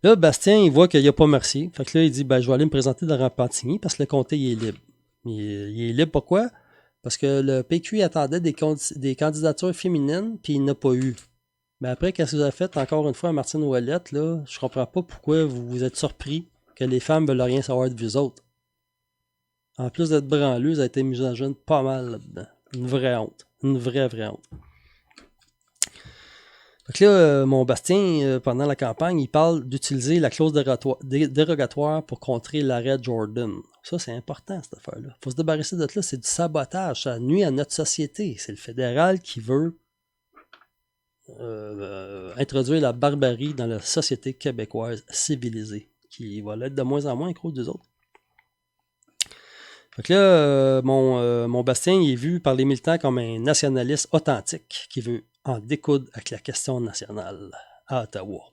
Là, Bastien, il voit qu'il n'y a pas Mercier. Fait que là, il dit, je vais aller me présenter dans Repentigny parce que le comté, il est libre. Il est libre pourquoi? Parce que le PQ attendait des candidatures féminines, puis il n'a pas eu. Mais après, qu'est-ce que vous avez fait, encore une fois, à Martine Ouellette, là, je comprends pas pourquoi vous êtes surpris que les femmes veulent rien savoir de vous autres. En plus d'être branleuse, elle a été misogyne pas mal là-dedans. Une vraie honte. Une vraie honte. Donc là, mon Bastien, pendant la campagne, il parle d'utiliser la clause dérogatoire pour contrer l'arrêt Jordan. Ça, c'est important, cette affaire-là. Il faut se débarrasser de ça. C'est du sabotage. Ça nuit à notre société. C'est le fédéral qui veut introduire la barbarie dans la société québécoise civilisée, qui va l'être de moins en moins à cause des autres. Donc là, mon Bastien, il est vu par les militants comme un nationaliste authentique qui veut en découdre avec la question nationale à Ottawa.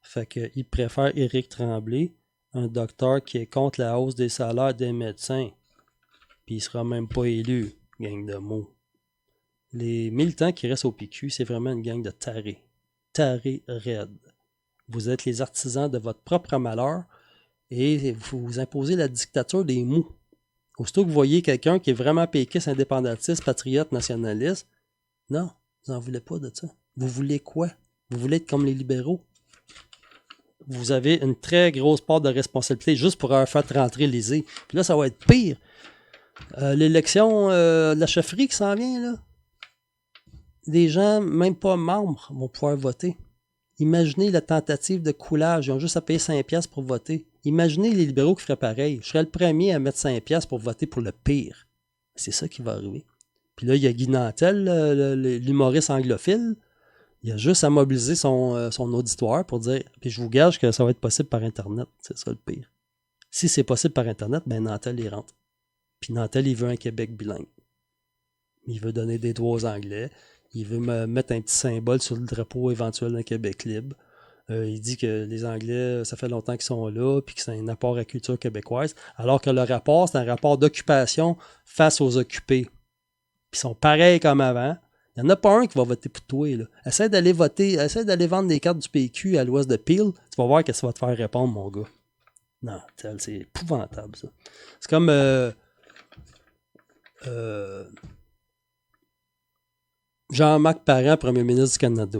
Fait qu'il préfère Éric Tremblay, un docteur qui est contre la hausse des salaires des médecins. Puis il sera même pas élu, gang de mots. Les militants qui restent au PQ, c'est vraiment une gang de tarés. Tarés raides. Vous êtes les artisans de votre propre malheur et vous imposez la dictature des mots. Aussitôt que vous voyez quelqu'un qui est vraiment péquiste, indépendantiste, patriote, nationaliste, non, vous n'en voulez pas de ça. Vous voulez quoi? Vous voulez être comme les libéraux? Vous avez une très grosse part de responsabilité juste pour avoir fait rentrer Lisée. Puis là, ça va être pire. L'élection de la chefferie qui s'en vient, là, des gens, même pas membres, vont pouvoir voter. Imaginez la tentative de coulage. Ils ont juste à payer 5$ pour voter. Imaginez les libéraux qui feraient pareil. Je serais le premier à mettre 5$ pour voter pour le pire. C'est ça qui va arriver. Puis là, il y a Guy Nantel, l'humoriste anglophile. Il a juste à mobiliser son auditoire pour dire, puis je vous gage que ça va être possible par Internet. C'est ça le pire. Si c'est possible par Internet, Nantel, il rentre. Puis Nantel, il veut un Québec bilingue. Il veut donner des droits aux Anglais. Il veut mettre un petit symbole sur le drapeau éventuel d'un Québec libre. Il dit que les Anglais, ça fait longtemps qu'ils sont là, puis que c'est un apport à la culture québécoise, alors que le rapport, c'est un rapport d'occupation face aux occupés. Puis ils sont pareils comme avant. Il n'y en a pas un qui va voter pour toi. Là. Essaie d'aller vendre des cartes du PQ à l'ouest de Peel, tu vas voir que ça va te faire répondre, mon gars. Non, c'est épouvantable, ça. C'est comme... Jean-Marc Parent, premier ministre du Canada.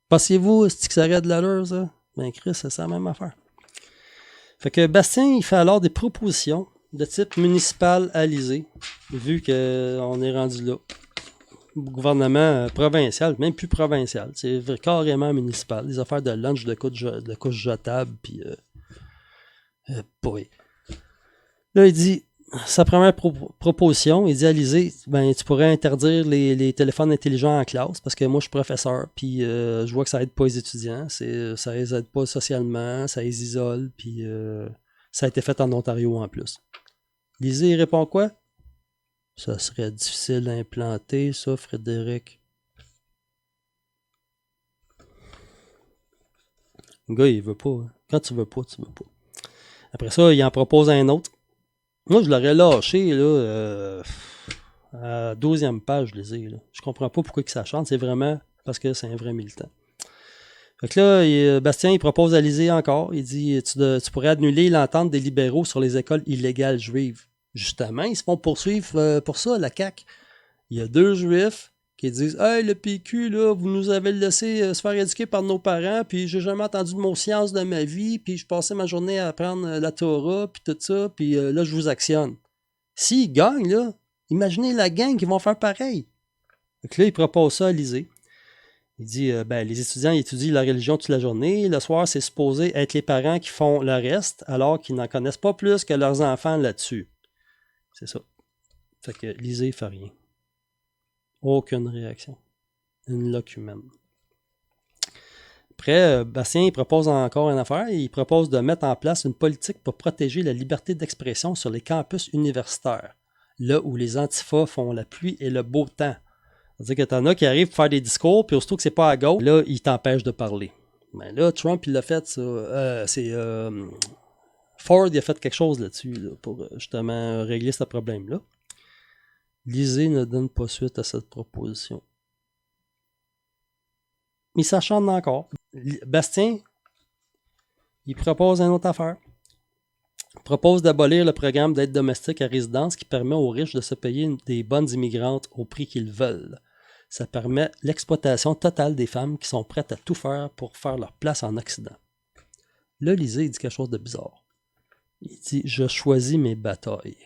Pensez-vous que ça aurait de l'allure, ça? Chris, c'est la même affaire. Fait que Bastien, il fait alors des propositions de type municipal à Lisée, vu qu'on est rendu là. gouvernement provincial, même plus provincial. C'est carrément municipal. Des affaires de lunch, de couches jetables, puis... boy. Là, il dit... Sa première proposition, il dit à Lisée, ben, tu pourrais interdire les téléphones intelligents en classe parce que moi, je suis professeur, puis je vois que ça aide pas les étudiants, ça les aide pas socialement, ça les isole, puis ça a été fait en Ontario en plus. Lisée, il répond quoi? Ça serait difficile à implanter, ça, Frédéric. Le gars, il veut pas. Hein. Quand tu veux pas, tu veux pas. Après ça, il en propose un autre. Moi, je l'aurais lâché, là, à 12e page, je les ai, là. Je comprends pas pourquoi ça chante, c'est vraiment parce que c'est un vrai militant. Fait que là, Bastien, il propose à Lisée encore, il dit, tu pourrais annuler l'entente des libéraux sur les écoles illégales juives. Justement, ils se font poursuivre pour ça, la CAQ. Il y a 2 juifs qui disent « Hey, le PQ, là, vous nous avez laissé se faire éduquer par nos parents, puis j'ai jamais entendu de mot science de ma vie, puis je passais ma journée à apprendre la Torah, puis tout ça, puis là, je vous actionne. » S'ils gagnent, là, imaginez la gang qui vont faire pareil. Donc là, il propose ça à Lisée. Il dit les étudiants ils étudient la religion toute la journée. Le soir, c'est supposé être les parents qui font le reste, alors qu'ils n'en connaissent pas plus que leurs enfants là-dessus. C'est ça. Fait que Lisée ne fait rien. Aucune réaction. Une locumène. Après, Bastien il propose encore une affaire. Il propose de mettre en place une politique pour protéger la liberté d'expression sur les campus universitaires, là où les antifas font la pluie et le beau temps. C'est-à-dire que t'en as qui arrivent pour faire des discours, puis aussitôt que c'est pas à gauche, là, ils t'empêchent de parler. Mais là, Trump, il l'a fait, ça. Ford, il a fait quelque chose là-dessus, là, pour justement régler ce problème-là. Lisée ne donne pas suite à cette proposition. Il s'acharne encore. Bastien, il propose une autre affaire. Il propose d'abolir le programme d'aide domestique à résidence qui permet aux riches de se payer des bonnes immigrantes au prix qu'ils veulent. Ça permet l'exploitation totale des femmes qui sont prêtes à tout faire pour faire leur place en Occident. Là, Lisée, il dit quelque chose de bizarre. Il dit « Je choisis mes batailles ».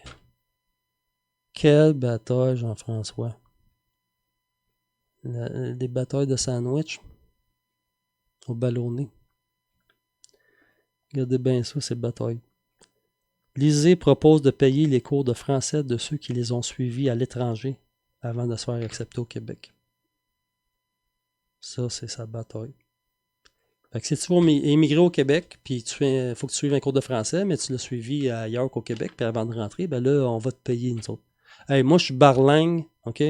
Quelle bataille, Jean-François? Des batailles de sandwich au ballonné. Regardez bien ça, ces batailles. Lisée propose de payer les cours de français de ceux qui les ont suivis à l'étranger avant de se faire accepter au Québec. Ça, c'est sa bataille. Fait que si tu veux émigrer au Québec, puis il faut que tu suives un cours de français, mais tu l'as suivi ailleurs qu'au Québec, puis avant de rentrer, ben là, on va te payer une autre. Hey, moi, je suis barlingue, OK?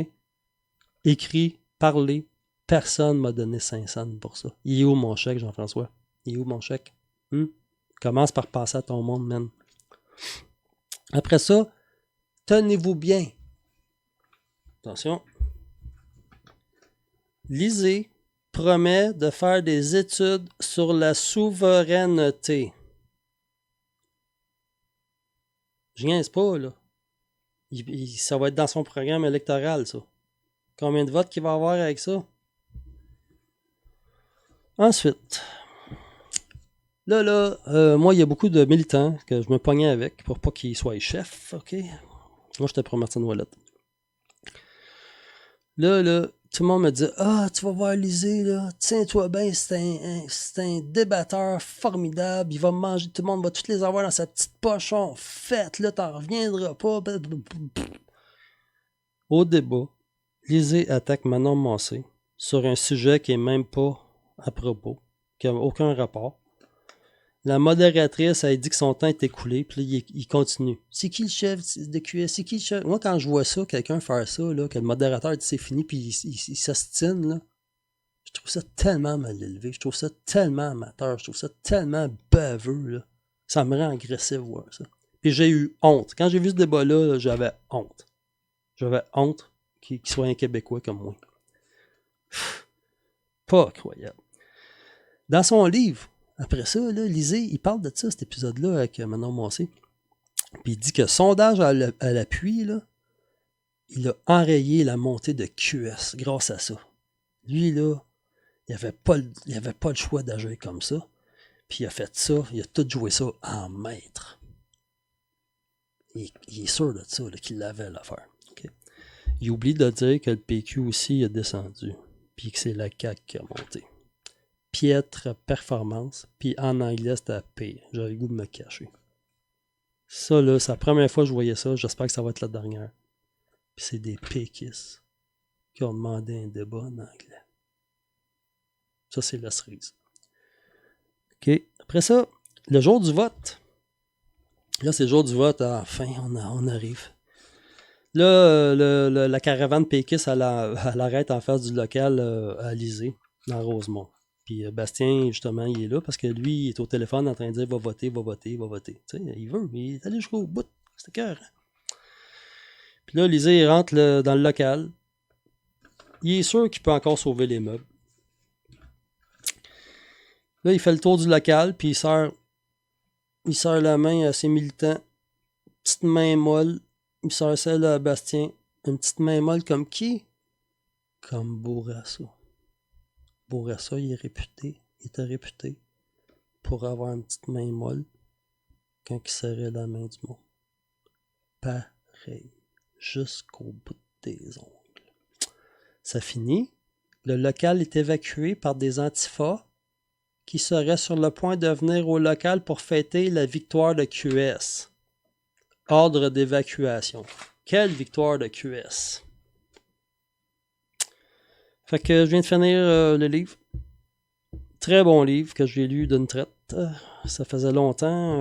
Écrit, parlé, personne m'a donné 500 pour ça. Il est où mon chèque, Jean-François? Il est où mon chèque? Commence par passer à ton monde, man. Après ça, tenez-vous bien. Attention. Lisée promet de faire des études sur la souveraineté. Je niaise pas, là. Ça va être dans son programme électoral, ça. Combien de votes qu'il va avoir avec ça? Ensuite, là, moi, il y a beaucoup de militants que je me pognais avec pour pas qu'ils soient chefs, OK? Moi, j'étais pour Martine Ouellette. Là, tout le monde me dit « Ah, tu vas voir Lisée, là, tiens-toi bien, c'est un débatteur formidable, il va manger, tout le monde va tous les avoir dans sa petite pochon, faites, là, t'en reviendras pas. » Au débat, Lisée attaque Manon Massé sur un sujet qui est même pas à propos, qui n'a aucun rapport. La modératrice a dit que son temps est écoulé, puis là, il continue. C'est qui le chef de QS? C'est qui le chef? Moi, quand je vois ça, quelqu'un faire ça, là, que le modérateur dit c'est fini, puis il s'ostine, là, je trouve ça tellement mal élevé, je trouve ça tellement amateur, je trouve ça tellement baveux, là. Ça me rend agressif voir ça. Puis j'ai eu honte. Quand j'ai vu ce débat-là, là, j'avais honte. J'avais honte qu'il soit un Québécois comme moi. Pas incroyable. Dans son livre, après ça, là, Lisée, il parle de ça, cet épisode-là, avec Manon Massé. Puis il dit que sondage à l'appui, là, il a enrayé la montée de QS grâce à ça. Lui, là, il n'avait pas le choix d'agir comme ça. Puis il a fait ça, il a tout joué ça en maître. Il est sûr de ça, là, qu'il l'avait l'affaire. Okay? Il oublie de dire que le PQ aussi a descendu, puis que c'est la CAQ qui a monté. Piètre performance, puis en anglais, c'était pire. J'avais le goût de me cacher. Ça, là, c'est la première fois que je voyais ça. J'espère que ça va être la dernière. Puis c'est des péquistes qui ont demandé un débat en anglais. Ça, c'est la cerise. OK. Après ça, le jour du vote. Là, c'est le jour du vote. Enfin, on arrive. Là, la caravane péquiste, elle arrête en face du local à Alizé, dans Rosemont. Puis Bastien, justement, il est là parce que lui, il est au téléphone en train de dire va voter, va voter, va voter. Tu sais, il veut, mais il est allé jusqu'au bout. C'était cœur. Puis là, Alizé, il rentre dans le local. Il est sûr qu'il peut encore sauver les meubles. Là, il fait le tour du local, puis il serre la main à ses militants. Petite main molle. Il serre celle à Bastien. Une petite main molle comme qui? Comme Bourassa. Bourassa, il était réputé pour avoir une petite main molle quand il serrait la main du monde. Pareil. Jusqu'au bout des ongles. Ça finit. Le local est évacué par des antifas qui seraient sur le point de venir au local pour fêter la victoire de QS. Ordre d'évacuation. Quelle victoire de QS! Fait que je viens de finir le livre. Très bon livre que j'ai lu d'une traite. Ça faisait longtemps.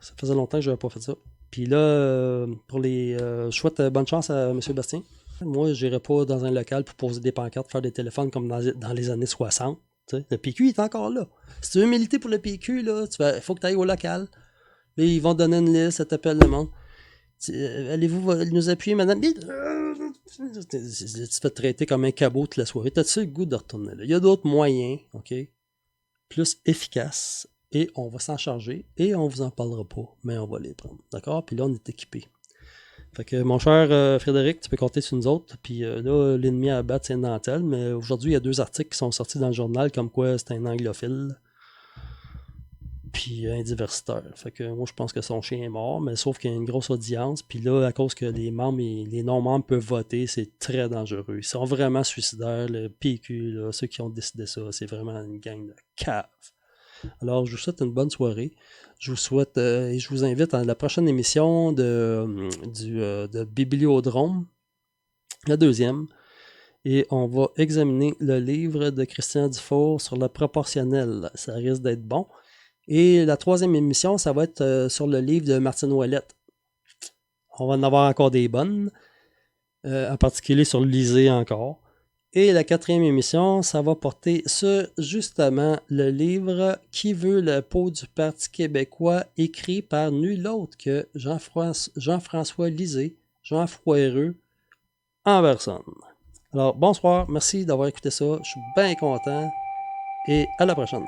Ça faisait longtemps que je n'avais pas fait ça. Puis là, pour les. Je souhaite bonne chance à M. Bastien. Moi, je n'irai pas dans un local pour poser des pancartes, faire des téléphones comme dans les années 60. T'sais. Le PQ est encore là. Si tu veux militer pour le PQ, il faut que tu ailles au local. Là, ils vont te donner une liste, ça t'appelle le monde. Allez-vous nous appuyer, madame? Tu te fais traiter comme un cabot toute la soirée. T'as-tu le goût de retourner là? Il y a d'autres moyens, OK? Plus efficaces. Et on va s'en charger. Et on vous en parlera pas. Mais on va les prendre. D'accord? Puis là, on est équipés. Fait que, mon cher Frédéric, tu peux compter sur nous autres. Puis là, l'ennemi à battre, c'est Nantel. Mais aujourd'hui, il y a 2 articles qui sont sortis dans le journal comme quoi c'est un anglophile. Puis un diversitaire. Fait que moi, je pense que son chien est mort, mais sauf qu'il y a une grosse audience. Puis là, à cause que les membres et les non-membres peuvent voter, c'est très dangereux. Ils sont vraiment suicidaires. Le PQ, là, ceux qui ont décidé ça, c'est vraiment une gang de caves. Alors, je vous souhaite une bonne soirée. Je vous souhaite et je vous invite à la prochaine émission de Bibliodrome, la 2e. Et on va examiner le livre de Christian Dufour sur le proportionnel. Ça risque d'être bon. Et la 3e émission, ça va être sur le livre de Martine Ouellette. On va en avoir encore des bonnes, en particulier sur l'Élysée encore. Et la 4e émission, ça va porter sur justement le livre « Qui veut le pot du Parti québécois » écrit par nul autre que Jean-François Lisée, Jean Froireux, en personne. Alors, bonsoir, merci d'avoir écouté ça, je suis bien content et à la prochaine.